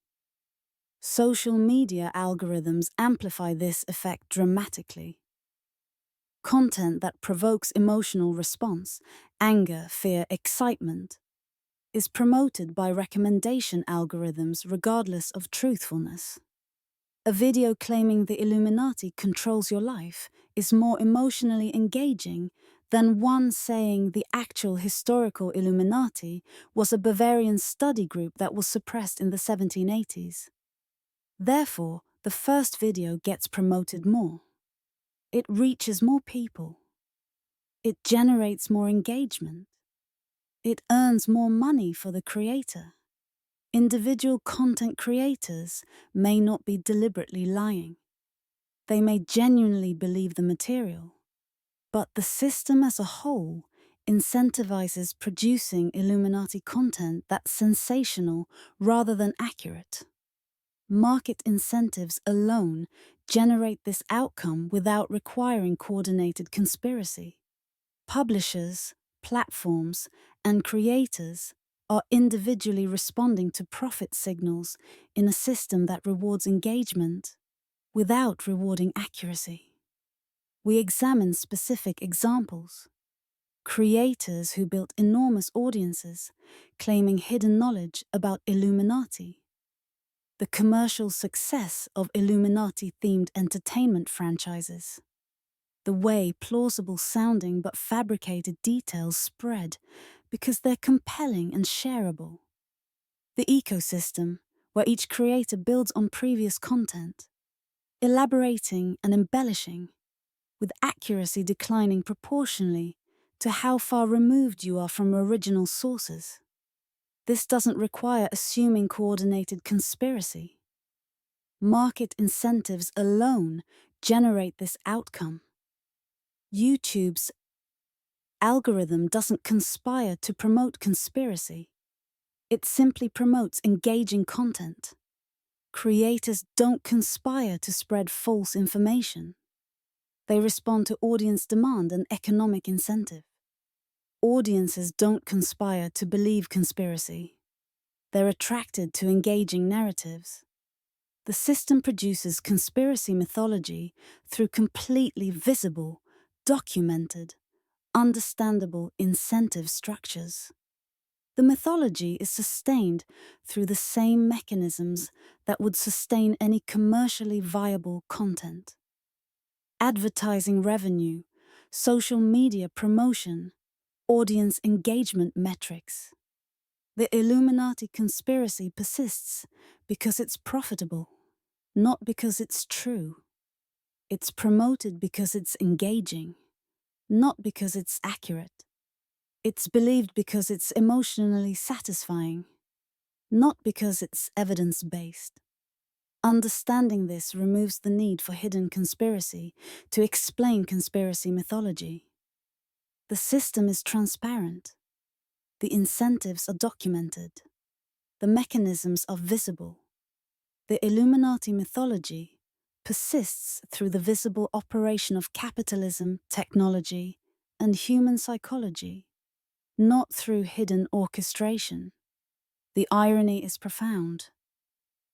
Social media algorithms amplify this effect dramatically. Content that provokes emotional response, anger, fear, excitement, is promoted by recommendation algorithms regardless of truthfulness. A video claiming the Illuminati controls your life is more emotionally engaging than one saying the actual historical Illuminati was a Bavarian study group that was suppressed in the 1780s. Therefore, the first video gets promoted more. It reaches more people. It generates more engagement. It earns more money for the creator. Individual content creators may not be deliberately lying. They may genuinely believe the material. But the system as a whole incentivizes producing Illuminati content that's sensational rather than accurate. Market incentives alone generate this outcome without requiring coordinated conspiracy. Publishers, platforms, and creators are individually responding to profit signals in a system that rewards engagement without rewarding accuracy. We examine specific examples. Creators who built enormous audiences claiming hidden knowledge about Illuminati. The commercial success of Illuminati-themed entertainment franchises. The way plausible-sounding but fabricated details spread because they're compelling and shareable. The ecosystem, where each creator builds on previous content, elaborating and embellishing, with accuracy declining proportionally to how far removed you are from original sources. This doesn't require assuming coordinated conspiracy. Market incentives alone generate this outcome. YouTube's algorithm doesn't conspire to promote conspiracy. It simply promotes engaging content. Creators don't conspire to spread false information. They respond to audience demand and economic incentive. Audiences don't conspire to believe conspiracy. They're attracted to engaging narratives. The system produces conspiracy mythology through completely visible, documented, understandable incentive structures. The mythology is sustained through the same mechanisms that would sustain any commercially viable content. Advertising revenue, social media promotion, audience engagement metrics. The Illuminati conspiracy persists because it's profitable, not because it's true. It's promoted because it's engaging, not because it's accurate. It's believed because it's emotionally satisfying, not because it's evidence-based. Understanding this removes the need for hidden conspiracy to explain conspiracy mythology. The system is transparent. The incentives are documented. The mechanisms are visible. The Illuminati mythology persists through the visible operation of capitalism, technology, and human psychology, not through hidden orchestration. The irony is profound.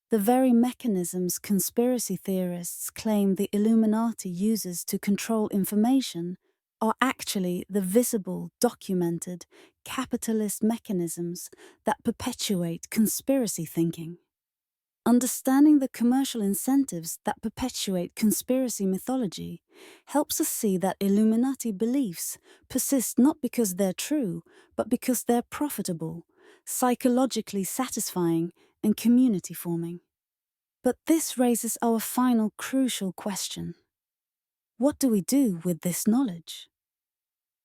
The very mechanisms conspiracy theorists claim the Illuminati uses to control information are actually the visible, documented, capitalist mechanisms that perpetuate conspiracy thinking. Understanding the commercial incentives that perpetuate conspiracy mythology helps us see that Illuminati beliefs persist not because they're true, but because they're profitable, psychologically satisfying, and community forming. But this raises our final crucial question. What do we do with this knowledge?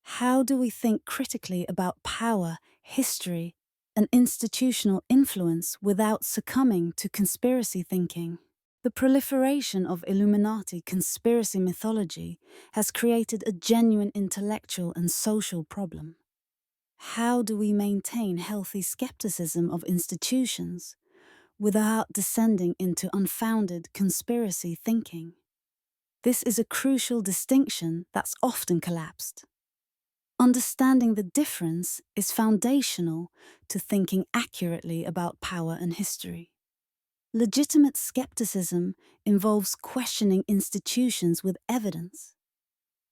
How do we think critically about power, history, and institutional influence without succumbing to conspiracy thinking? The proliferation of Illuminati conspiracy mythology has created a genuine intellectual and social problem. How do we maintain healthy skepticism of institutions without descending into unfounded conspiracy thinking? This is a crucial distinction that's often collapsed. Understanding the difference is foundational to thinking accurately about power and history. Legitimate skepticism involves questioning institutions with evidence.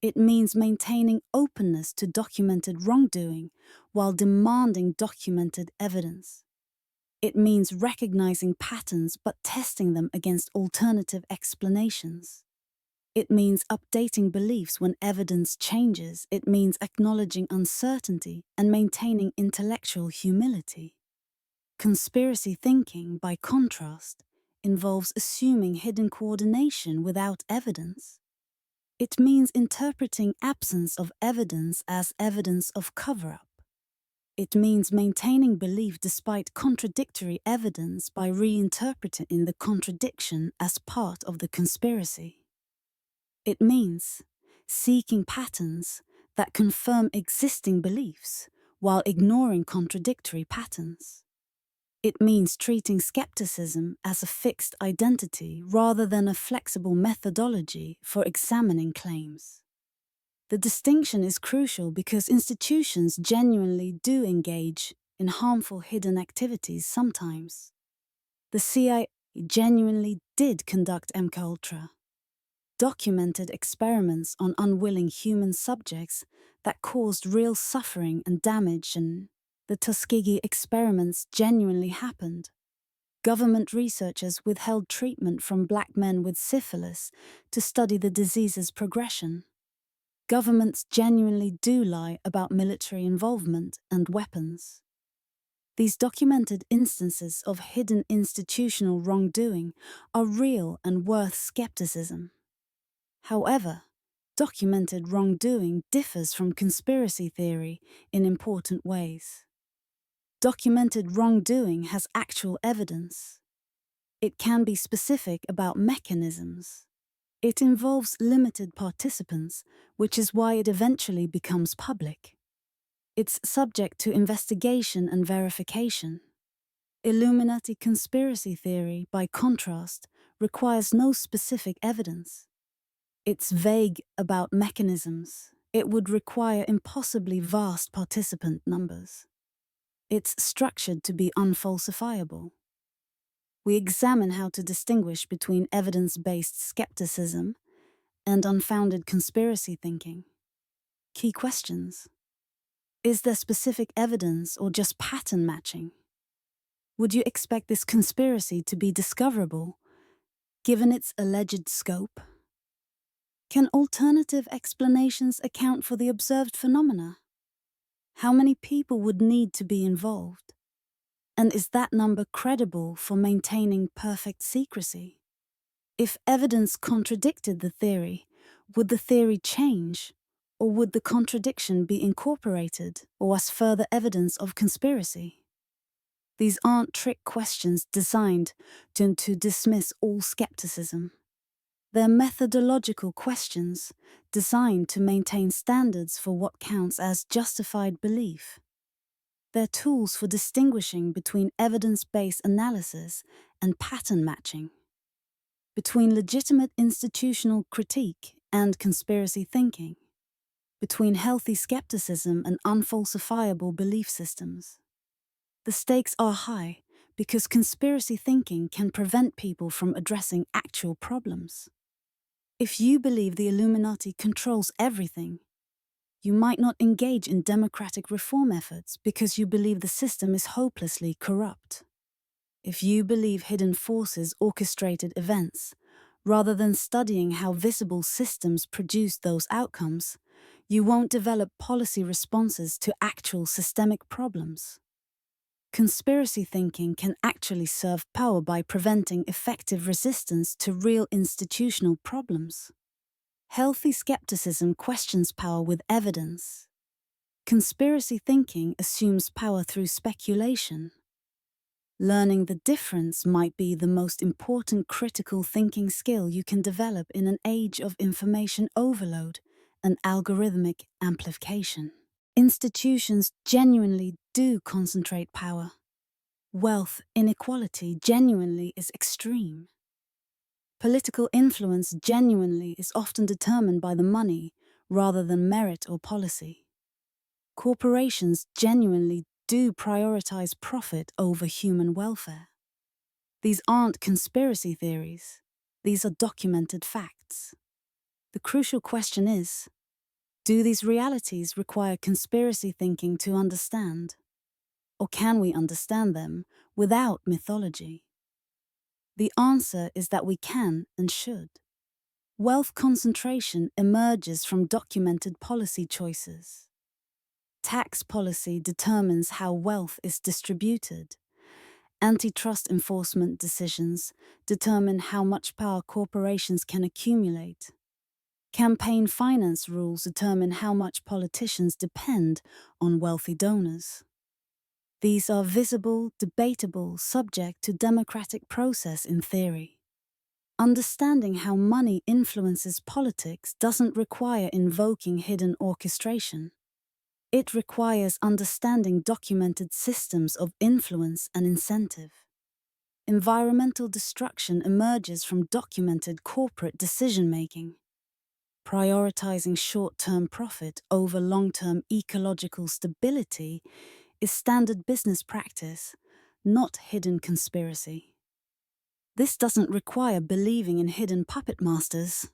It means maintaining openness to documented wrongdoing while demanding documented evidence. It means recognizing patterns but testing them against alternative explanations. It means updating beliefs when evidence changes. It means acknowledging uncertainty and maintaining intellectual humility. Conspiracy thinking, by contrast, involves assuming hidden coordination without evidence. It means interpreting absence of evidence as evidence of cover-up. It means maintaining belief despite contradictory evidence by reinterpreting the contradiction as part of the conspiracy. It means seeking patterns that confirm existing beliefs while ignoring contradictory patterns. It means treating skepticism as a fixed identity rather than a flexible methodology for examining claims. The distinction is crucial because institutions genuinely do engage in harmful hidden activities sometimes. The CIA genuinely did conduct MKUltra, documented experiments on unwilling human subjects that caused real suffering and damage, and the Tuskegee experiments genuinely happened. Government researchers withheld treatment from black men with syphilis to study the disease's progression. Governments genuinely do lie about military involvement and weapons. These documented instances of hidden institutional wrongdoing are real and worth skepticism. However, documented wrongdoing differs from conspiracy theory in important ways. Documented wrongdoing has actual evidence. It can be specific about mechanisms. It involves limited participants, which is why it eventually becomes public. It's subject to investigation and verification. Illuminati conspiracy theory, by contrast, requires no specific evidence. It's vague about mechanisms. It would require impossibly vast participant numbers. It's structured to be unfalsifiable. We examine how to distinguish between evidence-based skepticism and unfounded conspiracy thinking. Key questions. Is there specific evidence or just pattern matching? Would you expect this conspiracy to be discoverable, given its alleged scope? Can alternative explanations account for the observed phenomena? How many people would need to be involved? And is that number credible for maintaining perfect secrecy? If evidence contradicted the theory, would the theory change? Or would the contradiction be incorporated or as further evidence of conspiracy? These aren't trick questions designed to dismiss all skepticism. They're methodological questions designed to maintain standards for what counts as justified belief. They're tools for distinguishing between evidence-based analysis and pattern matching, between legitimate institutional critique and conspiracy thinking, between healthy skepticism and unfalsifiable belief systems. The stakes are high because conspiracy thinking can prevent people from addressing actual problems. If you believe the Illuminati controls everything, you might not engage in democratic reform efforts because you believe the system is hopelessly corrupt. If you believe hidden forces orchestrated events, rather than studying how visible systems produce those outcomes, you won't develop policy responses to actual systemic problems. Conspiracy thinking can actually serve power by preventing effective resistance to real institutional problems. Healthy skepticism questions power with evidence. Conspiracy thinking assumes power through speculation. Learning the difference might be the most important critical thinking skill you can develop in an age of information overload and algorithmic amplification. Institutions genuinely do concentrate power. Wealth inequality genuinely is extreme. Political influence genuinely is often determined by the money rather than merit or policy. Corporations genuinely do prioritize profit over human welfare. These aren't conspiracy theories. These are documented facts. The crucial question is, do these realities require conspiracy thinking to understand? Or can we understand them without mythology? The answer is that we can and should. Wealth concentration emerges from documented policy choices. Tax policy determines how wealth is distributed. Antitrust enforcement decisions determine how much power corporations can accumulate. Campaign finance rules determine how much politicians depend on wealthy donors. These are visible, debatable, subject to democratic process in theory. Understanding how money influences politics doesn't require invoking hidden orchestration. It requires understanding documented systems of influence and incentive. Environmental destruction emerges from documented corporate decision-making. Prioritizing short-term profit over long-term ecological stability is standard business practice, not hidden conspiracy. This doesn't require believing in hidden puppet masters.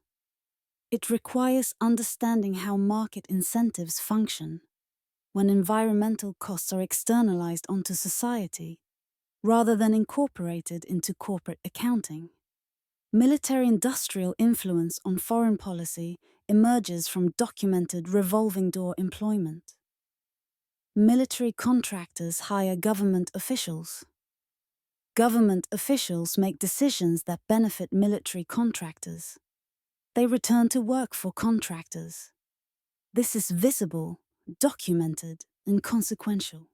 It requires understanding how market incentives function when environmental costs are externalized onto society rather than incorporated into corporate accounting. Military-industrial influence on foreign policy emerges from documented revolving door employment. Military contractors hire government officials. Government officials make decisions that benefit military contractors. They return to work for contractors. This is visible, documented, and consequential.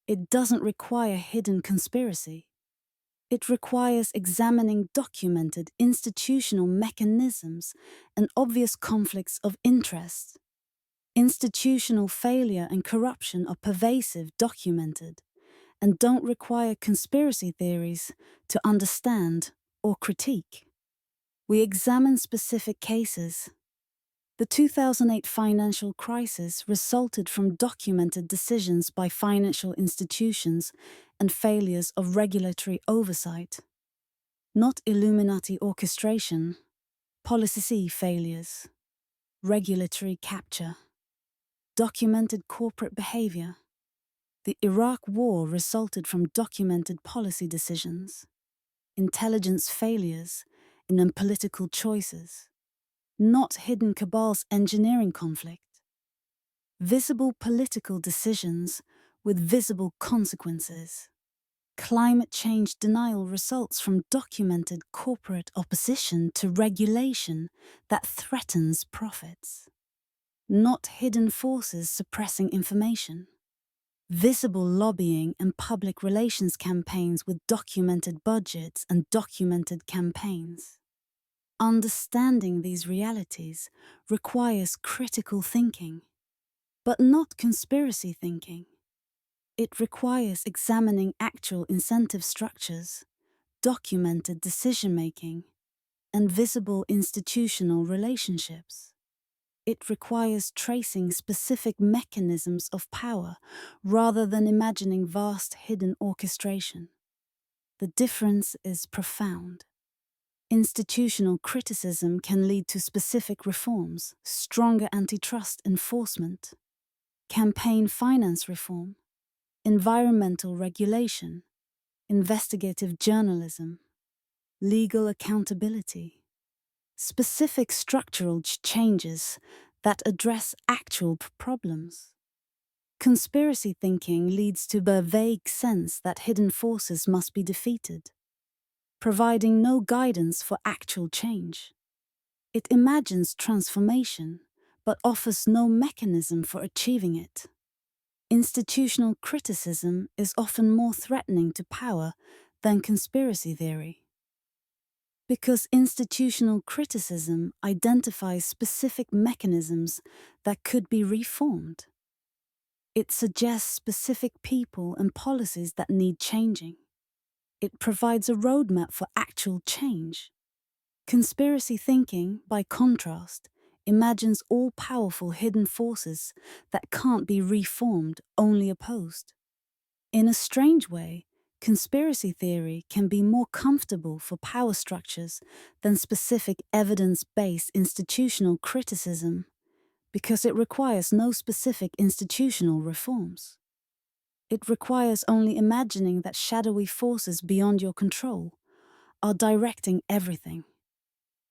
It doesn't require hidden conspiracy. It requires examining documented institutional mechanisms and obvious conflicts of interest. Institutional failure and corruption are pervasive, documented, and don't require conspiracy theories to understand or critique. We examine specific cases. The 2008 financial crisis resulted from documented decisions by financial institutions and failures of regulatory oversight. Not Illuminati orchestration, policy failures, regulatory capture, documented corporate behavior. The Iraq War resulted from documented policy decisions, intelligence failures, and then political choices, not hidden cabals engineering conflict. visible political decisions with visible consequences. Climate change denial results from documented corporate opposition to regulation that threatens profits, not hidden forces suppressing information. Visible lobbying and public relations campaigns with documented budgets and documented campaigns. Understanding these realities requires critical thinking, but not conspiracy thinking. It requires examining actual incentive structures, documented decision-making, and visible institutional relationships. It requires tracing specific mechanisms of power rather than imagining vast hidden orchestration. The difference is profound. Institutional criticism can lead to specific reforms, stronger antitrust enforcement, campaign finance reform, environmental regulation, investigative journalism, legal accountability, specific structural changes that address actual problems. Conspiracy thinking leads to the vague sense that hidden forces must be defeated, providing no guidance for actual change. It imagines transformation, but offers no mechanism for achieving it. Institutional criticism is often more threatening to power than conspiracy theory. Because institutional criticism identifies specific mechanisms that could be reformed. It suggests specific people and policies that need changing. It provides a roadmap for actual change. Conspiracy thinking, by contrast, imagines all-powerful hidden forces that can't be reformed, only opposed. In a strange way, conspiracy theory can be more comfortable for power structures than specific evidence-based institutional criticism, because it requires no specific institutional reforms. It requires only imagining that shadowy forces beyond your control are directing everything.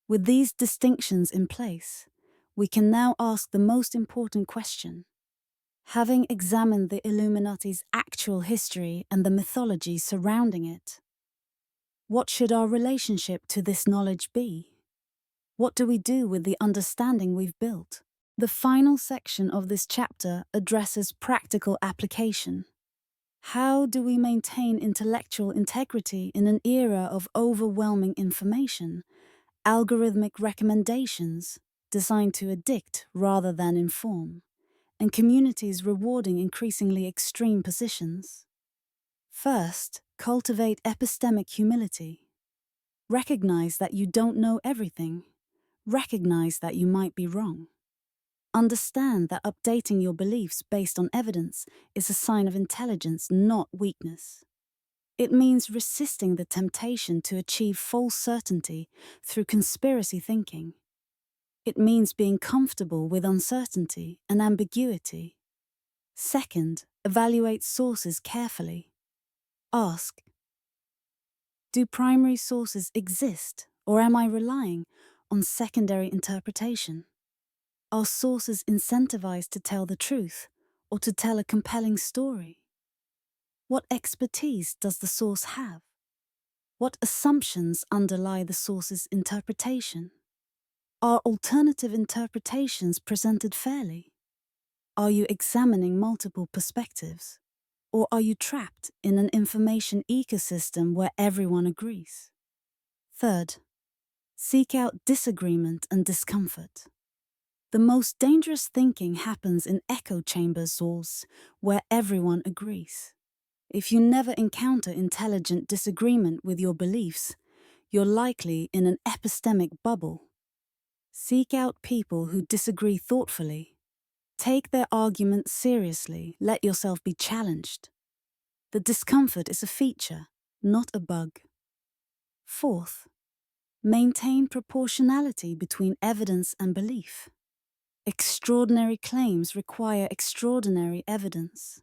With these distinctions in place, we can now ask the most important question. Having examined the Illuminati's actual history and the mythology surrounding it, what should our relationship to this knowledge be? What do we do with the understanding we've built? The final section of this chapter addresses practical application. How do we maintain intellectual integrity in an era of overwhelming information, algorithmic recommendations designed to addict rather than inform, and communities rewarding increasingly extreme positions? First, cultivate epistemic humility. Recognize that you don't know everything. Recognize that you might be wrong. Understand that updating your beliefs based on evidence is a sign of intelligence, not weakness. It means resisting the temptation to achieve false certainty through conspiracy thinking. It means being comfortable with uncertainty and ambiguity. Second, evaluate sources carefully. Ask, do primary sources exist, or am I relying on secondary interpretation? Are sources incentivized to tell the truth or to tell a compelling story? What expertise does the source have? What assumptions underlie the source's interpretation? Are alternative interpretations presented fairly? Are you examining multiple perspectives? Or are you trapped in an information ecosystem where everyone agrees? Third, seek out disagreement and discomfort. The most dangerous thinking happens in echo chambers where everyone agrees. If you never encounter intelligent disagreement with your beliefs, you're likely in an epistemic bubble. Seek out people who disagree thoughtfully. Take their arguments seriously. Let yourself be challenged. The discomfort is a feature, not a bug. Fourth, maintain proportionality between evidence and belief. Extraordinary claims require extraordinary evidence.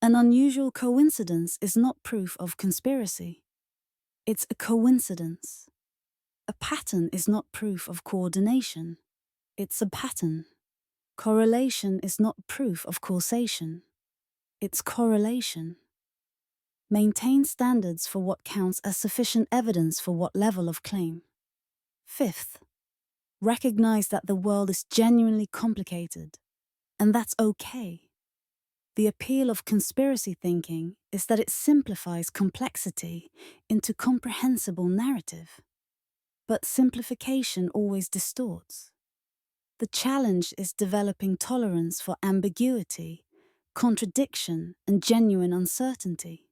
An unusual coincidence is not proof of conspiracy. It's a coincidence. A pattern is not proof of coordination. It's a pattern. Correlation is not proof of causation. It's correlation. Maintain standards for what counts as sufficient evidence for what level of claim. Fifth, recognize that the world is genuinely complicated, and that's okay. The appeal of conspiracy thinking is that it simplifies complexity into comprehensible narrative. But simplification always distorts. The challenge is developing tolerance for ambiguity, contradiction, and genuine uncertainty.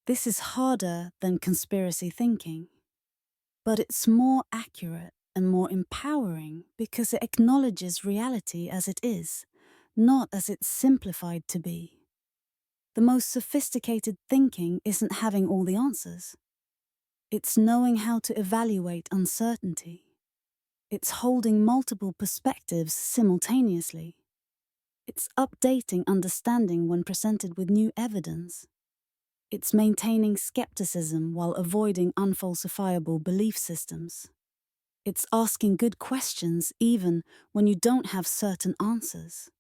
This is harder than conspiracy thinking, but it's more accurate and more empowering because it acknowledges reality as it is, not as it's simplified to be. The most sophisticated thinking isn't having all the answers. It's knowing how to evaluate uncertainty. It's holding multiple perspectives simultaneously. It's updating understanding when presented with new evidence. It's maintaining skepticism while avoiding unfalsifiable belief systems. It's asking good questions even when you don't have certain answers.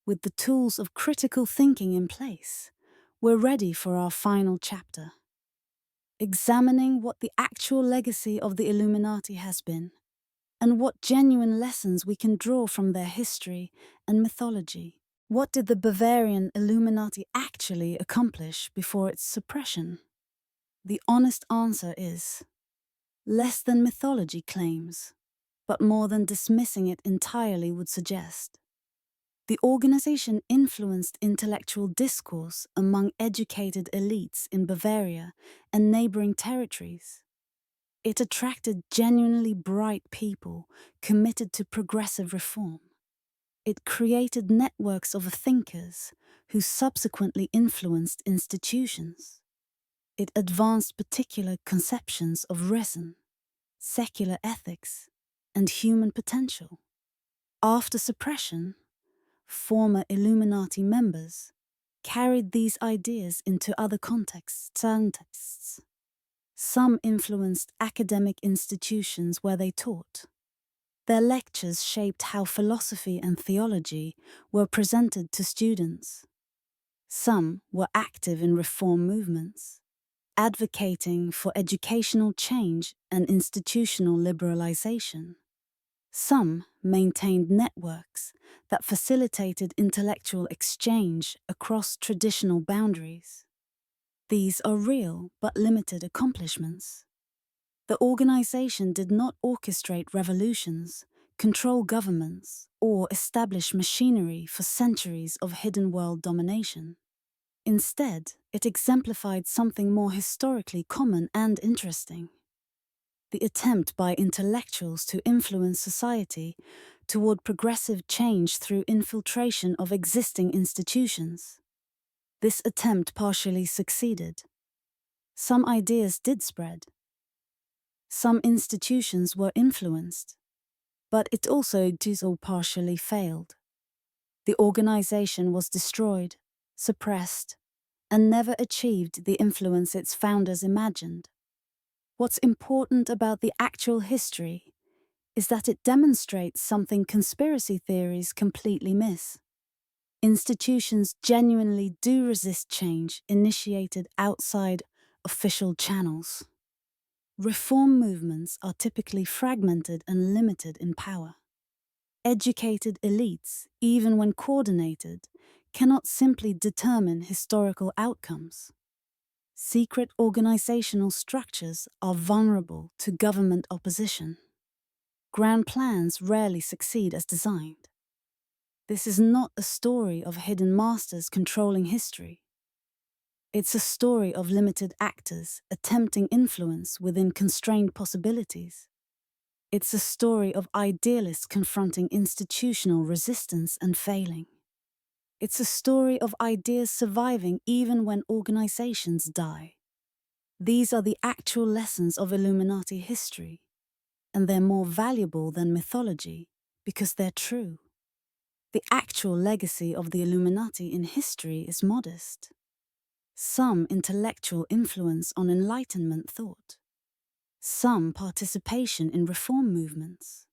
With the tools of critical thinking in place, we're ready for our final chapter. Examining what the actual legacy of the Illuminati has been, and what genuine lessons we can draw from their history and mythology. What did the Bavarian Illuminati actually accomplish before its suppression? The honest answer is less than mythology claims, but more than dismissing it entirely would suggest. The organization influenced intellectual discourse among educated elites in Bavaria and neighboring territories. It attracted genuinely bright people committed to progressive reform. It created networks of thinkers who subsequently influenced institutions. It advanced particular conceptions of reason, secular ethics, and human potential. After suppression, former Illuminati members carried these ideas into other contexts. Some influenced academic institutions where they taught. Their lectures shaped how philosophy and theology were presented to students. Some were active in reform movements, advocating for educational change and institutional liberalization. Some maintained networks that facilitated intellectual exchange across traditional boundaries. These are real but limited accomplishments. The organization did not orchestrate revolutions, control governments, or establish machinery for centuries of hidden world domination. Instead, it exemplified something more historically common and interesting: the attempt by intellectuals to influence society toward progressive change through infiltration of existing institutions. This attempt partially succeeded. Some ideas did spread. Some institutions were influenced, but it also partially failed. The organization was destroyed, suppressed, and never achieved the influence its founders imagined. What's important about the actual history is that it demonstrates something conspiracy theories completely miss. Institutions genuinely do resist change initiated outside official channels. Reform movements are typically fragmented and limited in power. Educated elites, even when coordinated, cannot simply determine historical outcomes. Secret organizational structures are vulnerable to government opposition. Grand plans rarely succeed as designed. This is not a story of hidden masters controlling history. It's a story of limited actors attempting influence within constrained possibilities. It's a story of idealists confronting institutional resistance and failing. It's a story of ideas surviving even when organizations die. These are the actual lessons of Illuminati history, and they're more valuable than mythology because they're true. The actual legacy of the Illuminati in history is modest. Some intellectual influence on Enlightenment thought. Some participation in reform movements.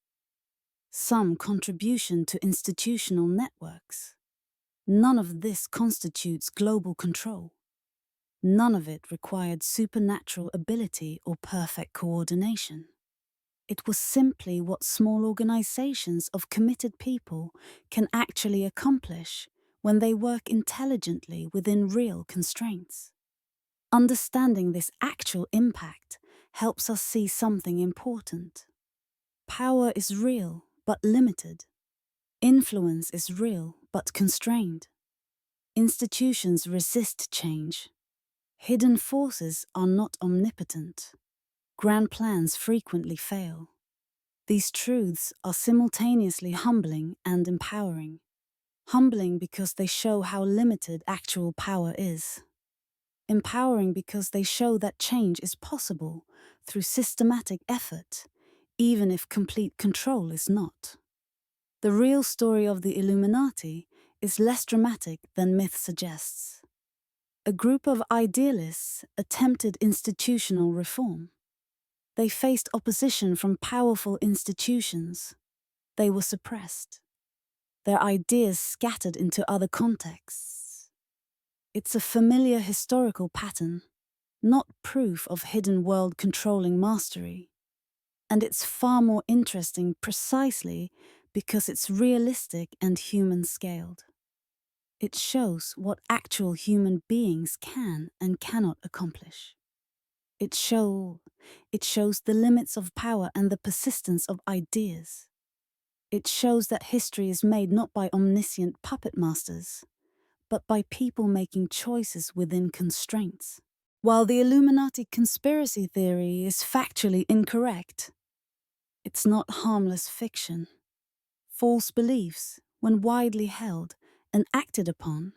some contribution to institutional networks. None of this constitutes global control. None of it required supernatural ability or perfect coordination. It was simply what small organizations of committed people can actually accomplish when they work intelligently within real constraints. Understanding this actual impact helps us see something important. Power is real but limited. Influence is real but constrained. Institutions resist change. Hidden forces are not omnipotent. Grand plans frequently fail. These truths are simultaneously humbling and empowering. Humbling because they show how limited actual power is. Empowering because they show that change is possible through systematic effort, even if complete control is not. The real story of the Illuminati is less dramatic than myth suggests. A group of idealists attempted institutional reform. They faced opposition from powerful institutions. They were suppressed. Their ideas scattered into other contexts. It's a familiar historical pattern, not proof of hidden world-controlling mastery. And it's far more interesting precisely because it's realistic and human-scaled. It shows what actual human beings can and cannot accomplish. It shows the limits of power and the persistence of ideas. It shows that history is made not by omniscient puppet masters, but by people making choices within constraints. While the Illuminati conspiracy theory is factually incorrect, it's not harmless fiction. False beliefs, when widely held and acted upon,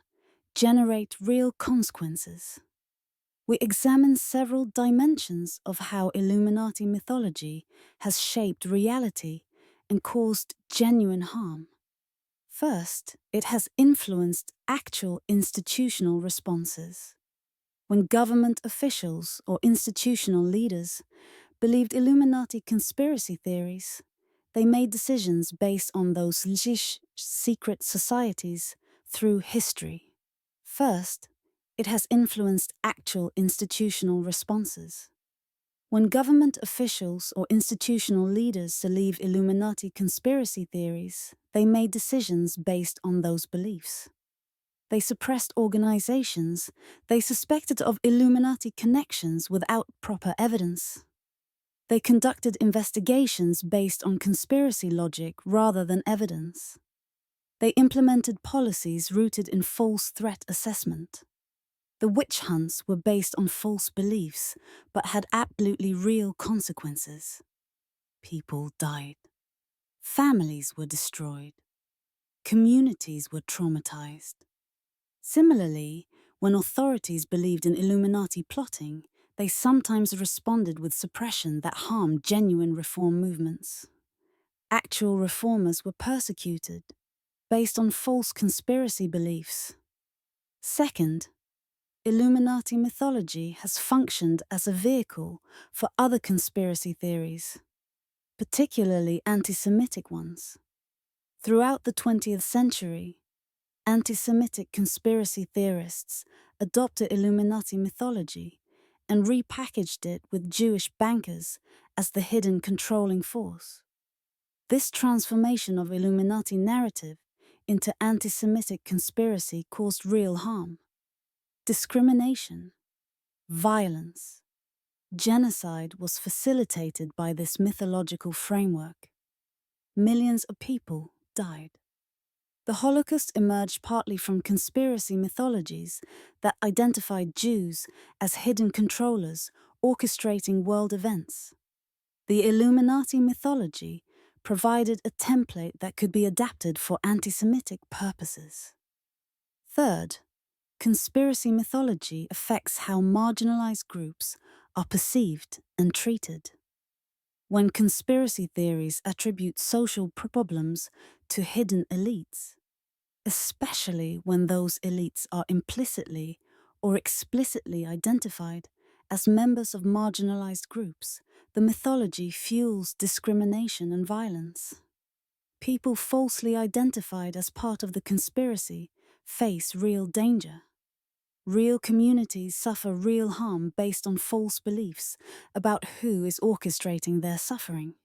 generate real consequences. We examine several dimensions of how Illuminati mythology has shaped reality and caused genuine harm. First, it has influenced actual institutional responses. When government officials or institutional leaders believed Illuminati conspiracy theories, they made decisions based on those secret societies through history. First, it has influenced actual institutional responses. When government officials or institutional leaders believed Illuminati conspiracy theories, they made decisions based on those beliefs. They suppressed organizations they suspected of Illuminati connections without proper evidence. They conducted investigations based on conspiracy logic rather than evidence. They implemented policies rooted in false threat assessment. The witch hunts were based on false beliefs, but had absolutely real consequences. People died. Families were destroyed. Communities were traumatized. Similarly, when authorities believed in Illuminati plotting, they sometimes responded with suppression that harmed genuine reform movements. Actual reformers were persecuted, based on false conspiracy beliefs. Second, Illuminati mythology has functioned as a vehicle for other conspiracy theories, particularly anti-Semitic ones. Throughout the 20th century, anti-Semitic conspiracy theorists adopted Illuminati mythology and repackaged it with Jewish bankers as the hidden controlling force. This transformation of Illuminati narrative into anti-Semitic conspiracy caused real harm. Discrimination, violence, genocide was facilitated by this mythological framework. Millions of people died. The Holocaust emerged partly from conspiracy mythologies that identified Jews as hidden controllers orchestrating world events. The Illuminati mythology provided a template that could be adapted for anti-Semitic purposes. Third, conspiracy mythology affects how marginalized groups are perceived and treated. When conspiracy theories attribute social problems to hidden elites, especially when those elites are implicitly or explicitly identified as members of marginalized groups, the mythology fuels discrimination and violence. People falsely identified as part of the conspiracy face real danger. Real communities suffer real harm based on false beliefs about who is orchestrating their suffering.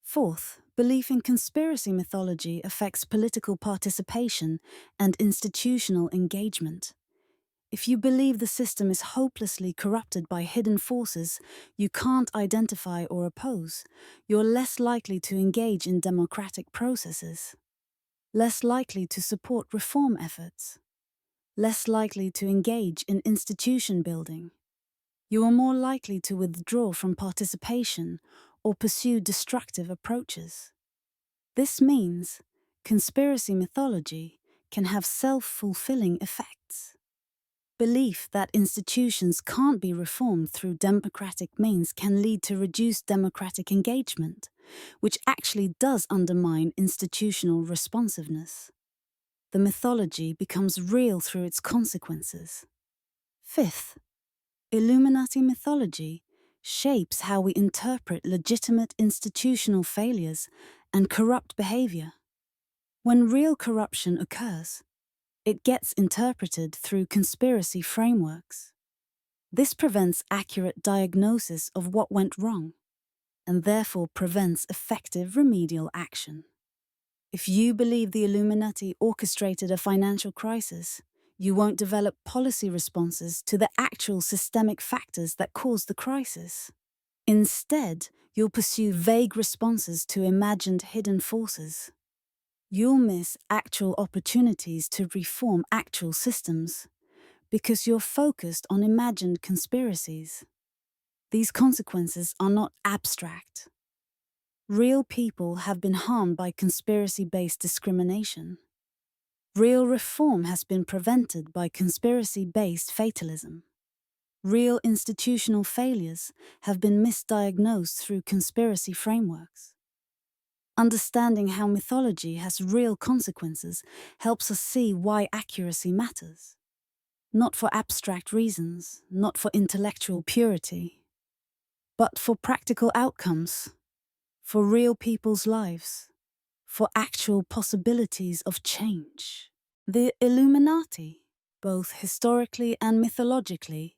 Fourth, belief in conspiracy mythology affects political participation and institutional engagement. If you believe the system is hopelessly corrupted by hidden forces you can't identify or oppose, you're less likely to engage in democratic processes, less likely to support reform efforts, less likely to engage in institution building. You are more likely to withdraw from participation or pursue destructive approaches. This means conspiracy mythology can have self-fulfilling effects. Belief that institutions can't be reformed through democratic means can lead to reduced democratic engagement, which actually does undermine institutional responsiveness. The mythology becomes real through its consequences. Fifth, Illuminati mythology shapes how we interpret legitimate institutional failures and corrupt behavior. When real corruption occurs, it gets interpreted through conspiracy frameworks. This prevents accurate diagnosis of what went wrong, and therefore prevents effective remedial action. If you believe the Illuminati orchestrated a financial crisis, you won't develop policy responses to the actual systemic factors that caused the crisis. Instead, you'll pursue vague responses to imagined hidden forces. You'll miss actual opportunities to reform actual systems because you're focused on imagined conspiracies. These consequences are not abstract. Real people have been harmed by conspiracy-based discrimination. Real reform has been prevented by conspiracy-based fatalism. Real institutional failures have been misdiagnosed through conspiracy frameworks. Understanding how mythology has real consequences helps us see why accuracy matters. Not for abstract reasons, not for intellectual purity, but for practical outcomes, for real people's lives, for actual possibilities of change. The Illuminati, both historically and mythologically,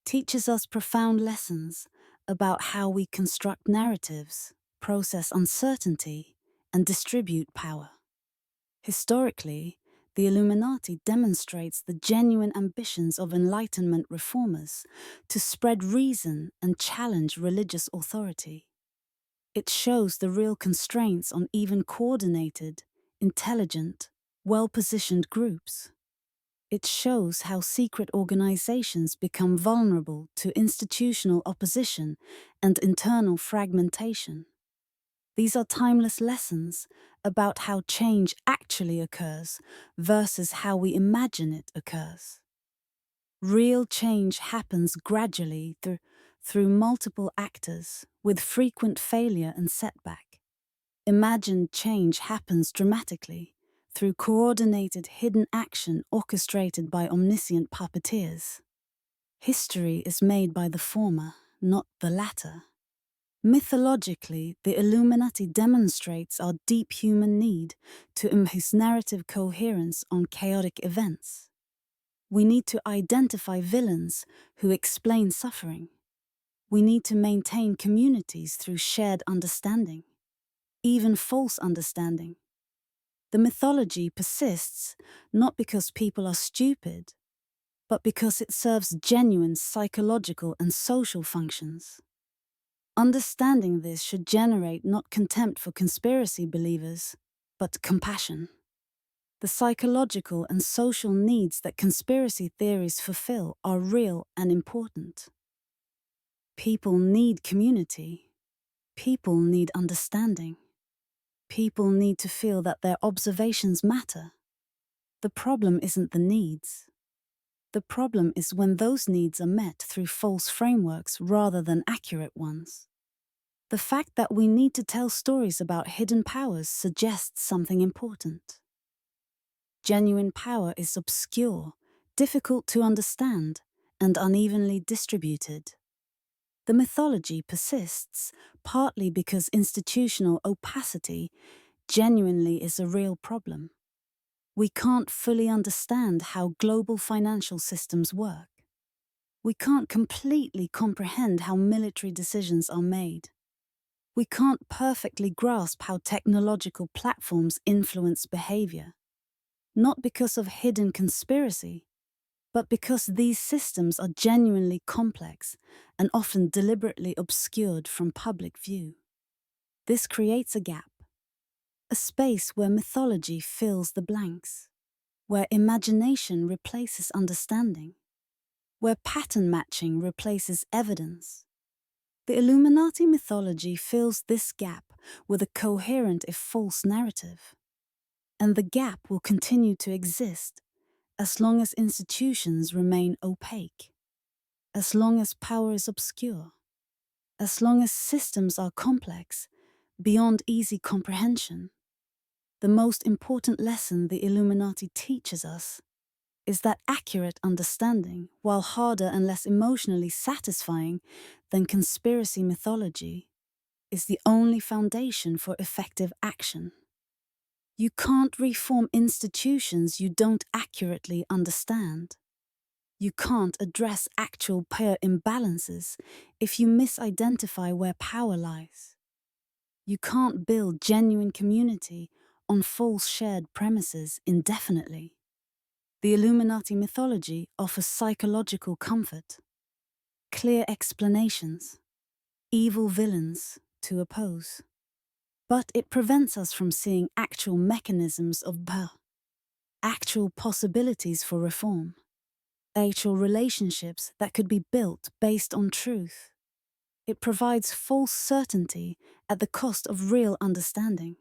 teaches us profound lessons about how we construct narratives, process uncertainty, and distribute power. Historically, the Illuminati demonstrates the genuine ambitions of Enlightenment reformers to spread reason and challenge religious authority. It shows the real constraints on even coordinated, intelligent, well-positioned groups. It shows how secret organizations become vulnerable to institutional opposition and internal fragmentation. These are timeless lessons about how change actually occurs versus how we imagine it occurs. Real change happens gradually through multiple actors, with frequent failure and setback. Imagined change happens dramatically, through coordinated hidden action orchestrated by omniscient puppeteers. History is made by the former, not the latter. Mythologically, the Illuminati demonstrates our deep human need to impose narrative coherence on chaotic events. We need to identify villains who explain suffering. We need to maintain communities through shared understanding, even false understanding. The mythology persists not because people are stupid, but because it serves genuine psychological and social functions. Understanding this should generate not contempt for conspiracy believers, but compassion. The psychological and social needs that conspiracy theories fulfill are real and important. People need community. People need understanding. People need to feel that their observations matter. The problem isn't the needs. The problem is when those needs are met through false frameworks rather than accurate ones. The fact that we need to tell stories about hidden powers suggests something important. Genuine power is obscure, difficult to understand, and unevenly distributed. The mythology persists partly because institutional opacity genuinely is a real problem. We can't fully understand how global financial systems work. We can't completely comprehend how military decisions are made. We can't perfectly grasp how technological platforms influence behavior, not because of hidden conspiracy, but because these systems are genuinely complex and often deliberately obscured from public view. This creates a gap, a space where mythology fills the blanks, where imagination replaces understanding, where pattern matching replaces evidence. The Illuminati mythology fills this gap with a coherent if false narrative. And the gap will continue to exist as long as institutions remain opaque, as long as power is obscure, as long as systems are complex, beyond easy comprehension. The most important lesson the Illuminati teaches us is that accurate understanding, while harder and less emotionally satisfying than conspiracy mythology, is the only foundation for effective action. You can't reform institutions you don't accurately understand. You can't address actual power imbalances if you misidentify where power lies. You can't build genuine community on false shared premises indefinitely. The Illuminati mythology offers psychological comfort, clear explanations, evil villains to oppose. But it prevents us from seeing actual mechanisms of power, actual possibilities for reform, actual relationships that could be built based on truth. It provides false certainty at the cost of real understanding.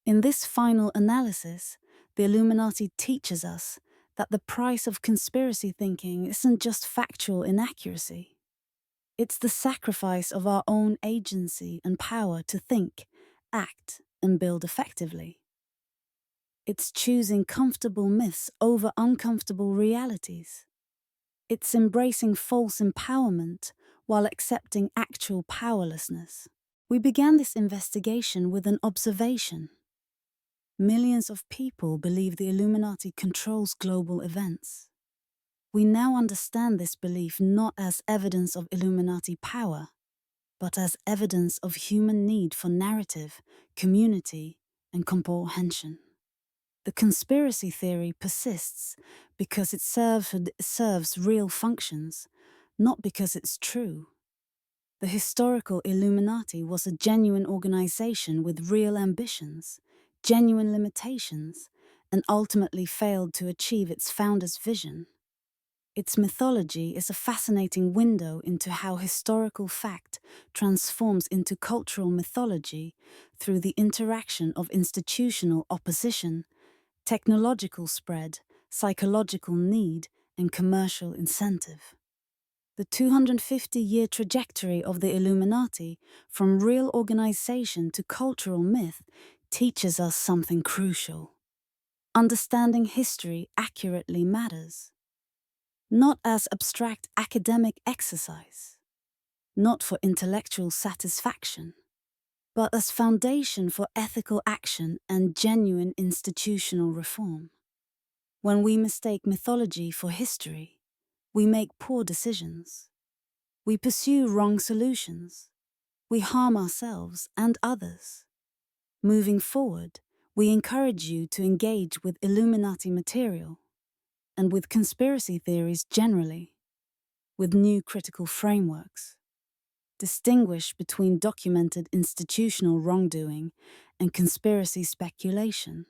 In this final analysis, the Illuminati teaches us that the price of conspiracy thinking isn't just factual inaccuracy. It's the sacrifice of our own agency and power to think, act, and build effectively. It's choosing comfortable myths over uncomfortable realities. It's embracing false empowerment while accepting actual powerlessness. We began this investigation with an observation. Millions of people believe the Illuminati controls global events. We now understand this belief not as evidence of Illuminati power, but as evidence of human need for narrative, community, and comprehension. The conspiracy theory persists because it serves real functions, not because it's true. The historical Illuminati was a genuine organization with real ambitions, genuine limitations, and ultimately failed to achieve its founder's vision. Its mythology is a fascinating window into how historical fact transforms into cultural mythology through the interaction of institutional opposition, technological spread, psychological need, and commercial incentive. The 250-year trajectory of the Illuminati, from real organization to cultural myth, teaches us something crucial. Understanding history accurately matters. Not as abstract academic exercise, not for intellectual satisfaction, but as foundation for ethical action and genuine institutional reform. When we mistake mythology for history, we make poor decisions. We pursue wrong solutions. We harm ourselves and others. Moving forward, we encourage you to engage with Illuminati material and with conspiracy theories generally, with new critical frameworks. Distinguish between documented institutional wrongdoing and conspiracy speculation.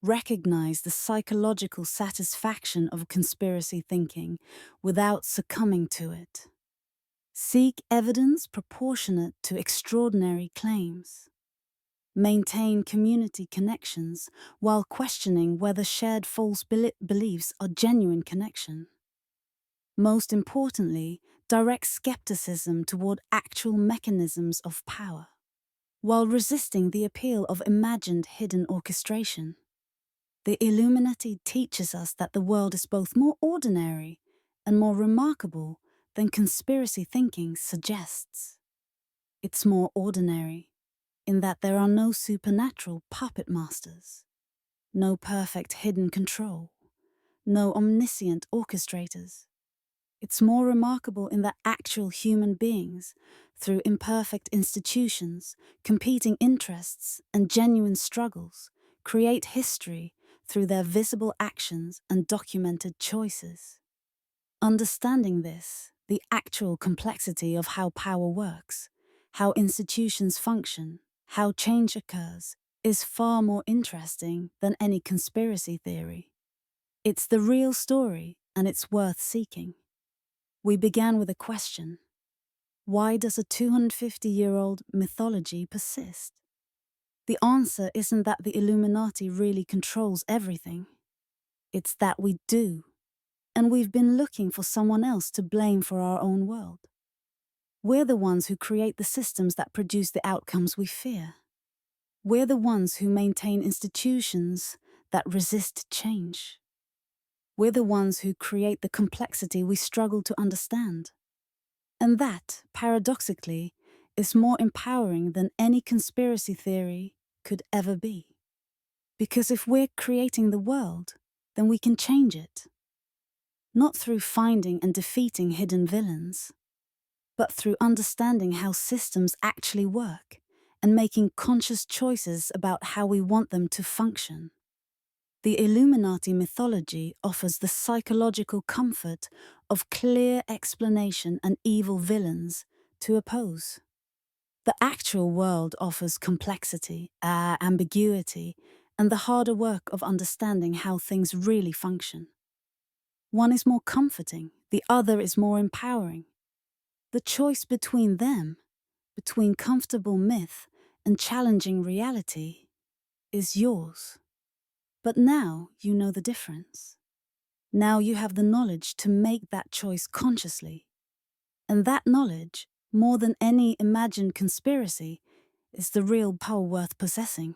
Recognize the psychological satisfaction of conspiracy thinking without succumbing to it. Seek evidence proportionate to extraordinary claims. Maintain community connections while questioning whether shared false beliefs are genuine connection. Most importantly, direct skepticism toward actual mechanisms of power, while resisting the appeal of imagined hidden orchestration. The Illuminati teaches us that the world is both more ordinary and more remarkable than conspiracy thinking suggests. It's more ordinary, in that there are no supernatural puppet masters, no perfect hidden control, no omniscient orchestrators. It's more remarkable in that actual human beings, through imperfect institutions, competing interests, and genuine struggles, create history through their visible actions and documented choices. Understanding this, the actual complexity of how power works, how institutions function, how change occurs, is far more interesting than any conspiracy theory. It's the real story, and it's worth seeking. We began with a question. Why does a 250-year-old mythology persist? The answer isn't that the Illuminati really controls everything. It's that we do. And we've been looking for someone else to blame for our own world. We're the ones who create the systems that produce the outcomes we fear. We're the ones who maintain institutions that resist change. We're the ones who create the complexity we struggle to understand. And that, paradoxically, is more empowering than any conspiracy theory could ever be. Because if we're creating the world, then we can change it. Not through finding and defeating hidden villains, but through understanding how systems actually work and making conscious choices about how we want them to function. The Illuminati mythology offers the psychological comfort of clear explanation and evil villains to oppose. The actual world offers complexity, ambiguity, and the harder work of understanding how things really function. One is more comforting, the other is more empowering. The choice between them, between comfortable myth and challenging reality, is yours. But now you know the difference. Now you have the knowledge to make that choice consciously. And that knowledge, more than any imagined conspiracy, is the real power worth possessing.